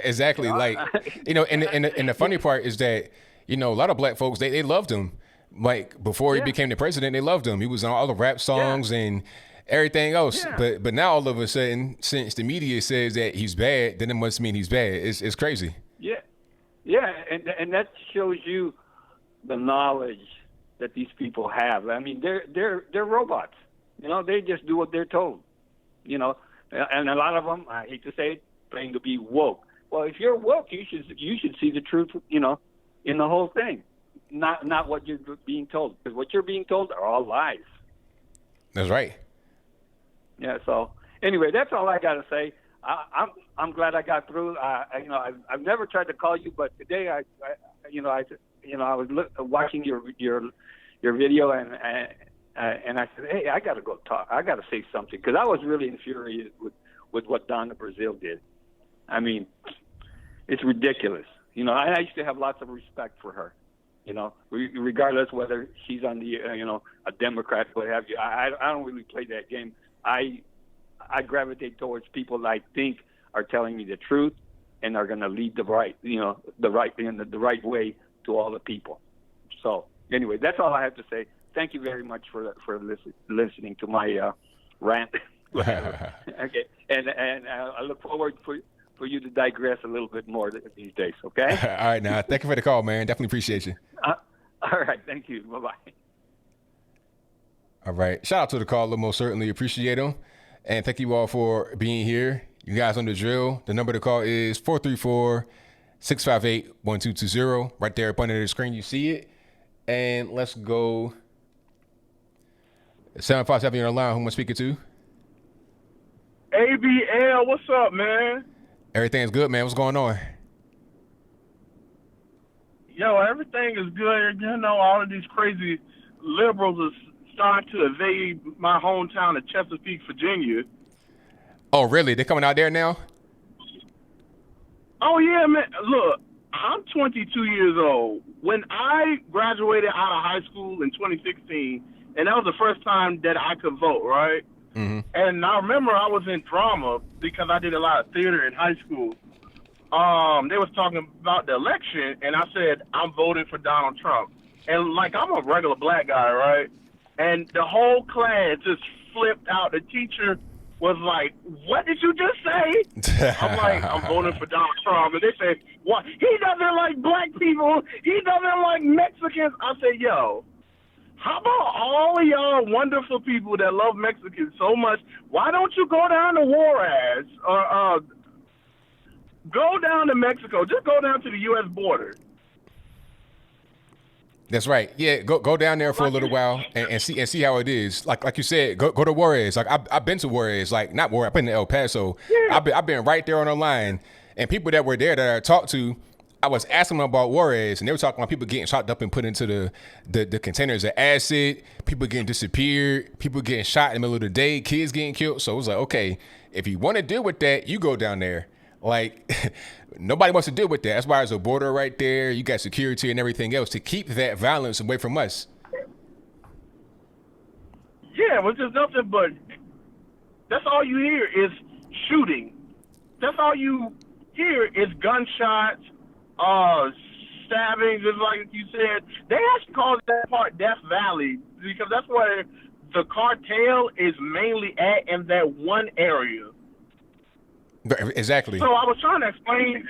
Exactly. Like, and the funny part is that, a lot of black folks, they loved him. Like before he became the president, they loved him. He was on all the rap songs and everything else. Yeah. But now all of a sudden, since the media says that he's bad, then it must mean he's bad. It's crazy. Yeah, and that shows you the knowledge that these people have. I mean, they're robots. They just do what they're told. And a lot of them, I hate to say it, claim to be woke. Well, if you're woke, you should see the truth, in the whole thing, not what you're being told, because what you're being told are all lies. That's right. Yeah. So anyway, that's all I got to say. I'm glad I got through. I've never tried to call you, but today I was watching your video and I said, hey, I got to go talk. I got to say something because I was really infuriated with what Donna Brazile did. I mean, it's ridiculous. I used to have lots of respect for her. Regardless whether she's on the a Democrat, what have you. I don't really play that game. I gravitate towards people that I think are telling me the truth and are going to lead the right way to all the people. So anyway, that's all I have to say. Thank you very much for listening to my rant. Okay, and I look forward for you to digress a little bit more these days. Okay. All right, now thank you for the call, man. Definitely appreciate you. All right, thank you. Bye-bye. All right, shout out to the caller. Most certainly appreciate him. And thank you all for being here. You guys on the drill. The number to call is 434-658-1220. Right there up under the screen, you see it. And let's go. 757 on the line. Who am I speaking to? ABL, what's up, man? Everything's good, man. What's going on? Yo, everything is good. All of these crazy liberals are starting to invade my hometown of Chesapeake, Virginia. Oh, really? They're coming out there now? Oh, yeah, man. Look, I'm 22 years old. When I graduated out of high school in 2016, and that was the first time that I could vote, right? Mm-hmm. And I remember I was in drama because I did a lot of theater in high school. They was talking about the election, and I said, I'm voting for Donald Trump. And, I'm a regular black guy, right? And the whole class just flipped out. The teacher was like, what did you just say? I'm like, I'm voting for Donald Trump. And they said, what? He doesn't like black people. He doesn't like Mexicans. I said, yo, How about all of y'all wonderful people that love Mexicans so much? Why don't you go down to Juarez or go down to Mexico? Just go down to the U.S. border. That's right. Yeah, go down there for a little while and see how it is. Like you said, go to Juarez. Like I've been to Juarez. Like not Juarez. I've been to El Paso. Yeah. I've been right there on the line, and people that were there that I talked to, I was asking them about Juarez, and they were talking about people getting shot up and put into the containers of acid, people getting disappeared, people getting shot in the middle of the day, kids getting killed. So it was like, okay, if you want to deal with that, you go down there. Like nobody wants to deal with that. That's why there's a border right there. You got security and everything else to keep that violence away from us. Yeah, which is nothing but that's all you hear is shooting. That's all you hear is gunshots, stabbings. Just like you said, they actually call that part Death Valley because that's where the cartel is mainly at in that one area. Exactly. So I was trying to explain.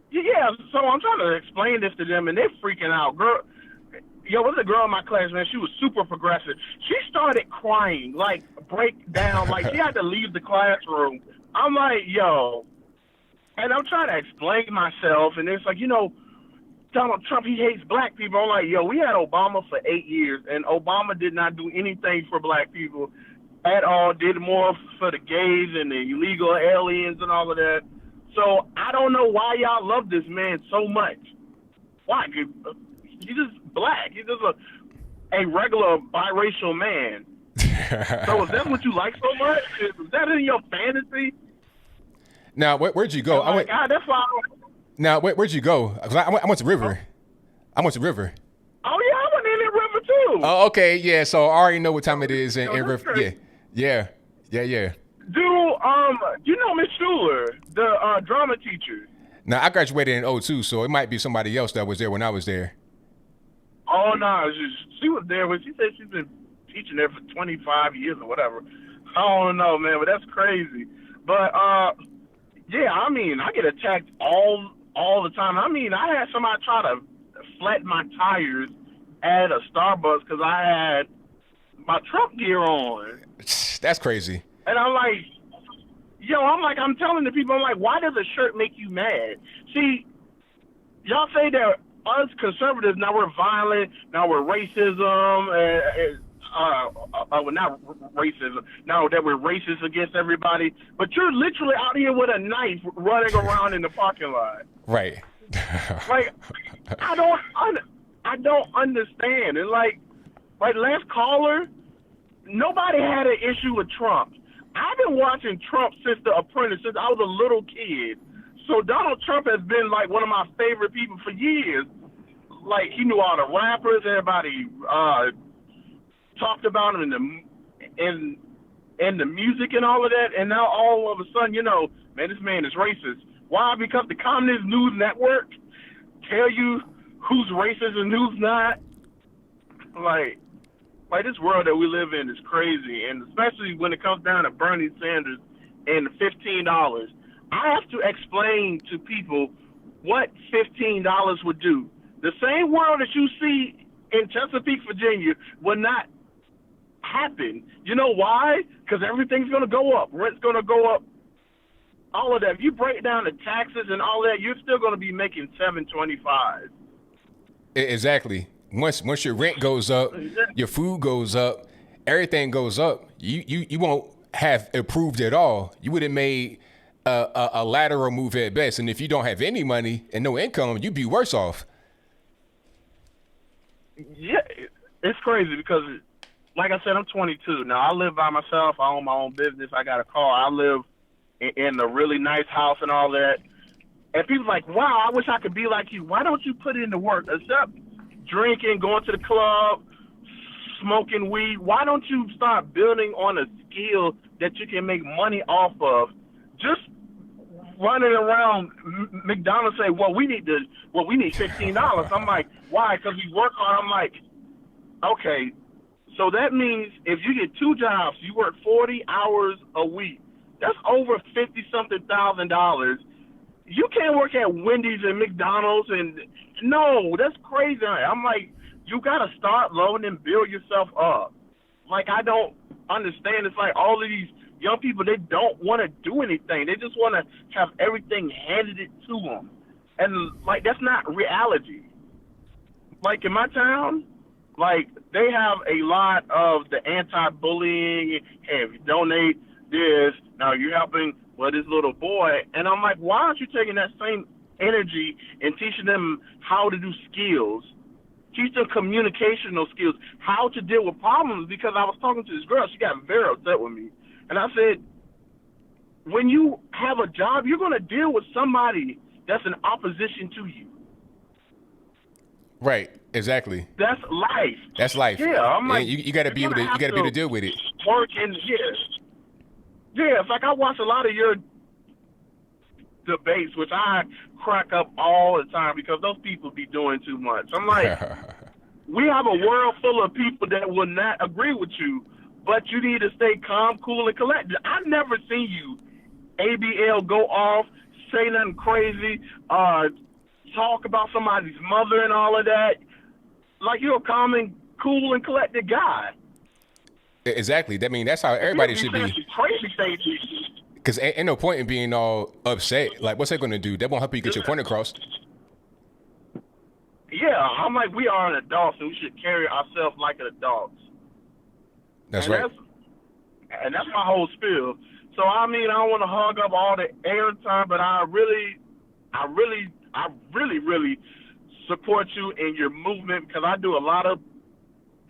Yeah, so I'm trying to explain this to them, and they're freaking out. Girl, was a girl in my class, man. She was super progressive. She started crying, like break down, like she had to leave the classroom. I'm like, yo, and I'm trying to explain myself, and it's like, Donald Trump, he hates black people. I'm like, yo, we had Obama for 8 years, and Obama did not do anything for black people at all, did more for the gays and the illegal aliens and all of that. So I don't know why y'all love this man so much. Why? He's just black. He's just a regular biracial man. So is that what you like so much? Is that in your fantasy? Now, where'd you go? That's why. Now, where'd you go? 'Cause I went to River. I went to River. Oh, yeah, I went in the River, too. Oh, okay, yeah. So I already know what time it is in River. Yeah. Do you know Miss Schuler, the drama teacher? Now, I graduated in 2002, so it might be somebody else that was there when I was there. Oh, no, she was there, but she said she's been teaching there for 25 years or whatever. I don't know, man, but that's crazy. But, yeah, I mean, I get attacked all the time. I mean, I had somebody try to flat my tires at a Starbucks because I had my Trump gear on. That's crazy. And I'm like, I'm telling the people, I'm like, why does a shirt make you mad? See, y'all say that us conservatives, now we're violent, now we're racism, not racism, now that we're racist against everybody, but you're literally out here with a knife running around in the parking lot. Right. Like, I don't understand. And like last caller, nobody had an issue with Trump. I've been watching Trump since The Apprentice, since I was a little kid. So Donald Trump has been like one of my favorite people for years. Like, he knew all the rappers, everybody talked about him in the music and all of that. And now all of a sudden, man, this man is racist. Why? Because the Communist News Network tell you who's racist and who's not. Like this world that we live in is crazy, and especially when it comes down to Bernie Sanders and the $15. I have to explain to people what $15 would do. The same world that you see in Chesapeake, Virginia, would not happen. You know why? Because everything's going to go up. Rent's going to go up. All of that. If you break down the taxes and all that, you're still going to be making $7.25. Exactly. Once your rent goes up, your food goes up, everything goes up. You won't have improved at all. You would have made a lateral move at best. And if you don't have any money and no income, you'd be worse off. Yeah, it's crazy because, like I said, I'm 22. Now, I live by myself. I own my own business. I got a car. I live in a really nice house and all that. And people like, wow, I wish I could be like you. Why don't you put in the work? Except drinking, going to the club, smoking weed. Why don't you start building on a skill that you can make money off of? Just running around McDonald's say, we need $15. I'm like, why? Because we work hard. I'm like, okay, so that means if you get 2 jobs, you work 40 hours a week. That's over $50-something thousand. You can't work at Wendy's and McDonald's and no, that's crazy. I'm like, you got to start low and then build yourself up. Like, I don't understand. It's like all of these young people, they don't want to do anything. They just want to have everything handed it to them. And, like, that's not reality. Like, in my town, like, they have a lot of the anti-bullying. Hey, if you donate this, now you're helping this little boy. And I'm like, why aren't you taking that same energy and teaching them how to do skills? Teach them communicational skills, how to deal with problems. Because I was talking to this girl, she got very upset with me. And I said, when you have a job, you're going to deal with somebody that's in opposition to you. Right. Exactly. That's life. That's life. Yeah. I'm like, you got to be able to. You got to be able to deal with it. Work and yeah. It's like I watch a lot of your debates, which I crack up all the time because those people be doing too much. I'm like, we have a world full of people that will not agree with you, but you need to stay calm, cool, and collected. I've never seen you, ABL, go off, say nothing crazy, talk about somebody's mother and all of that. Like, you're a calm and cool and collected guy. Exactly. I mean, that's how everybody should be. Crazy things. Because ain't no point in being all upset. Like, what's that going to do? That won't help you get your point across. Yeah, I'm like, we are an adult, so we should carry ourselves like adults. That's right. And that's my whole spiel. So, I mean, I don't want to hug up all the airtime, but I really support you in your movement because I do a lot of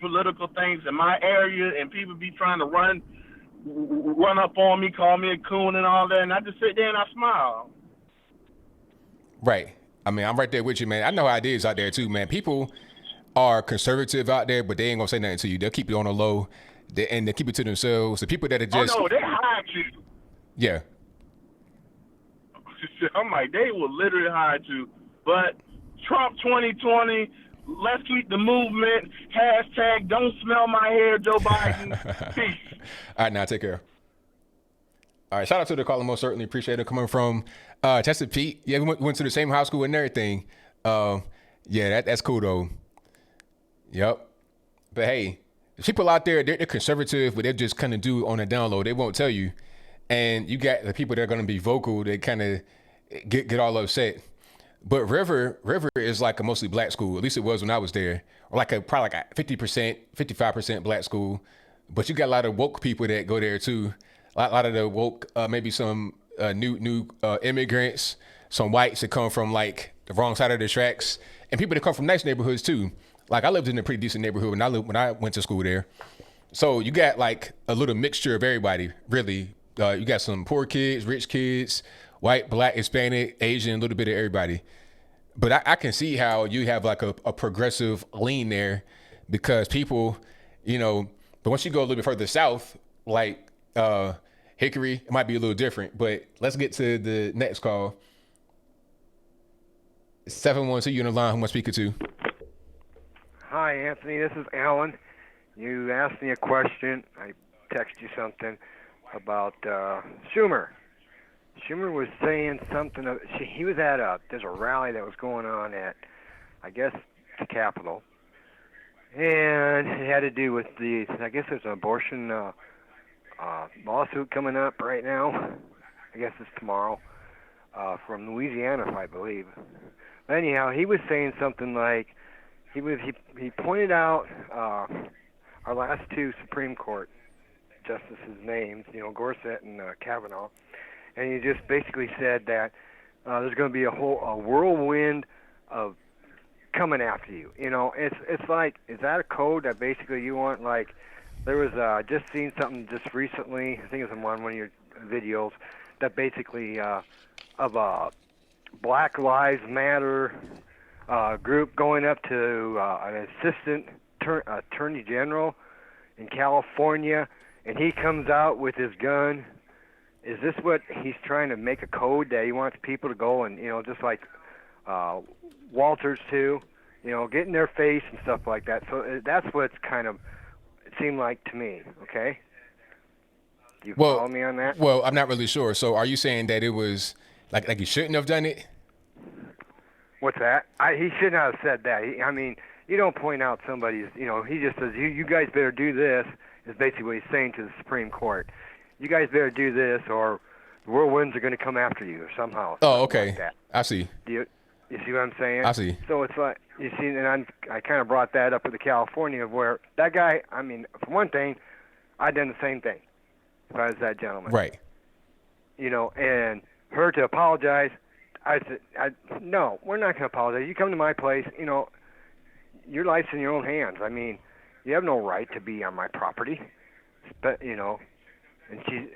political things in my area, and people be trying to run up on me, call me a coon and all that, and I just sit there and I smile. Right. I mean, I'm right there with you, man. I know how it is out there too, man. People are conservative out there, but they ain't gonna say nothing to you. They'll keep it on the low, and they keep it to themselves. The people that are just they hide you. Yeah. I'm like, they will literally hide you. But Trump 2020, let's keep the movement. # don't smell my hair, Joe Biden. Peace. All right, now take care. All right, shout out to the caller, most certainly appreciate it coming from Chesapeake. Yeah, we went to the same high school and everything. Yeah, that's cool though. Yep. But hey, people out there, they're conservative, but they're just kind of do on the down low. They won't tell you. And you got the people that are going to be vocal. They kind of get all upset. But River is like a mostly black school. At least it was when I was there. Or probably like a 50%, 55% black school. But you got a lot of woke people that go there too. A lot of the woke, maybe some new immigrants, some whites that come from like the wrong side of the tracks, and people that come from nice neighborhoods too. Like I lived in a pretty decent neighborhood when I went to school there. So you got like a little mixture of everybody, really. You got some poor kids, rich kids, white, black, Hispanic, Asian, a little bit of everybody. But I can see how you have like a progressive lean there because people, but once you go a little bit further south, like Hickory, it might be a little different. But let's get to the next call. 712, you on the line, who am I speaking to? Hi, Anthony. This is Alan. You asked me a question. I texted you something about Schumer. Schumer was saying something. He was at there's a rally that was going on at, I guess, the Capitol, and it had to do with I guess there's an abortion lawsuit coming up right now. I guess it's tomorrow from Louisiana, if I believe. But anyhow, he was saying something like he pointed out our last two Supreme Court justices' names, Gorsuch and Kavanaugh, and he just basically said that there's going to be a whirlwind of coming after you. It's like, is that a code that basically you want? Like, there was just seen something just recently. I think it was in one of your videos that basically of a Black Lives Matter group going up to an assistant attorney general in California, and he comes out with his gun. Is this what he's trying to make a code that he wants people to go and, just like Walters too, get in their face and stuff like that? So that's what it's kind of it seemed like to me, okay? Do you follow me on that? Well, I'm not really sure. So are you saying that it was like he shouldn't have done it? What's that? He should not have said that. you don't point out somebody's, he just says, you guys better do this, is basically what he's saying to the Supreme Court. You guys better do this, or the whirlwinds are going to come after you somehow. Oh, okay. Like that. I see. You see what I'm saying? I see. So it's like, you see, and I kind of brought that up with the California, where that guy, I mean, for one thing, I'd done the same thing if I was that gentleman. Right. And her to apologize, I said, no, we're not going to apologize. You come to my place, your life's in your own hands. I mean, you have no right to be on my property. But, and she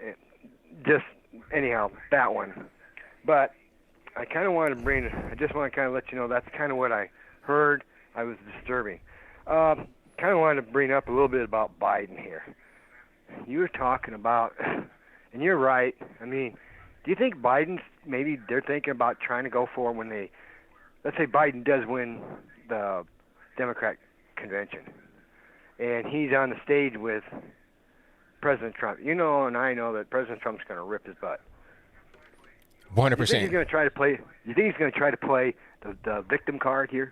just, anyhow, that one. But I kind of wanted to I just want to kind of let you know that's kind of what I heard. I was disturbing. Kind of wanted to bring up a little bit about Biden here. You were talking about, and you're right. I mean, do you think Biden's, maybe they're thinking about trying to go for when let's say Biden does win the Democrat convention, and he's on the stage with President Trump. And I know that President Trump's going to rip his butt. 100%. You think he's going to try to play? You think he's going to try to play the victim card here?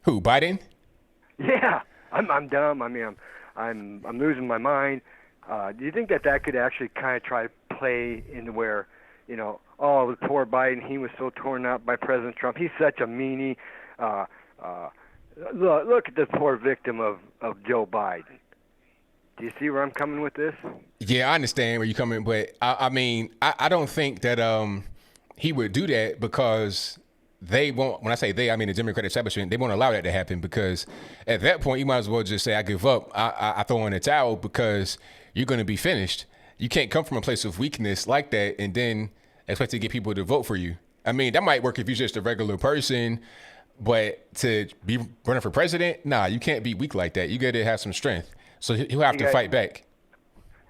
Who, Biden? Yeah, I'm dumb. I mean, I'm losing my mind. Do you think that could actually kind of try to play into where, oh, the poor Biden, he was so torn up by President Trump. He's such a meanie. Look at the poor victim of Joe Biden. Do you see where I'm coming with this? Yeah, I understand where you're coming, but I mean, I don't think that he would do that because they won't. When I say they, I mean the Democratic establishment. They won't allow that to happen because at that point, you might as well just say, "I give up. I throw in the towel," because you're going to be finished. You can't come from a place of weakness like that and then expect to get people to vote for you. I mean, that might work if you're just a regular person, but to be running for president, nah, you can't be weak like that. You got to have some strength. So he'll have to fight back.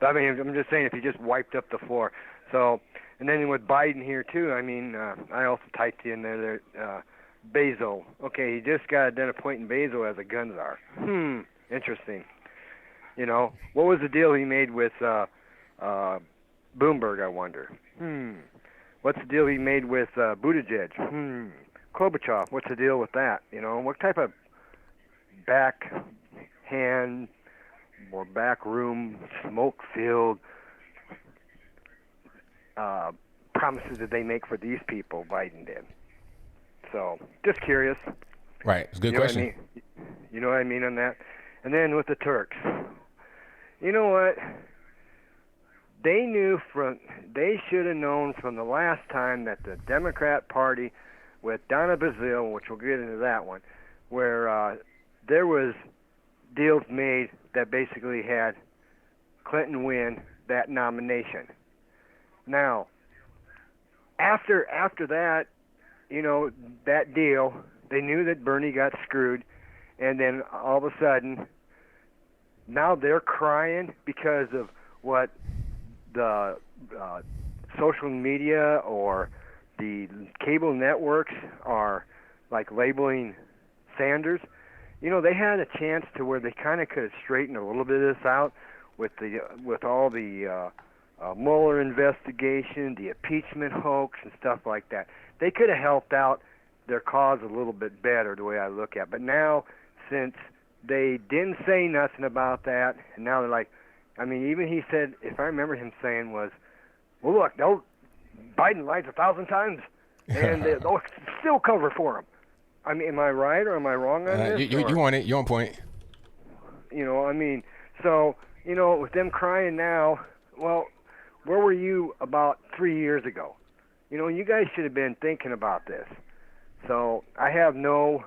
I mean, I'm just saying if he just wiped up the floor. So, and then with Biden here too, I mean, I also typed in there, Bezos. Okay, he just got done appointing Bezos as a gun czar. Interesting. What was the deal he made with Bloomberg, I wonder? What's the deal he made with Buttigieg? Klobuchar, what's the deal with that? What type of backhand or backroom, smoke-filled promises did they make for these people Biden did? So, just curious. Right, it's a good question. You know what I mean on that? And then with the Turks, you know what? They should have known from the last time that the Democrat Party with Donna Brazile, which we'll get into that one, where there was deals made that basically had Clinton win that nomination. Now, after that, that deal, they knew that Bernie got screwed, and then all of a sudden, now they're crying because of what the social media or the cable networks are like labeling Sanders. They had a chance to where they kind of could have straightened a little bit of this out with all the Mueller investigation, the impeachment hoax, and stuff like that. They could have helped out their cause a little bit better, the way I look at it. But now, since they didn't say nothing about that, and now they're like, I mean, even he said, if I remember him saying was, well, look, Biden lies 1,000 times, and they'll still cover for him. I mean, am I right or am I wrong on this? You on it. You're on point. I mean, so, with them crying now, well, where were you about 3 years ago? You guys should have been thinking about this. So I have no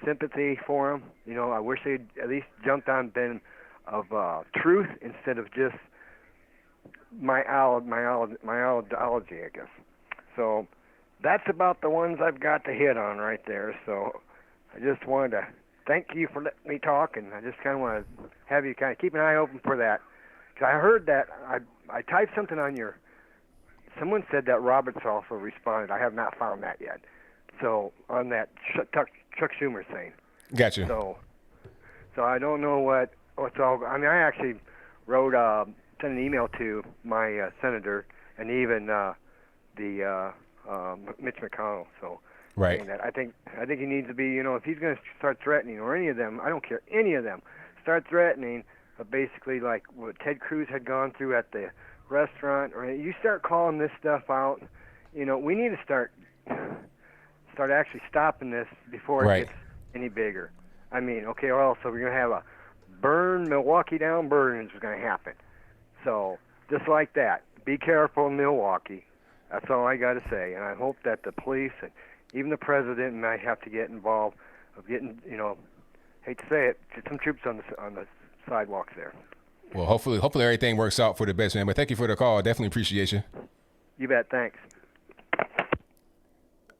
sympathy for them. I wish they'd at least jumped on Ben of truth instead of just my ideology, I guess. So that's about the ones I've got to hit on right there. So I just wanted to thank you for letting me talk, and I just kind of want to have you kind of keep an eye open for that. Because I heard that, I typed something on someone said that Roberts also responded. I have not found that yet. So on that Chuck Schumer thing. Gotcha. So I don't know what's all. I mean, I actually sent an email to my senator and even the Mitch McConnell. So Right. saying that. I think he needs to be, you know, if he's going to start threatening, or any of them, I don't care, any of them, start threatening, basically like what Ted Cruz had gone through at the restaurant, or you start calling this stuff out, you know, we need to start actually stopping this before it gets any bigger. I mean, okay, or else we're going to have a burn Milwaukee down burns is going to happen. So just like that, be careful in Milwaukee. That's all I got to say. And I hope that the police and even the president might have to get involved of getting, you know, hate to say it, get some troops on the sidewalks there. Well, hopefully everything works out for the best, man. But thank you for the call. Definitely appreciate you. You bet. Thanks.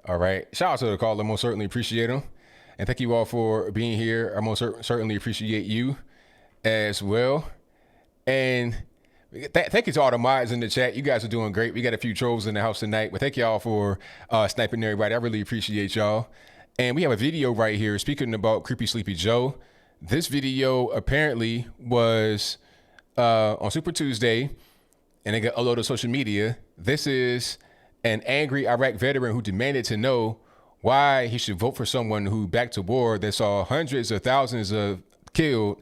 All right. Shout out to the caller. Most certainly appreciate him. And thank you all for being here. I most certainly appreciate you as well. And thank you to all the mods in the chat. You guys are doing great. We got a few trolls in the house tonight, but thank y'all for sniping everybody. I really appreciate y'all. And we have a video right here speaking about Creepy Sleepy Joe. This video apparently was on Super Tuesday, and it got uploaded to social media. This is an angry Iraq veteran who demanded to know why he should vote for someone who backed a war that saw hundreds of thousands of killed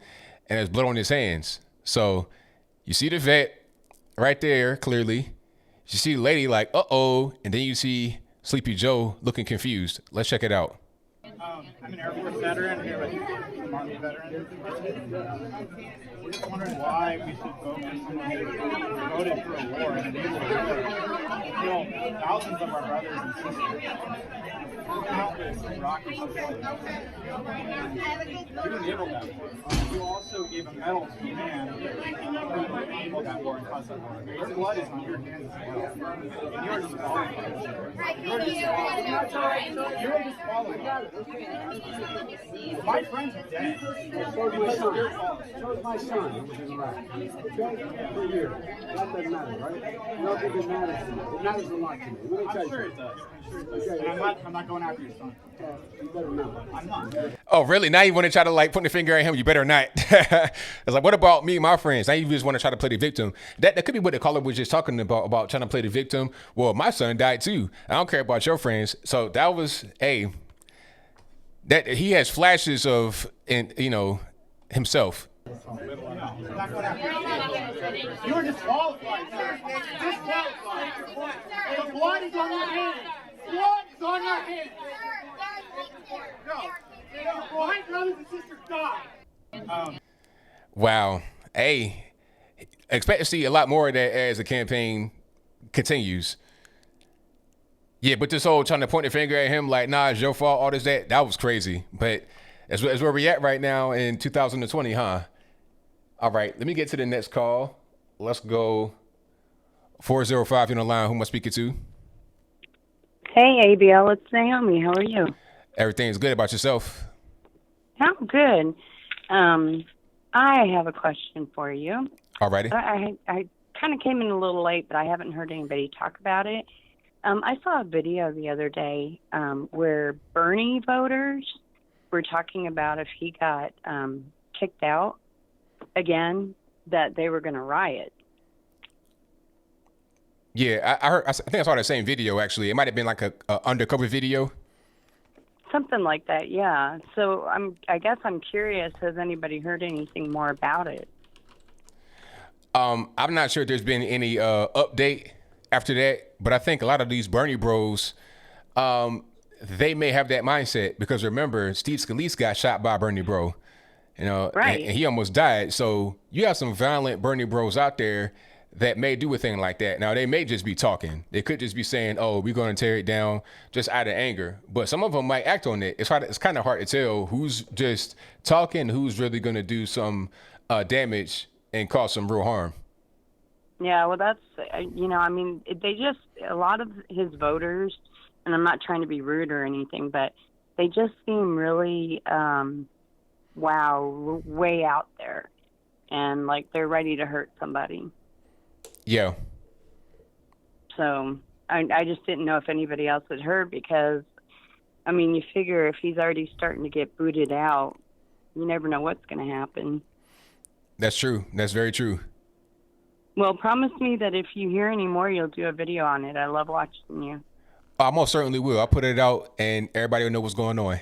and has blood on his hands. So you see the vet right there, clearly. You see the lady like, uh-oh, and then you see Sleepy Joe looking confused. Let's check it out. I'm an Air Force veteran here with an Army veteran. We're just wondering why we should vote for someone who voted for a war and enabled a war. You know, thousands of our brothers and sisters, countless Iraqi civilians. You enabled that war. You also gave a medal to a man who enabled that war and caused that war. Your blood is on your hands as well. And you're disqualified. You're disqualified. My friends are dead. So is my son who was in Iraq. Okay? For a year. That doesn't matter, right? You don't think it matters to me. It matters a lot to me. I'm sure it does. Okay. And I'm not going after your son. You better not. I'm not. Oh, really? Now you want to try to like put the finger at him? You better not. It's like, what about me and my friends? Now you just want to try to play the victim. That could be what the caller was just talking about trying to play the victim. Well, my son died too. I don't care about your friends. So that was that he has flashes of, himself. You're disqualified, sir. Disqualified. The blood is on your hands. Blood is on your hands. No. My brothers and sisters died. Wow. Hey, expect to see a lot more of that as the campaign continues. Yeah, but this whole trying to point the finger at him like, nah, it's your fault, all this, that was crazy. But that's where we at right now in 2020, huh? All right, let me get to the next call. Let's go 405, you're on the line. Who am I speaking to? Hey, ABL, it's Naomi. How are you? Everything's good. About yourself? I'm good. I have a question for you. All righty. I kind of came in a little late, but I haven't heard anybody talk about it. I saw a video the other day where Bernie voters were talking about if he got kicked out again, that they were going to riot. Yeah, I think I saw that same video, actually. It might have been like a undercover video. Something like that, yeah. So I guess I'm curious, has anybody heard anything more about it? I'm not sure if there's been any update after that, but I think a lot of these Bernie bros, they may have that mindset because remember, Steve Scalise got shot by a Bernie bro, right. and he almost died. So you have some violent Bernie bros out there that may do a thing like that. Now, they may just be talking. They could just be saying, oh, we're going to tear it down just out of anger. But some of them might act on it. It's kind of hard to tell who's just talking, who's really going to do some damage and cause some real harm. Yeah, well, that's, they just, a lot of his voters, and I'm not trying to be rude or anything, but they just seem really, way out there. And like they're ready to hurt somebody. Yeah. So I just didn't know if anybody else had heard because, you figure if he's already starting to get booted out, you never know what's going to happen. That's true. That's very true. Well, promise me that if you hear any more, you'll do a video on it. I love watching you. I most certainly will. I'll put it out, and everybody will know what's going on.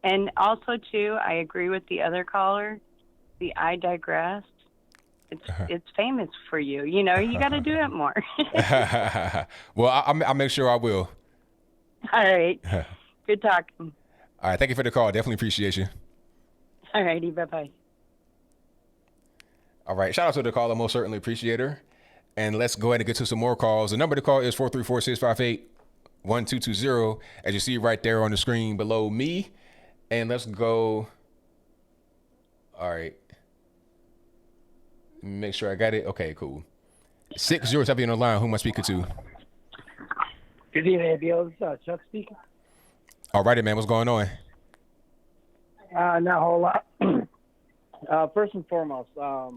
And also, too, I agree with the other caller. The I digress. It's famous for you. You know, you got to do it more. Well, I'll make sure I will. All right. Good talking. All right. Thank you for the call. Definitely appreciate you. All righty. Bye-bye. All right. Shout out to the caller. Most certainly appreciate her. And let's go ahead and get to some more calls. The number to call is 434-658-1220, as you see right there on the screen below me. And let's go. All right. Make sure I got it. Okay, cool. 607 on the line. Who am I speaking to? Good evening, ABL. This is Chuck speaking. All righty, man. What's going on? Not a whole lot. First and foremost, what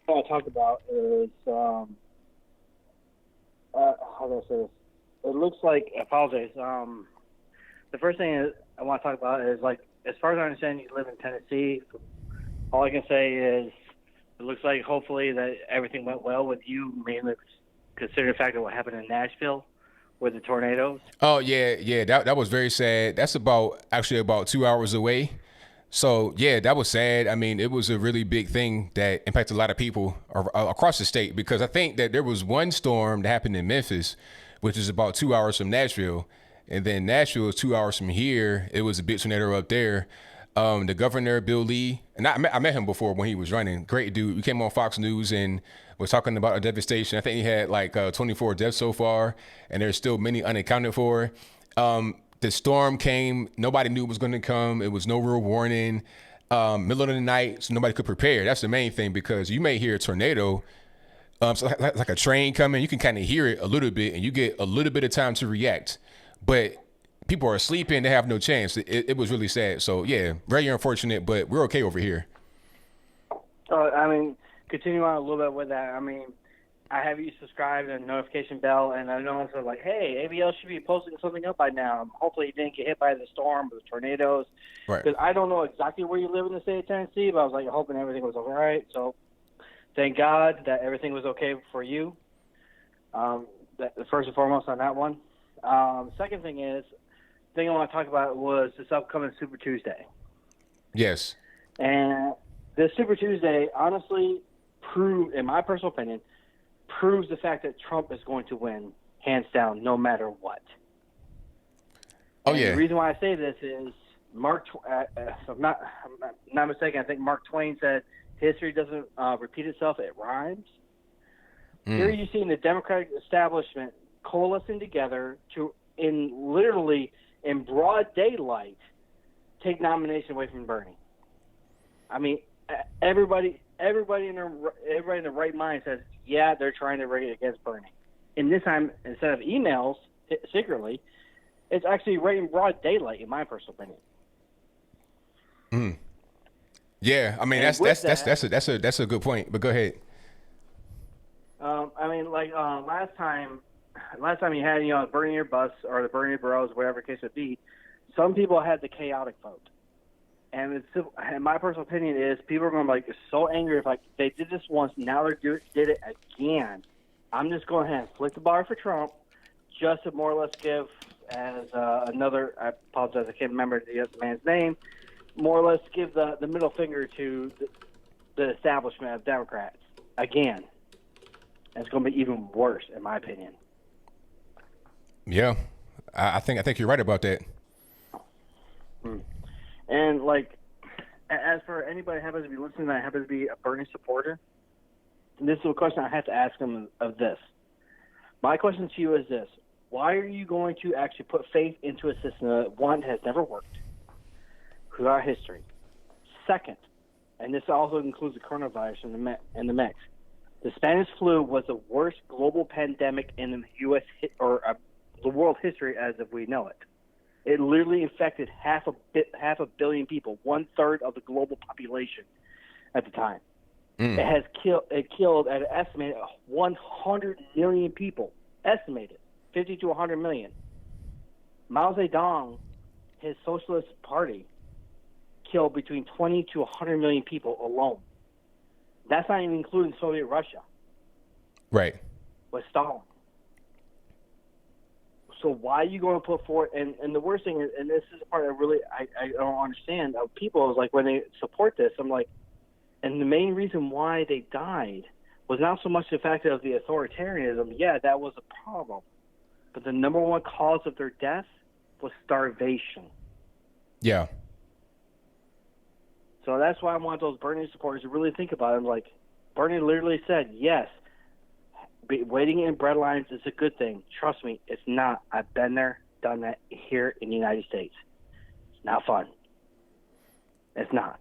I talk about is how do I say this? It looks like, I apologize. The first thing I want to talk about is, like, as far as I understand, you live in Tennessee. All I can say is it looks like hopefully that everything went well with you, mainly considering the fact of what happened in Nashville with the tornadoes. Oh, yeah. That was very sad. That's actually about 2 hours away. So, yeah, that was sad. I mean, it was a really big thing that impacted a lot of people across the state, because I think that there was one storm that happened in Memphis, which is about 2 hours from Nashville. And then Nashville is 2 hours from here. It was a big tornado up there. The governor, Bill Lee, and I met him before when he was running. Great dude. We came on Fox News and was talking about a devastation. I think he had like 24 deaths so far, and there's still many unaccounted for. The storm came. Nobody knew it was going to come. It was no real warning. Middle of the night, so nobody could prepare. That's the main thing, because you may hear a tornado, so like a train coming. You can kind of hear it a little bit, and you get a little bit of time to react. But people are sleeping. They have no chance. It was really sad. So, yeah, very unfortunate, but we're okay over here. I mean, continue on a little bit with that. I mean, I have you subscribed and notification bell, and I know it's like, hey, ABL should be posting something up by now. Hopefully you didn't get hit by the storm or the tornadoes. Right. Because I don't know exactly where you live in the state of Tennessee, but I was like hoping everything was all right. So thank God that everything was okay for you. First and foremost on that one. Second thing is, the thing I want to talk about was this upcoming Super Tuesday. Yes. And this Super Tuesday, honestly, in my personal opinion, proves the fact that Trump is going to win, hands down, no matter what. Oh, and yeah. The reason why I say this is, if I'm not mistaken, I think Mark Twain said, history doesn't repeat itself, it rhymes. Here you're seeing the Democratic establishment coalescing together to, literally in broad daylight, take nomination away from Bernie. I mean, everybody in the right mind says, yeah, they're trying to rig it against Bernie. And this time, instead of emails secretly, it's actually right in broad daylight, in my personal opinion. Yeah, I mean, that's a good point. But go ahead. I mean, like last time you had the Bernie bus or the Bernie bros, whatever the case would be, some people had the chaotic vote. And my personal opinion is people are going to be like so angry if they did this once, now they did it again. I'm just going ahead and flick the bar for Trump, just to more or less give as another. I apologize, I can't remember the other man's name. More or less give the middle finger to the establishment of Democrats again. And it's going to be even worse, in my opinion. Yeah, I think you're right about that. And, like, as for anybody who happens to be listening that happens to be a Bernie supporter, this is a question I have to ask them of this. My question to you is this. Why are you going to actually put faith into a system that, one, has never worked throughout history? Second, and this also includes the coronavirus in the mix, the Spanish flu was the worst global pandemic in the U.S. or the world history as if we know it. It literally infected half a billion people, 1/3 of the global population at the time. It killed at an estimated 100 million people, estimated 50 to 100 million. Mao Zedong, his Socialist Party, killed between 20 to 100 million people alone. That's not even including Soviet Russia. Right. was Stalin. So why are you going to put forward? And the worst thing is, and this is the part I don't understand of people, is like when they support this, I'm like, and the main reason why they died was not so much the fact of the authoritarianism. Yeah, that was a problem. But the number one cause of their death was starvation. Yeah. So that's why I want those Bernie supporters to really think about it. Like, Bernie literally said, yes, waiting in bread lines is a good thing. Trust me, it's not. I've been there, done that here in the United States. It's not fun. It's not.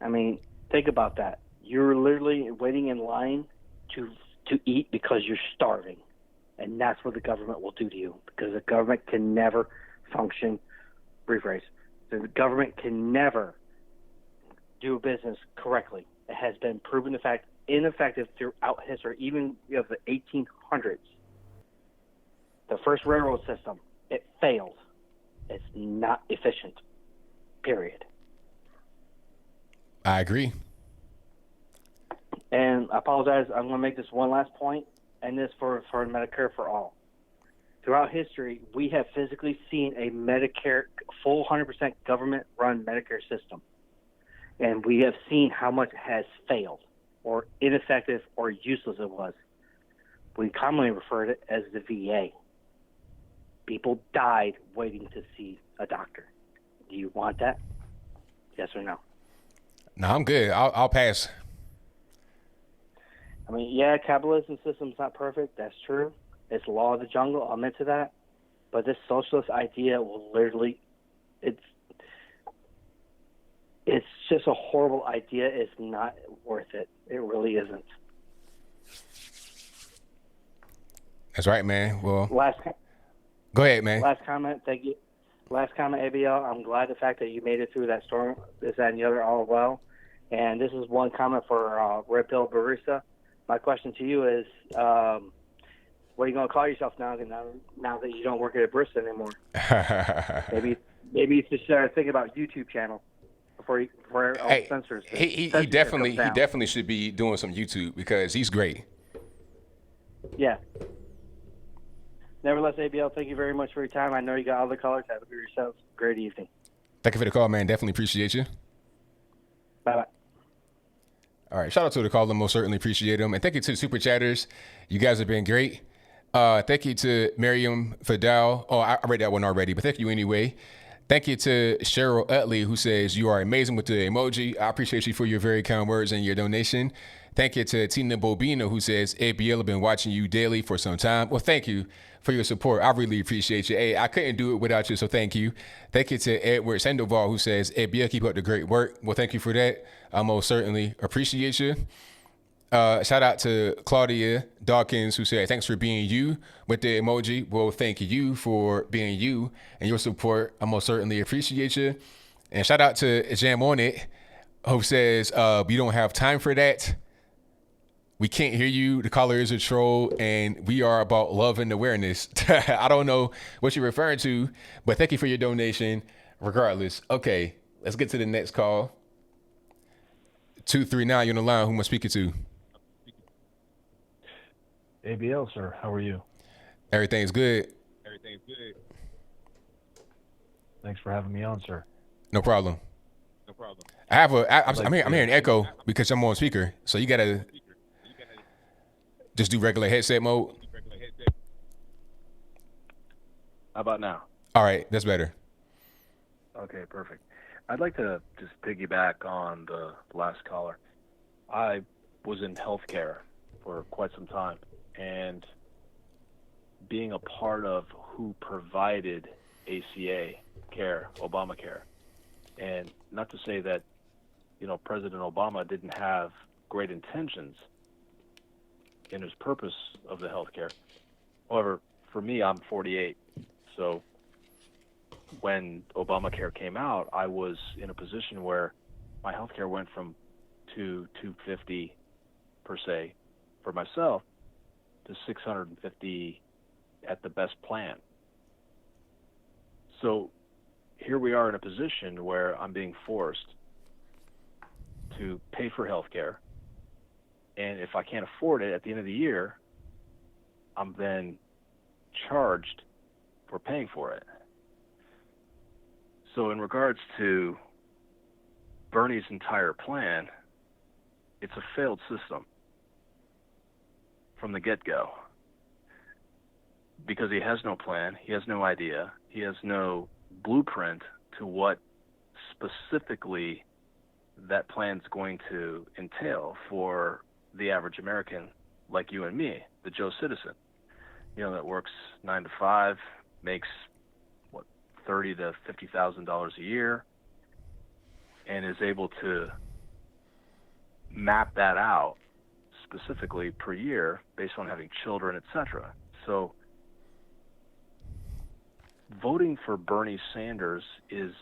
I mean, think about that. You're literally waiting in line to eat because you're starving. And that's what the government will do to you, because the government can never function. Rephrase. The government can never do a business correctly. It has been proven the fact ineffective throughout history, even of the 1800s. The first railroad system, it failed. It's not efficient. Period. I agree. And I apologize. I'm going to make this one last point, and this for Medicare for all. Throughout history, we have physically seen a Medicare, full 100% government-run Medicare system. And we have seen how much has failed, or ineffective, or useless it was. We commonly refer to it as the VA. People died waiting to see a doctor. Do you want that? Yes or no? No, I'm good. I'll pass. I mean, yeah, capitalism system's not perfect. That's true. It's law of the jungle. I'll admit to that. But this socialist idea will literally, it's just a horrible idea. It's not worth it. It really isn't. That's right, man. Well, Last go ahead, man. Last comment. Thank you. Last comment, ABL. I'm glad the fact that you made it through that storm, this, that, and the other all well. And this is one comment for Red Pill Barista. My question to you is, what are you going to call yourself now that you don't work at a barista anymore? maybe you should start thinking about YouTube channel before all censors. He definitely should be doing some YouTube, because he's great. Yeah. Nevertheless, ABL, thank you very much for your time. I know you got other callers. Have a good yourself. Great evening. Thank you for the call, man. Definitely appreciate you. Bye-bye. All right. Shout out to the caller. Most certainly appreciate them. And thank you to the super chatters. You guys have been great. Thank you to Miriam Fidel. Oh, I read that one already, but thank you anyway. Thank you to Cheryl Utley, who says, you are amazing with the emoji. I appreciate you for your very kind words and your donation. Thank you to Tina Bobino, who says, ABL, have been watching you daily for some time. Well, thank you for your support. I really appreciate you. Hey, I couldn't do it without you, so thank you. Thank you to Edward Sandoval, who says, ABL, keep up the great work. Well, thank you for that. I most certainly appreciate you. Shout out to Claudia Dawkins, who said, thanks for being you with the emoji. Well, thank you for being you and your support. I most certainly appreciate you. And shout out to Jam On It, who says, we don't have time for that. We can't hear you. The caller is a troll, and we are about love and awareness. I don't know what you're referring to, but thank you for your donation regardless. Okay, let's get to the next call. 239, you're on the line. Who am I speaking to? ABL, sir. How are you? Everything's good. Thanks for having me on, sir. No problem. I'm hearing echo because I'm on speaker, so you gotta just do regular headset mode. How about now? All right, that's better. Okay, perfect. I'd like to just piggyback on the last caller. I was in healthcare for quite some time, and being a part of who provided ACA care, Obamacare, and not to say that, President Obama didn't have great intentions in his purpose of the healthcare. However, for me, I'm 48, so when Obamacare came out, I was in a position where my healthcare went from $250 per se for myself to $650 at the best plan. So here we are in a position where I'm being forced to pay for healthcare And if I can't afford it at the end of the year, I'm then charged for paying for it. So in regards to Bernie's entire plan, it's a failed system from the get-go, because he has no plan, he has no idea, he has no blueprint to what specifically that plan's going to entail for the average American like you and me, the Joe citizen, that works 9 to 5, makes what, $30,000 to $50,000 a year, and is able to map that out specifically per year based on having children, etc. So voting for Bernie Sanders is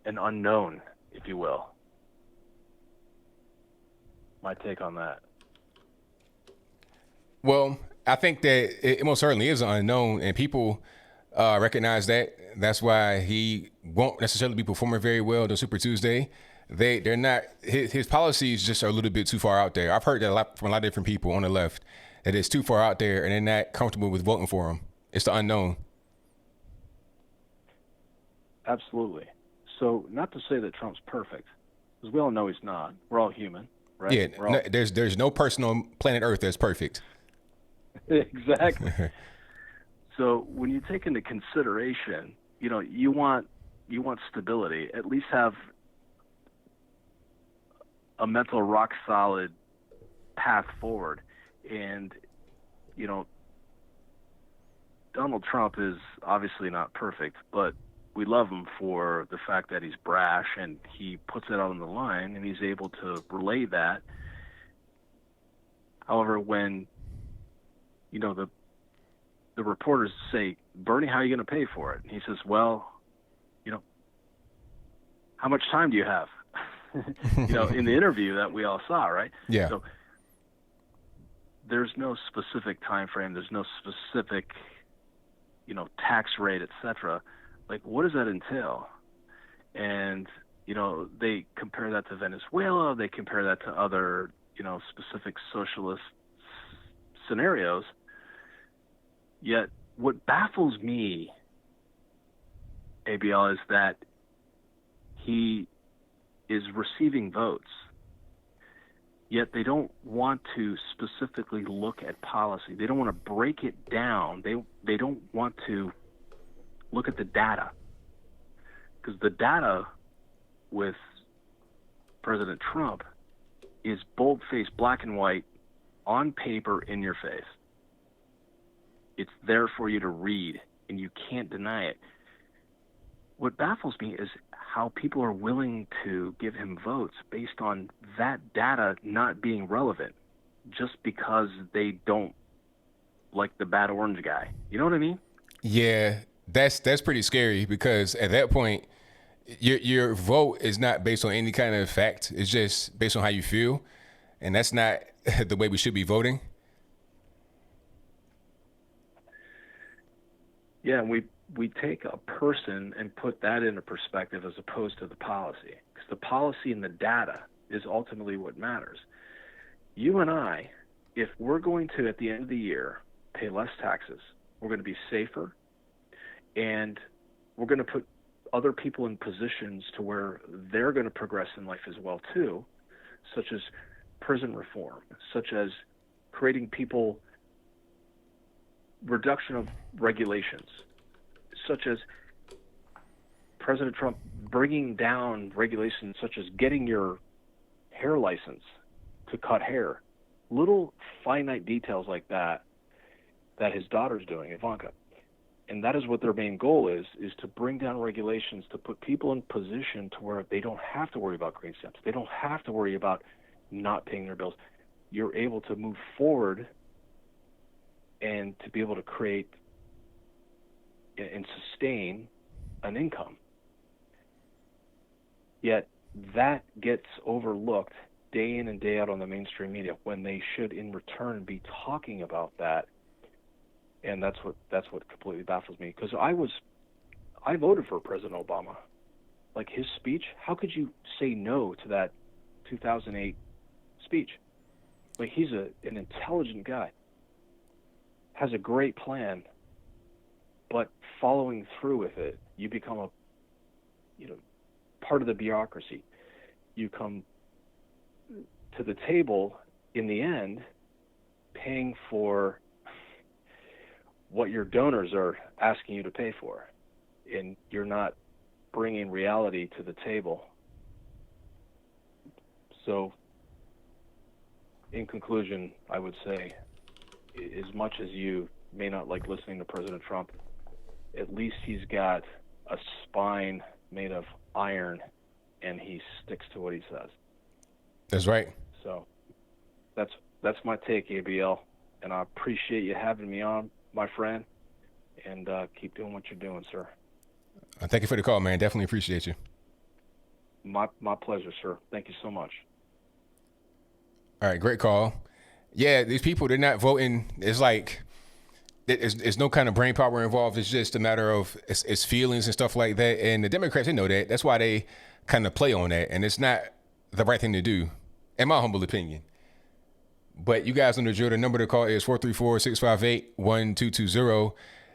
an unknown, if you will. My take on that. Well, I think that it most certainly is an unknown, and people recognize that. That's why he won't necessarily be performing very well on Super Tuesday. They're not, his policies just are a little bit too far out there. I've heard that a lot from a lot of different people on the left, that it's too far out there and they're not comfortable with voting for him. It's the unknown. Absolutely. So not to say that Trump's perfect, because we all know he's not. We're all human, right? Yeah, there's no person on planet Earth that's perfect. Exactly. So when you take into consideration, you want stability, at least have a mental rock solid path forward. And Donald Trump is obviously not perfect, but we love him for the fact that he's brash and he puts it out on the line and he's able to relay that. However, when the reporters say, Bernie, how are you going to pay for it? And he says, well, how much time do you have? In the interview that we all saw, right? Yeah. So there's no specific time frame. There's no specific, tax rate, etc. Like, what does that entail? And, they compare that to Venezuela. They compare that to other, specific socialist scenarios. Yet what baffles me, ABL, is that he is receiving votes, yet they don't want to specifically look at policy. They don't want to break it down. They don't want to look at the data, because the data with President Trump is bold-faced, black and white, on paper, in your face. It's there for you to read, and you can't deny it. What baffles me is how people are willing to give him votes based on that data not being relevant, just because they don't like the bad orange guy. You know what I mean? Yeah, that's pretty scary, because at that point, your vote is not based on any kind of fact. It's just based on how you feel, and that's not the way we should be voting. Yeah, and we take a person and put that into perspective as opposed to the policy, because the policy and the data is ultimately what matters. You and I, if we're going to, at the end of the year, pay less taxes, we're going to be safer, and we're going to put other people in positions to where they're going to progress in life as well too, such as prison reform, such as creating people, reduction of regulations, such as President Trump bringing down regulations such as getting your hair license to cut hair. Little finite details like that his daughter's doing, Ivanka. And that is what their main goal is to bring down regulations, to put people in position to where they don't have to worry about green stamps. They don't have to worry about not paying their bills. You're able to move forward and to be able to create and sustain an income. Yet that gets overlooked day in and day out on the mainstream media, when they should in return be talking about that. And that's what completely baffles me, because I voted for President Obama. Like, his speech, how could you say no to that 2008 speech. Like, he's an intelligent guy, has a great plan, but following through with it, you become a, part of the bureaucracy. You come to the table in the end paying for what your donors are asking you to pay for, and you're not bringing reality to the table. So, in conclusion, I would say, as much as you may not like listening to President Trump, at least he's got a spine made of iron, and he sticks to what he says. That's right. So, that's my take, ABL, and I appreciate you having me on, my friend, and keep doing what you're doing, sir. Thank you for the call, man. Definitely appreciate you. My pleasure, sir. Thank you so much. All right, great call. Yeah, these people, they're not voting. It's like there's no kind of brain power involved. It's just a matter of it's feelings and stuff like that. And the Democrats, they know that. That's why they kind of play on that. And it's not the right thing to do, in my humble opinion. But you guys on the drill, the number to call is 434-658-1220.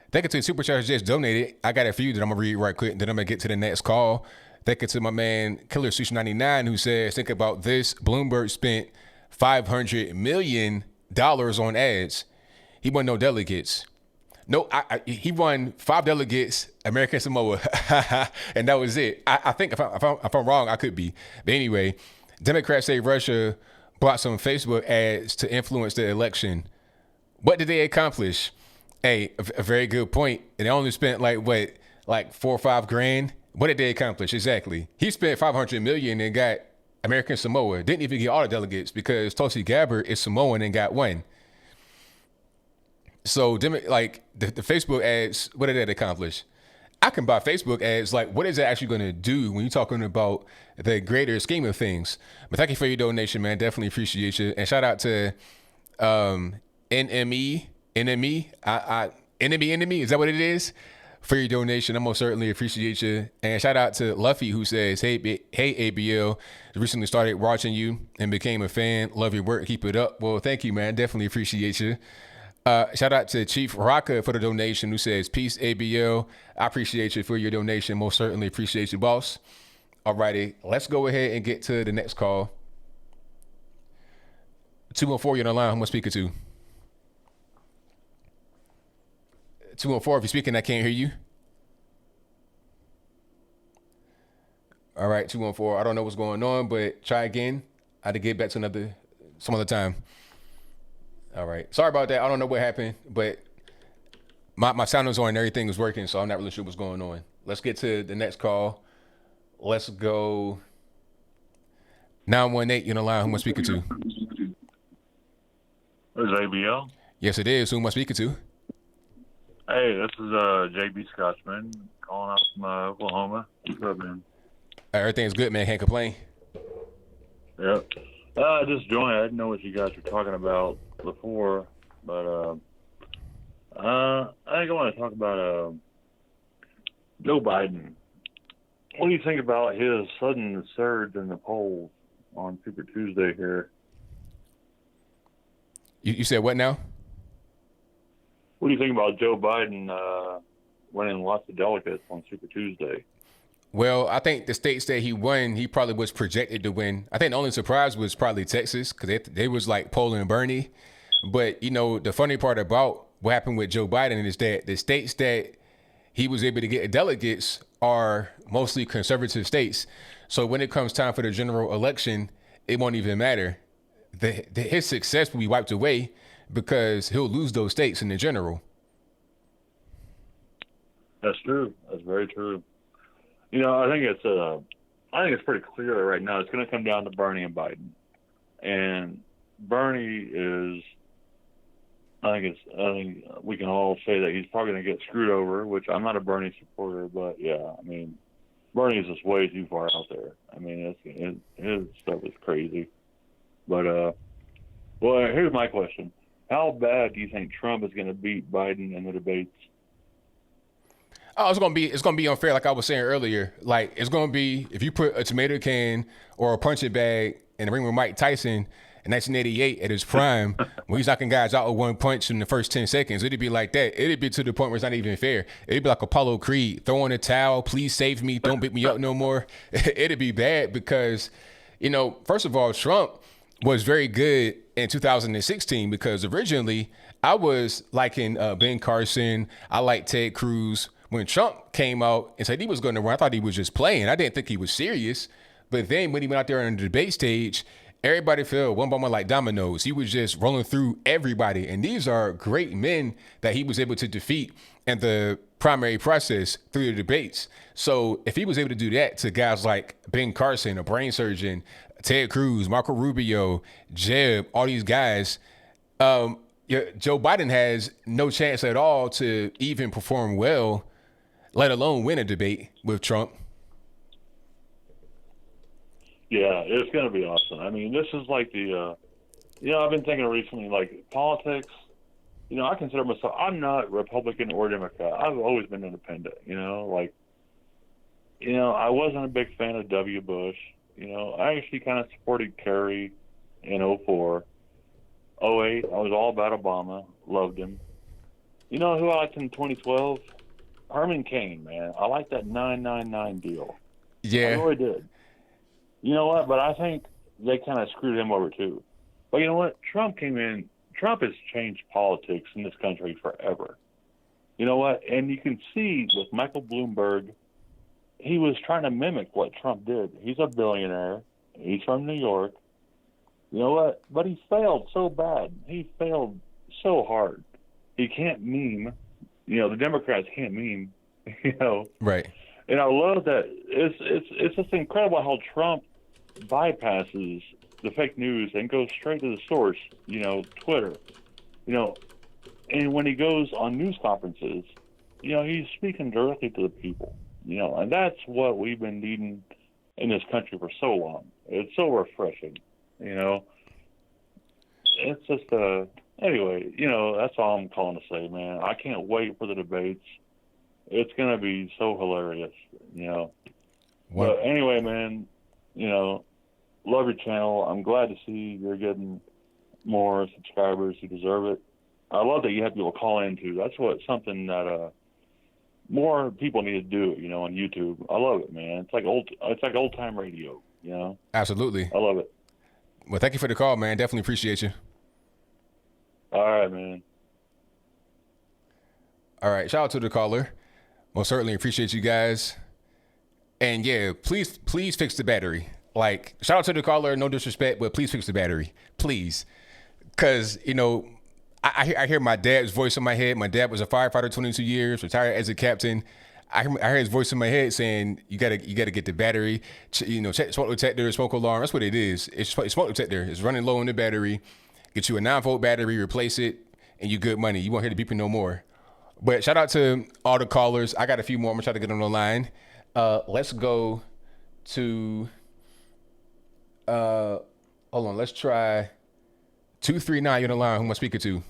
Thank you to the Supercharger just donated. I got it for you that I'm going to read right quick, and then I'm going to get to the next call. Thank you to my man, Killer Sushi 99, who says, think about this. Bloomberg spent $500 million on ads. He won no delegates. No, he won 5 delegates, American Samoa, and that was it. I think if I'm wrong, I could be. But anyway, Democrats say Russia bought some Facebook ads to influence the election. What did they accomplish? Hey, a very good point. And they only spent like 4 or 5 grand. What did they accomplish exactly? He spent $500 million and got American Samoa. Didn't even get all the delegates because Tulsi Gabbard is Samoan and got 1. So, the Facebook ads, what did that accomplish? I can buy Facebook ads. Like, what is it actually going to do when you're talking about the greater scheme of things? But thank you for your donation, man. Definitely appreciate you. And shout out to NME. Enemy. Is that what it is? For your donation, I most certainly appreciate you. And shout out to Luffy, who says, hey ABL, recently started watching you and became a fan. Love your work. Keep it up. Well, thank you, man. Definitely appreciate you. Shout out to Chief Raka for the donation, who says, peace, ABL. I appreciate you for your donation. Most certainly appreciate you, boss. All righty. Let's go ahead and get to the next call. 214, you're on the line. Who am I speaking to? 214, if you're speaking, I can't hear you. All right, 214. I don't know what's going on, but try again. I had to get back to some other time. All right. Sorry about that. I don't know what happened, but my sound was on and everything was working, so I'm not really sure what's going on. Let's get to the next call. Let's go 918, you're on the line. Who am I speaking to? This is ABL. Yes, it is. Who am I speaking to? Hey, this is JB Scotchman calling out from Oklahoma. What's up, man? Everything's good, man. Can't complain. Yep. I just joined. I didn't know what you guys were talking about before, but I think I want to talk about Joe Biden. What do you think about his sudden surge in the polls on Super Tuesday here? You said what now? What do you think about Joe Biden winning lots of delegates on Super Tuesday? Well, I think the states that he won, he probably was projected to win. I think the only surprise was probably Texas because they was like polling Bernie. But, the funny part about what happened with Joe Biden is that the states that he was able to get delegates are mostly conservative states. So when it comes time for the general election, it won't even matter. His success will be wiped away because he'll lose those states in the general. That's true. That's very true. I think it's pretty clear right now. It's going to come down to Bernie and Biden, and Bernie is. I think we can all say that he's probably going to get screwed over. Which I'm not a Bernie supporter, but yeah, Bernie is just way too far out there. His stuff is crazy. But well, here's my question. How bad do you think Trump is going to beat Biden in the debates? Oh, it's gonna be unfair, like I was saying earlier. Like, it's gonna be, if you put a tomato can or a punching bag in the ring with Mike Tyson, in 1988 at his prime, when he's knocking guys out with one punch in the first 10 seconds, it'd be like that. It'd be to the point where it's not even fair. It'd be like Apollo Creed, throw in a towel, please save me, don't beat me up no more. It'd be bad because, you know, first of all, Trump was very good in 2016 because originally I was liking Ben Carson. I liked Ted Cruz. When Trump came out and said he was going to run, I thought he was just playing. I didn't think he was serious. But then when he went out there on the debate stage, everybody fell one by one like dominoes. He was just rolling through everybody. And these are great men that he was able to defeat in the primary process through the debates. So if he was able to do that to guys like Ben Carson, a brain surgeon, Ted Cruz, Marco Rubio, Jeb, all these guys, Joe Biden has no chance at all to even perform well, let alone win a debate with Trump. Yeah, it's going to be awesome. I mean, this is like the, I've been thinking recently, like politics, I consider myself, I'm not Republican or Democrat. I've always been independent, I wasn't a big fan of W. Bush. I actually kind of supported Kerry in 04. 08, I was all about Obama, loved him. You know who I liked in 2012? Herman Cain, man. I like that 999 deal. Yeah. I really did. You know what? But I think they kind of screwed him over, too. But you know what? Trump came in. Trump has changed politics in this country forever. You know what? And you can see with Michael Bloomberg, he was trying to mimic what Trump did. He's a billionaire. He's from New York. You know what? But he failed so bad. He failed so hard. He can't meme. The Democrats can't meme. Right. And I love that. It's just incredible how Trump bypasses the fake news and goes straight to the source. Twitter. And when he goes on news conferences, he's speaking directly to the people. And that's what we've been needing in this country for so long. It's so refreshing. It's just anyway, that's all I'm calling to say, man. I can't wait for the debates. It's gonna be so hilarious, But anyway, man, love your channel. I'm glad to see you're getting more subscribers. You deserve it. I love that you have people call in too. That's something that more people need to do, on YouTube. I love it, man. It's like old time radio, Absolutely. I love it. Well, thank you for the call, man. Definitely appreciate you. All right, man. All right. Shout out to the caller. Most certainly appreciate you guys. And yeah, please fix the battery. Like, shout out to the caller. No disrespect, but please fix the battery. Please. Because, I hear my dad's voice in my head. My dad was a firefighter, 22 years, retired as a captain. I hear his voice in my head saying, you gotta get the battery, check smoke detector, smoke alarm. That's what it is. It's smoke detector. It's running low on the battery. Get you a 9-volt battery, replace it, and you good money. You won't hear the beeping no more. But shout out to all the callers. I got a few more. I'm gonna try to get on the line. Let's go to, hold on. Let's try 239. You're on the line. Who am I speaking to?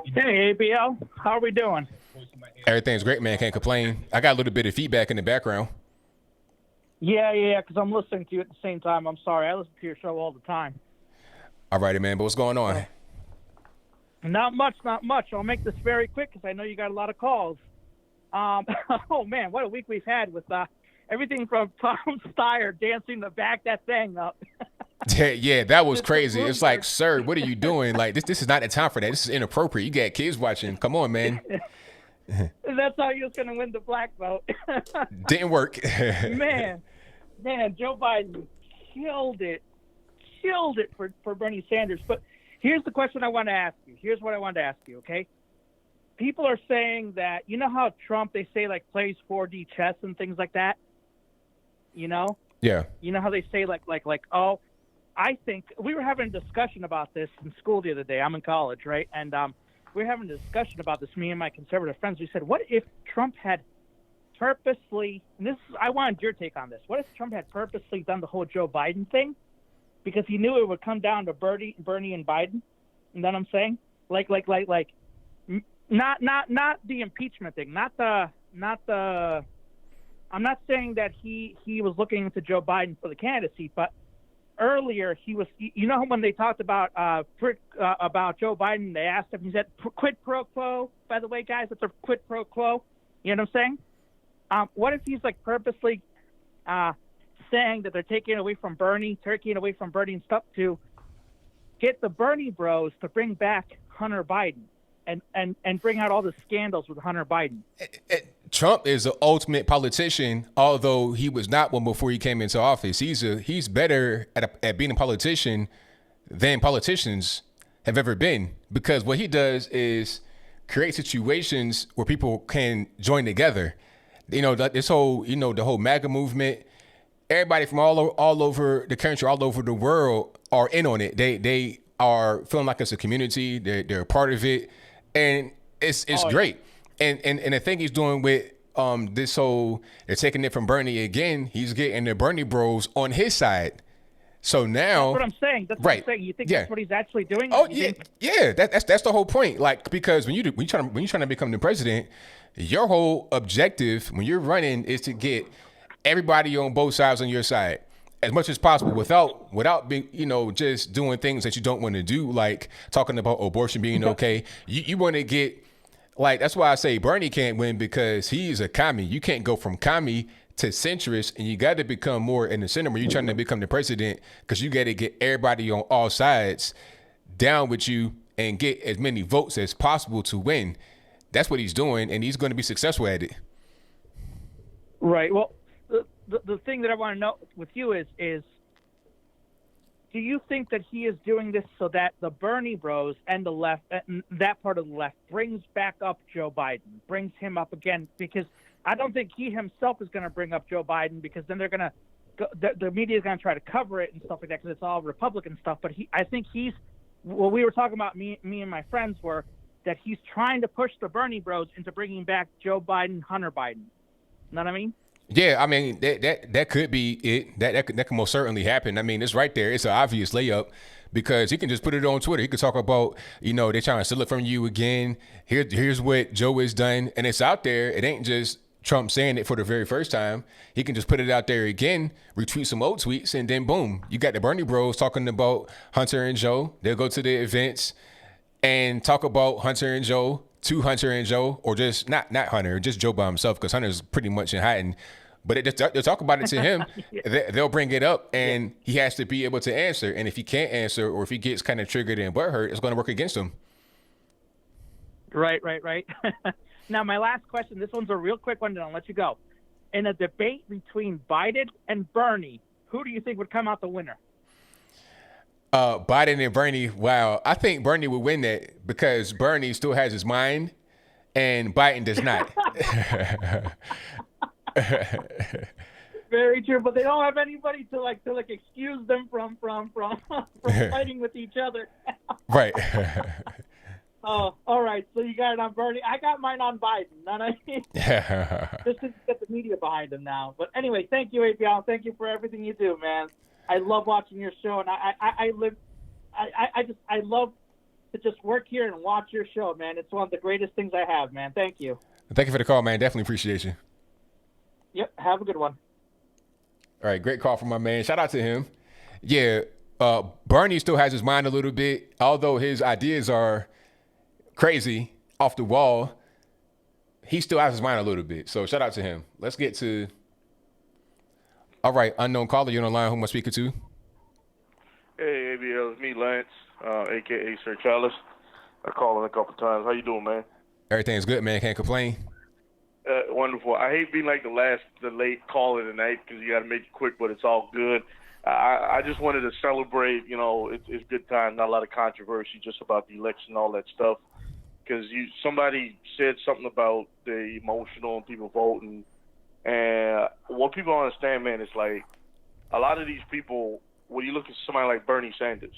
Hey, ABL. How are we doing? Everything's great, man. Can't complain. I got a little bit of feedback in the background. Yeah, because I'm listening to you at the same time. I'm sorry. I listen to your show all the time. All righty, man. But what's going on? Not much. I'll make this very quick because I know you got a lot of calls. Oh, man, what a week we've had with everything from Tom Steyer dancing to back that thing up. Yeah, that was crazy. It's like, sir, what are you doing? Like, this is not the time for that. This is inappropriate. You got kids watching. Come on, man. That's how you was going to win the black vote. Didn't work. Man, Joe Biden killed it for Bernie Sanders. But here's the question I want to ask you. Here's what I wanted to ask you, okay? People are saying that, you know how Trump, they say, like, plays 4D chess and things like that? Yeah. You know how they say, like, oh, I think we were having a discussion about this in school the other day. I'm in college, right? And we were having a discussion about this, me and my conservative friends. We said, what if Trump had purposely, and I wanted your take on this. What if Trump had purposely done the whole Joe Biden thing because he knew it would come down to Bernie and Biden? You know what I'm saying? Like, not the impeachment thing, not the. I'm not saying that he was looking into Joe Biden for the candidacy, but earlier he was, you know, when they talked about Joe Biden, they asked him, he said, quid pro quo, by the way, guys, it's a quid pro quo. You know what I'm saying? What if he's like purposely saying that they're taking away from Bernie and stuff to get the Bernie bros to bring back Hunter Biden and bring out all the scandals with Hunter Biden? Trump is the ultimate politician, although he was not one before he came into office. He's better at being a politician than politicians have ever been, because what he does is create situations where people can join together. You know, this whole, you know, the whole MAGA movement, everybody from all over the country, all over the world are in on it. They are feeling like it's a community. They're a part of it, and it's great. And the thing he's doing with this whole, they're taking it from Bernie again, he's getting the Bernie bros on his side. So now that's what I'm saying. That's what I'm saying. You think that's what he's actually doing? Oh yeah. That's the whole point. Like, because when you're trying to become the president, your whole objective when you're running is to get everybody on both sides on your side as much as possible, without being, you know, just doing things that you don't want to do, like talking about abortion being okay. You want to get, like, that's why I say Bernie can't win, because he's a commie. You can't go from commie to centrist, and you got to become more in the center when you're trying to become the president, because you got to get everybody on all sides down with you and get as many votes as possible to win. That's what he's doing, and he's going to be successful at it. Right. Well, the thing that I want to know with you is do you think that he is doing this so that the Bernie bros and the left, that part of the left, brings back up Joe Biden, brings him up again? Because I don't think he himself is going to bring up Joe Biden, because then they're going to, the media is going to try to cover it and stuff like that, because it's all Republican stuff. But I think what we were talking about, me and my friends, were that he's trying to push the Bernie bros into bringing back Joe Biden, Hunter Biden. Know what I mean? Yeah, I mean, that could be it. That could most certainly happen. I mean, it's right there. It's an obvious layup, because he can just put it on Twitter. He could talk about, you know, they're trying to steal it from you again. Here's what Joe has done. And it's out there. It ain't just Trump saying it for the very first time. He can just put it out there again, retweet some old tweets, and then boom, you got the Bernie bros talking about Hunter and Joe. They'll go to the events and talk about Hunter and Joe, to Hunter and Joe, or just not Hunter, just Joe by himself, because Hunter's pretty much in hiding. But they'll talk about it to him. They'll bring it up, and he has to be able to answer. And if he can't answer, or if he gets kind of triggered and butthurt, it's going to work against him. Right. Now, my last question, this one's a real quick one, and I'll let you go. In a debate between Biden and Bernie, who do you think would come out the winner? Biden and Bernie, wow. I think Bernie would win that, because Bernie still has his mind, and Biden does not. Very true, but they don't have anybody to excuse them from fighting with each other. Right. Oh, all right. So you got it on Bernie. I got mine on Biden. Just to get the media behind him now. But anyway, thank you, ABL. Thank you for everything you do, man. I love watching your show, and I love to just work here and watch your show, man. It's one of the greatest things I have, man. Thank you. Thank you for the call, man. Definitely appreciate you. Yep. Have a good one. All right. Great call from my man. Shout out to him. Yeah. Bernie still has his mind a little bit, although his ideas are crazy, off the wall. He still has his mind a little bit. So shout out to him. Let's get to. All right. Unknown caller. You're on the line. Who am I speaking to? Hey, ABL. It's me, Lance, a.k.a. Sir Chalice. I called in a couple times. How you doing, man? Everything's good, man. Can't complain. Wonderful. I hate being like the late caller tonight, because you got to make it quick, but it's all good. I just wanted to celebrate. You know, it's good time. Not a lot of controversy, just about the election and all that stuff. Because somebody said something about the emotional and people voting, and what people don't understand, man, is like a lot of these people. When you look at somebody like Bernie Sanders,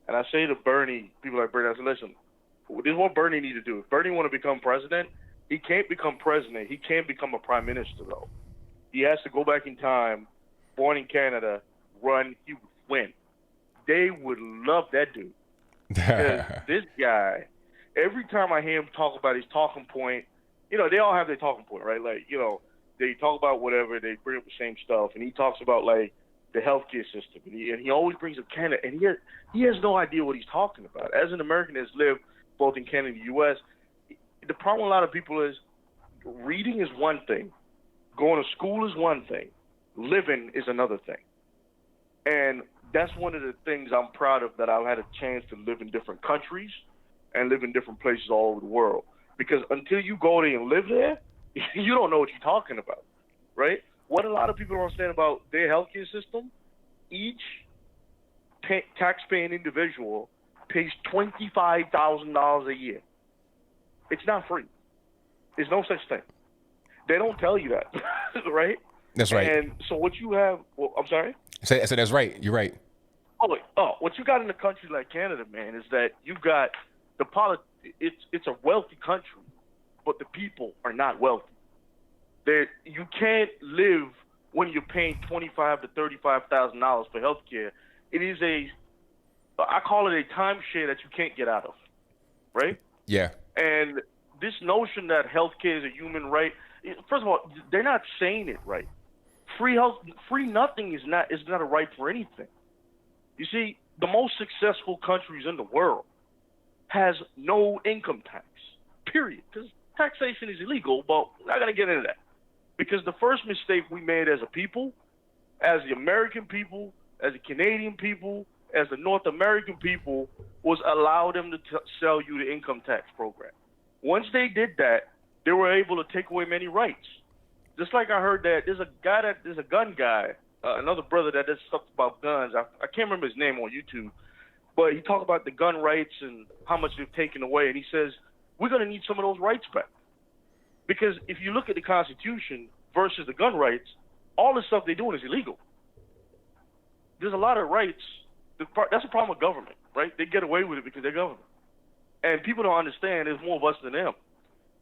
and I say to people like Bernie, I say, listen, this is what Bernie need to do. If Bernie want to become president, he can't become president. He can't become a prime minister, though. He has to go back in time, born in Canada, run, he would win. They would love that dude. Because this guy, every time I hear him talk about his talking point, you know, they all have their talking point, right? Like, you know, they talk about whatever, they bring up the same stuff, and he talks about, like, the healthcare system, and he always brings up Canada, and he has no idea what he's talking about. As an American that's lived both in Canada and the U.S., the problem with a lot of people is reading is one thing, going to school is one thing, living is another thing. And that's one of the things I'm proud of, that I've had a chance to live in different countries and live in different places all over the world. Because until you go there and live there, you don't know what you're talking about, right? What a lot of people don't understand about their healthcare system, each tax-paying individual pays $25,000 a year. It's not free. There's no such thing. They don't tell you that, right? That's right. And so what you have, well, I'm sorry? I said that's right. You're right. What you got in a country like Canada, man, is that you've got it's a wealthy country, but the people are not wealthy. You can't live when you're paying $25,000 to $35,000 for healthcare. It is I call it a timeshare that you can't get out of, right? Yeah. And this notion that healthcare is a human right, first of all, they're not saying it right. Free nothing is not a right for anything. You see, the most successful countries in the world has no income tax, period. Because taxation is illegal, but we're not going to get into that. Because the first mistake we made as a people, as the American people, as the Canadian people, as the North American people, was allow them to sell you the income tax program. Once they did that, they were able to take away many rights. Just like I heard that there's a gun guy, another brother that does stuff about guns. I can't remember his name on YouTube, but he talked about the gun rights and how much they've taken away. And he says, we're going to need some of those rights back. Because if you look at the Constitution versus the gun rights, all the stuff they're doing is illegal. There's a lot of rights. That's a problem with government, right? They get away with it because they're government. And people don't understand there's more of us than them.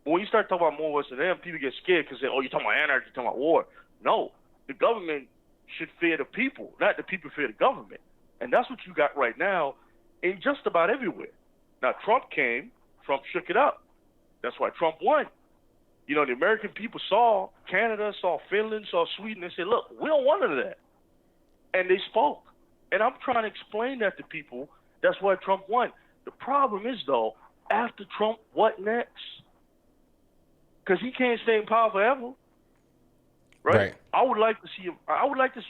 But when you start talking about more of us than them, people get scared because they say, oh, you're talking about anarchy, you're talking about war. No, the government should fear the people, not the people fear the government. And that's what you got right now in just about everywhere. Now, Trump came, Trump shook it up. That's why Trump won. You know, the American people saw Canada, saw Finland, saw Sweden, and said, look, we don't want none of that. And they spoke. And I'm trying to explain that to people. That's why Trump won. The problem is, though, after Trump, what next? Because he can't stay in power forever. Right? I would like to see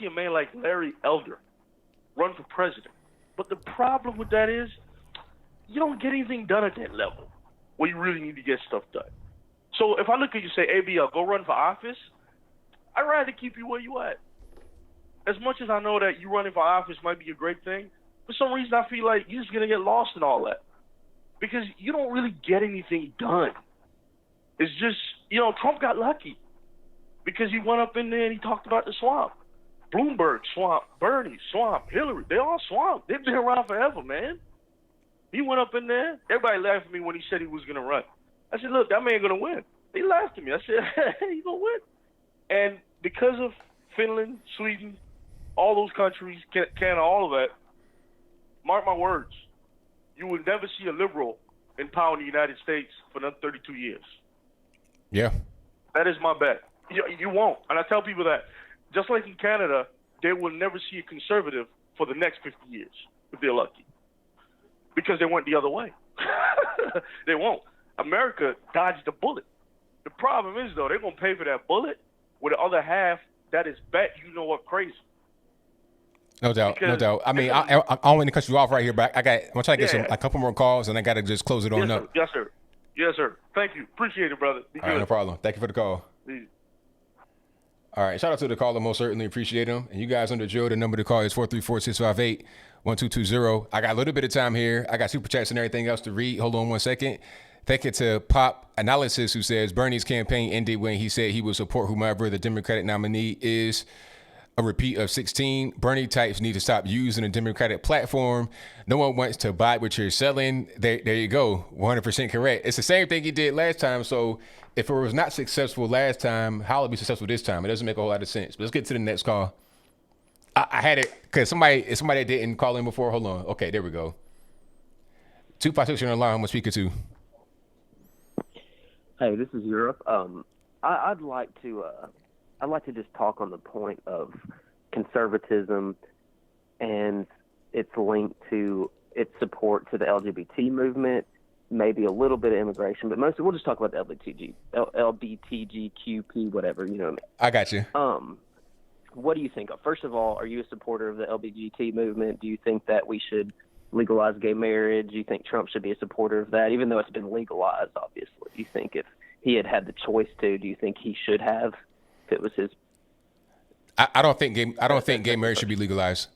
a man like Larry Elder run for president. But the problem with that is you don't get anything done at that level where you really need to get stuff done. So if I look at you and say, ABL, go run for office, I'd rather keep you where you at. As much as I know that you running for office might be a great thing, for some reason I feel like you're just going to get lost in all that. Because you don't really get anything done. It's just, Trump got lucky. Because he went up in there and he talked about the swamp. Bloomberg, swamp. Bernie, swamp. Hillary, they all swamp. They've been around forever, man. He went up in there. Everybody laughed at me when he said he was going to run. I said, look, that man going to win. They laughed at me. I said, he's going to win. And because of Finland, Sweden, all those countries, Canada, all of that, mark my words, you will never see a liberal in power in the United States for another 32 years. Yeah. That is my bet. You won't. And I tell people that, just like in Canada, they will never see a conservative for the next 50 years, if they're lucky. Because they went the other way. They won't. America dodged the bullet. The problem is, though, they're going to pay for that bullet with the other half that is bet you know what crazy. No doubt, no doubt. I mean, I don't want to cut you off right here, but I'm going to try to get a couple more calls, and I got to just close it on up. Yes, sir. Yes, sir. Thank you. Appreciate it, brother. Be all right, good. no problem. Thank you for the call. Peace. All right, shout out to the caller. Most certainly appreciate him. And you guys on the drill, the number to call is 434-658-1220. I got a little bit of time here. I got super chats and everything else to read. Hold on 1 second. Thank you to Pop Analysis, who says Bernie's campaign ended when he said he would support whomever the Democratic nominee is. A repeat of 16. Bernie types need to stop using the Democratic platform. No one wants to buy what you're selling. There you go. 100% correct. It's the same thing he did last time. So if it was not successful last time, how will it be successful this time? It doesn't make a whole lot of sense. But let's get to the next call. I had it because somebody didn't call in before. Hold on. Okay, there we go. 256 on the line. I'm speaking to. Hey, this is Europe. I'd like to just talk on the point of conservatism and its link to its support to the LGBT movement, maybe a little bit of immigration, but mostly we'll just talk about the LBTGQP, whatever, you know what I mean? I got you. What do you think? First of all, are you a supporter of the LGBT movement? Do you think that we should legalize gay marriage? Do you think Trump should be a supporter of that, even though it's been legalized, obviously? Do you think if he had the choice to, do you think he should have, if it was his? I don't think gay marriage should be legalized.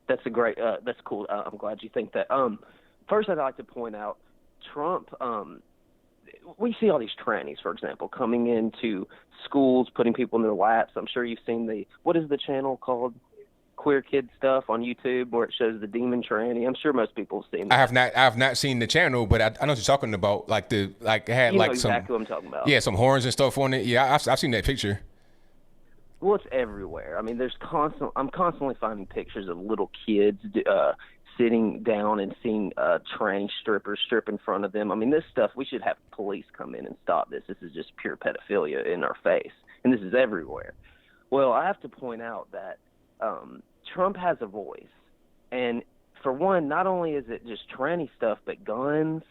That's a great. That's cool. I'm glad you think that. First, I'd like to point out Trump. We see all these trannies, for example, coming into schools, putting people in their laps. I'm sure you've seen what is the channel called? Queer Kid Stuff on YouTube, where it shows the demon tranny. I'm sure most people have seen that. I have not seen the channel, but I know what you're talking about. It had you know exactly some, what I'm talking about. Yeah, some horns and stuff on it. Yeah, I've seen that picture. Well, it's everywhere. I mean, I'm constantly finding pictures of little kids sitting down and seeing tranny strippers strip in front of them. I mean, this stuff, we should have police come in and stop this. This is just pure pedophilia in our face, and this is everywhere. Well, I have to point out that Trump has a voice, and for one, not only is it just tranny stuff, but guns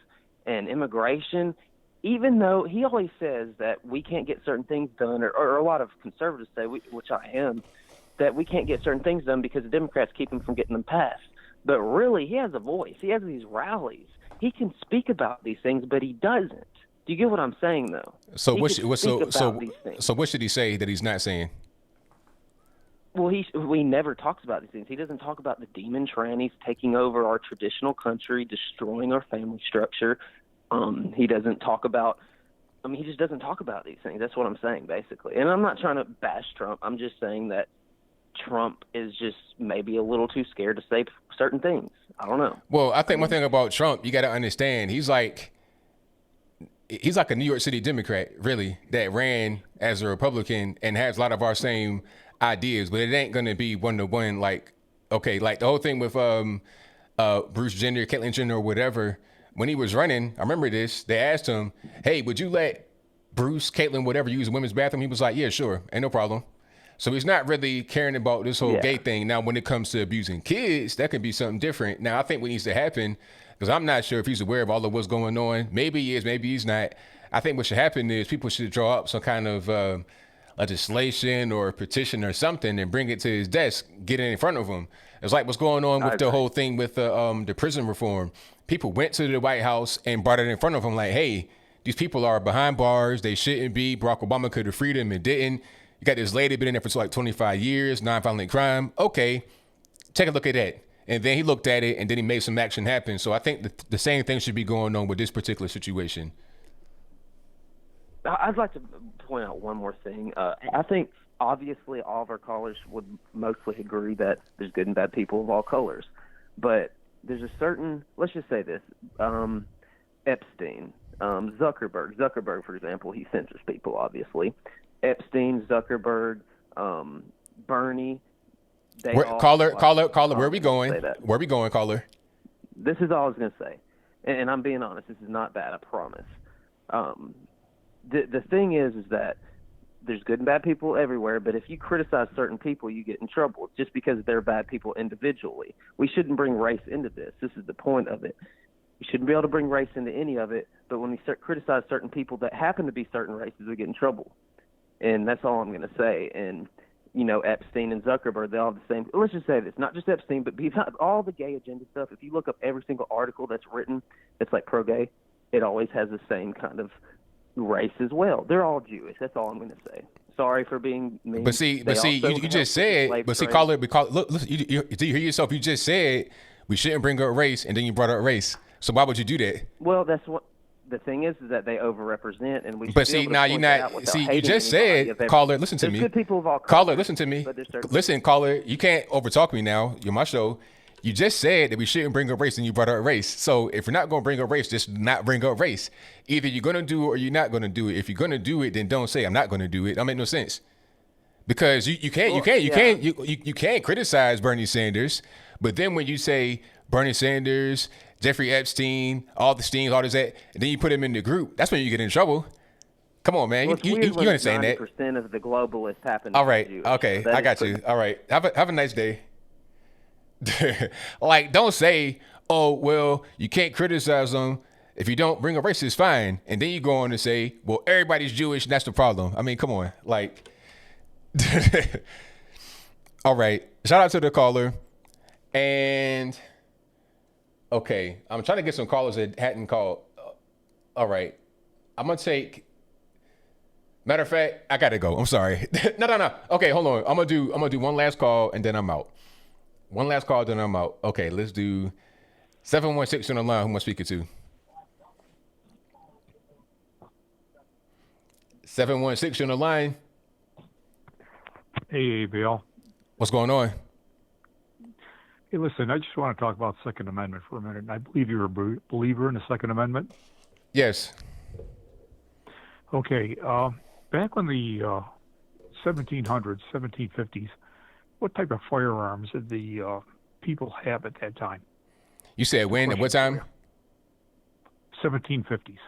and immigration. Even though he always says that we can't get certain things done, or a lot of conservatives say, which I am, that we can't get certain things done because the Democrats keep him from getting them passed. But really, he has a voice. He has these rallies. He can speak about these things, but he doesn't. Do you get what I'm saying, though? So what should he say that he's not saying? Well, he never talks about these things. He doesn't talk about the demon trannies taking over our traditional country, destroying our family structure. He doesn't talk about. I mean, he just doesn't talk about these things. That's what I'm saying, basically. And I'm not trying to bash Trump. I'm just saying that Trump is just maybe a little too scared to say certain things. I don't know. Well, I think one thing about Trump, you got to understand, he's like a New York City Democrat, really, that ran as a Republican and has a lot of our same ideas, but it ain't going to be one-to-one. Like the whole thing with Bruce Jenner, Caitlyn Jenner, or whatever. When he was running, I remember this, they asked him, hey, would you let Bruce, Caitlyn, whatever, use a women's bathroom? He was like, yeah, sure, ain't no problem. So he's not really caring about this whole gay thing. Now, when it comes to abusing kids, that can be something different. Now, I think what needs to happen, because I'm not sure if he's aware of all of what's going on. Maybe he is, maybe he's not. I think what should happen is people should draw up some kind of legislation or petition or something and bring it to his desk, get it in front of him. It's like what's going on with the whole thing with the prison reform. People went to the White House and brought it in front of him like, hey, these people are behind bars. They shouldn't be. Barack Obama could have freed them and didn't. You got this lady been in there for like 25 years, nonviolent crime. Okay, take a look at that. And then he looked at it and then he made some action happen. So I think the same thing should be going on with this particular situation. I'd like to point out one more thing. I think obviously all of our callers would mostly agree that there's good and bad people of all colors. But there's a certain, let's just say this, Epstein, Zuckerberg, for example, he censors people, obviously. Epstein, Zuckerberg, Bernie. Caller, where are we going? Where are we going, caller? This is all I was going to say. And I'm being honest, this is not bad, I promise. The thing is that there's good and bad people everywhere, but if you criticize certain people, you get in trouble just because they're bad people individually. We shouldn't bring race into this. This is the point of it. We shouldn't be able to bring race into any of it, but when we criticize certain people that happen to be certain races, we get in trouble. And that's all I'm going to say. And, you know, Epstein and Zuckerberg, they all have the same. Let's just say this, not just Epstein, but all the gay agenda stuff. If you look up every single article that's written, it's like pro-gay, it always has the same kind of race as well. They're all Jewish. That's all I'm going to say. Sorry for being mean. But see, you just said, but see, caller, look, do you hear yourself? You just said we shouldn't bring up race, and then you brought up race. So why would you do that? Well, that's what the thing is that they overrepresent, and we. But see, now you're not. See, you just said, caller, listen to me. Good people of all colors. Caller, listen to me. Listen, caller, you can't overtalk me now. You're my show. You just said that we shouldn't bring up race, and you brought up race. So if you're not going to bring up race, just not bring up race. Either you're going to do it or you're not going to do it. If you're going to do it, then don't say I'm not going to do it. That makes no sense. Because you can't criticize Bernie Sanders, but then when you say Bernie Sanders, Jeffrey Epstein, all the Steens, all this that, and then you put him in the group, that's when you get in trouble. Come on, man. Well, it's You weird when understand that? 90% of the globalists happen to All be right. Jewish. Okay. So that I is got pretty- you. All right. Have a nice day. Like, don't say, oh, well, you can't criticize them if you don't bring a racist, fine. And then you go on to say, well, everybody's Jewish, and that's the problem. I mean, come on. Like, all right. Shout out to the caller. And, okay, I'm trying to get some callers that hadn't called. All right. I'm going to take, matter of fact, I got to go. I'm sorry. No. Okay, hold on. I'm going to do one last call, and then I'm out. One last call, then I'm out. Okay, let's do 716 on the line. Who am I speaking to? 716 on the line. Hey, ABL. What's going on? Hey, listen, I just want to talk about Second Amendment for a minute. I believe you're a believer in the Second Amendment. Yes. Okay, back when the 1700s, 1750s, what type of firearms did the people have at that time? You said when? At what time? 1750s.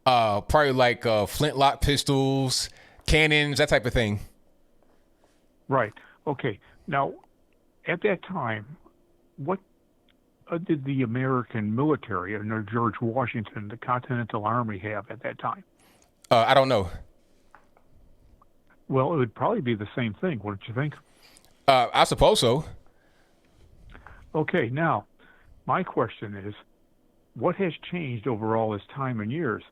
Probably like flintlock pistols, cannons, that type of thing. Right. Okay. Now, at that time, what did the American military under George Washington, the Continental Army, have at that time? I don't know. Well, it would probably be the same thing, wouldn't you think? I suppose so. Okay, now, my question is, what has changed over all this time and years?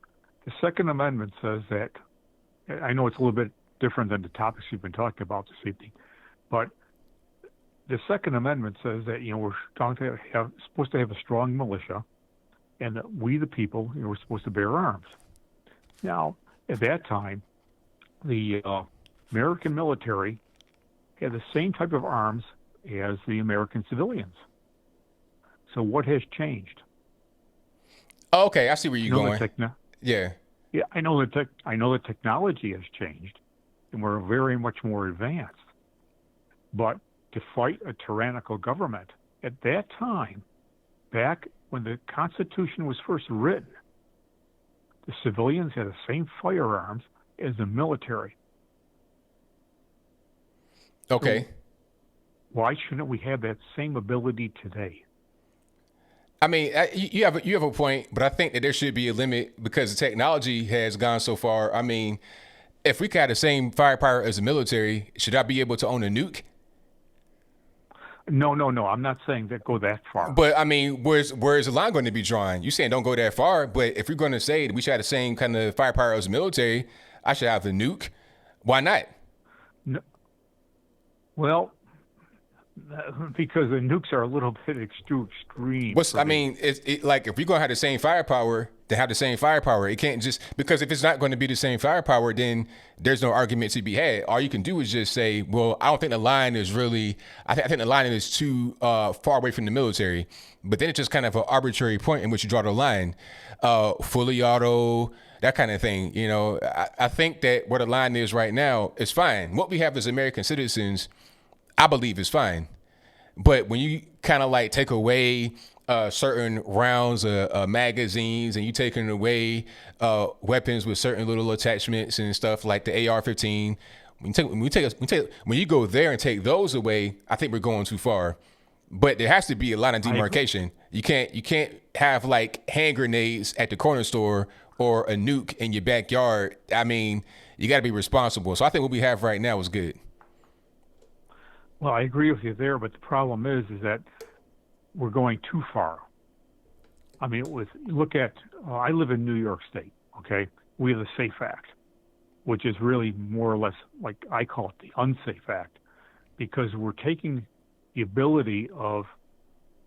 The Second Amendment says that, I know it's a little bit different than the topics you've been talking about this evening, but the Second Amendment says that, we're supposed to have a strong militia, and that we, the people, we're supposed to bear arms. Now, at that time, the American military had the same type of arms as the American civilians. So what has changed? Oh, okay, I see where you're going. Yeah. Yeah, I know the technology has changed, and we're very much more advanced. But to fight a tyrannical government at that time, back when the Constitution was first written, the civilians had the same firearms as the military. Okay. So why shouldn't we have that same ability today? I mean, you have a point, but I think that there should be a limit because the technology has gone so far. I mean, if we had the same firepower as the military, should I be able to own a nuke? No. I'm not saying that go that far. But I mean, where's the line going to be drawn? You're saying don't go that far, but if you're going to say that we should have the same kind of firepower as the military, I should have the nuke. Why not? No. Well, because the nukes are a little bit too extreme. I mean, like if you're going to have the same firepower, to have the same firepower, it can't just because if it's not going to be the same firepower, then there's no argument to be had. All you can do is just say, well, I don't think the line is really. I think the line is too far away from the military. But then it's just kind of an arbitrary point in which you draw the line, fully auto, that kind of thing. I think that where the line is right now is fine. What we have as American citizens, I believe is fine. But when you kind of like take away certain rounds of magazines and you taking away weapons with certain little attachments and stuff like the AR-15, when you go there and take those away, I think we're going too far. But there has to be a line of demarcation. You can't have like hand grenades at the corner store or a nuke in your backyard. I mean, you got to be responsible. So I think what we have right now is good. Well, I agree with you there, but the problem is that we're going too far. I mean, look at, I live in New York State, okay? We have the SAFE Act, which is really more or less, like I call it the unsafe act, because we're taking the ability of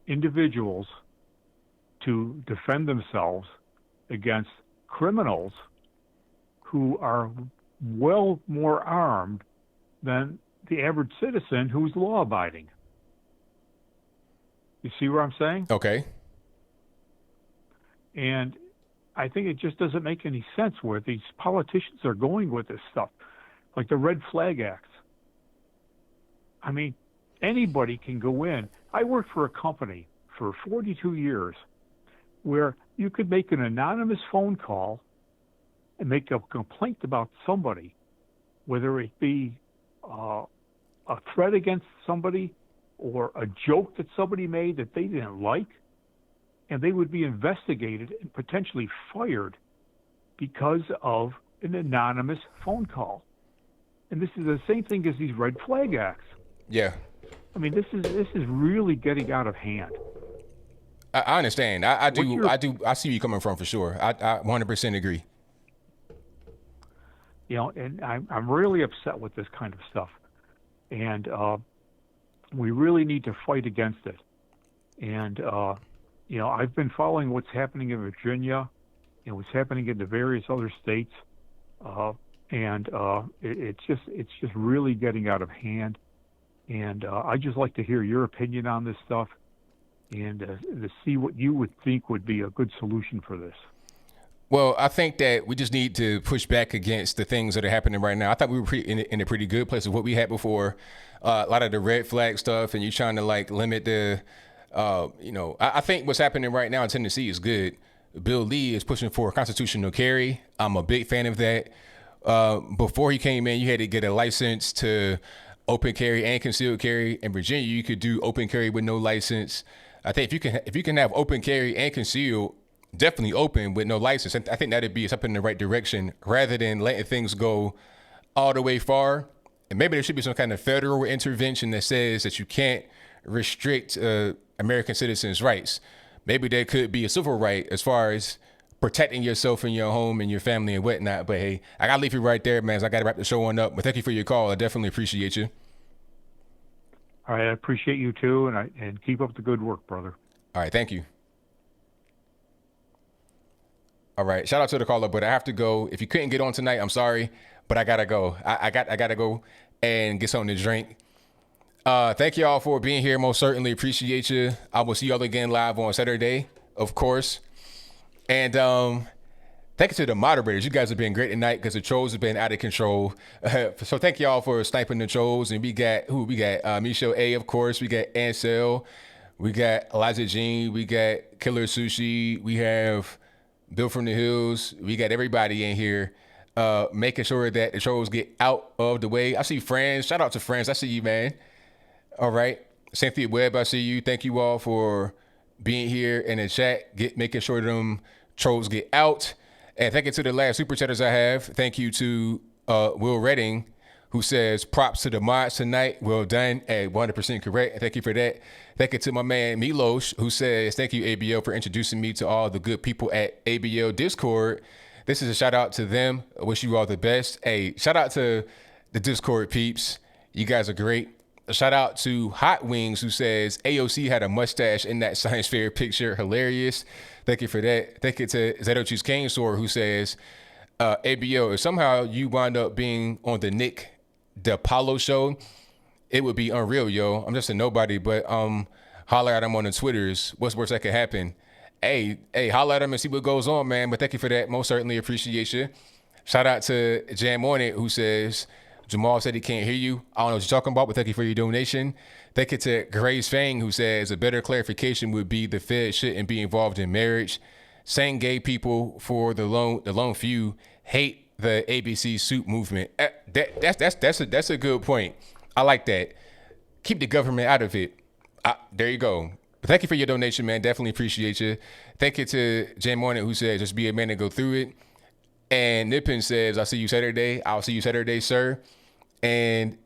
individuals to defend themselves against criminals who are well more armed than the average citizen who's law-abiding. You see what I'm saying? Okay. And I think it just doesn't make any sense where these politicians are going with this stuff, like the Red Flag Act. I mean, anybody can go in. I worked for a company for 42 years where you could make an anonymous phone call and make a complaint about somebody, whether it be a threat against somebody or a joke that somebody made that they didn't like, and they would be investigated and potentially fired because of an anonymous phone call. And this is the same thing as these red flag acts. Yeah. I mean, this is really getting out of hand. I understand. I see where you're coming from for sure. I 100% agree. You know, and I'm really upset with this kind of stuff. And we really need to fight against it. And, you know, I've been following what's happening in Virginia and what's happening in the various other states. It's just really getting out of hand. And I'd just like to hear your opinion on this stuff and to see what you would think would be a good solution for this. Well, I think that we just need to push back against the things that are happening right now. I thought we were in a pretty good place of what we had before. A lot of the red flag stuff, and you trying to like limit the, you know, I think what's happening right now in Tennessee is good. Bill Lee is pushing for a constitutional carry. I'm a big fan of that. Before he came in, you had to get a license to open carry and concealed carry. In Virginia, you could do open carry with no license. I think if you can have open carry and concealed, definitely open with no license. I think that'd be something in the right direction rather than letting things go all the way far. And maybe there should be some kind of federal intervention that says that you can't restrict American citizens' rights. Maybe there could be a civil right as far as protecting yourself and your home and your family and whatnot. But hey, I gotta leave you right there, man. I gotta wrap the show on up. But thank you for your call. I definitely appreciate you. All right, I appreciate you too, and keep up the good work, brother. All right, thank you. All right, shout out to the caller, but I have to go. If you couldn't get on tonight, I'm sorry, but I gotta go. I gotta go and get something to drink. Thank you all for being here. Most certainly appreciate you. I will see y'all again live on Saturday, of course. And thank you to the moderators. You guys have been great tonight because the trolls have been out of control. So thank y'all for sniping the trolls. And we got Michelle A, of course. We got Ansel. We got Elijah Jean. We got Killer Sushi. We have Bill from the Hills. We got everybody in here making sure that the trolls get out of the way. I see friends. Shout out to friends. I see you, man. All right. Cynthia Webb, I see you. Thank you all for being here in the chat, making sure them trolls get out. And thank you to the last super chatters I have. Thank you to Will Redding, who says props to the mods tonight. Well done. 100% correct. Thank you for that. Thank you to my man Milos, who says thank you, ABL, for introducing me to all the good people at ABL Discord. This is a shout out to them. I wish you all the best. Hey, shout out to the Discord peeps. You guys are great. A shout out to Hot Wings, who says AOC had a mustache in that science fair picture. Hilarious. Thank you for that. Thank you to Zetochi's Cane Store, who says, ABO, if somehow you wind up being on the Nick DiPaolo show, it would be unreal, yo. I'm just a nobody, but holler at him on the Twitters. What's worse that could happen? Hey, holler at him and see what goes on, man. But thank you for that. Most certainly appreciate you. Shout out to Jam On It, who says, Jamal said he can't hear you. I don't know what you're talking about, but thank you for your donation. Thank you to Grace Fang, who says a better clarification would be the Fed shouldn't be involved in marriage. Saying gay people for the lone few hate the ABC suit movement. That's a good point. I like that. Keep the government out of it. There you go. But thank you for your donation, man. Definitely appreciate you. Thank you to Jam On It, who says just be a man and go through it. And Nippon says, I'll see you Saturday. I'll see you Saturday, sir. And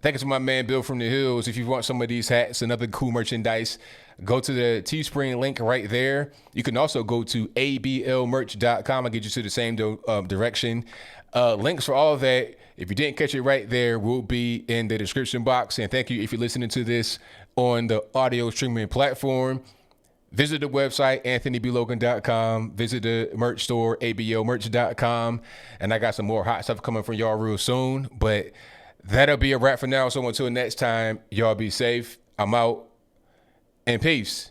thank you to my man Bill from the Hills. If you want some of these hats and other cool merchandise, go to the Teespring link right there. You can also go to ablmerch.com. I'll get you to the same direction. Links for all of that, if you didn't catch it right there, will be in the description box. And thank you if you're listening to this on the audio streaming platform. Visit the website, anthonyblogan.com. Visit the merch store, ablmerch.com. And I got some more hot stuff coming from y'all real soon. But that'll be a wrap for now. So until next time, y'all be safe. I'm out. And peace.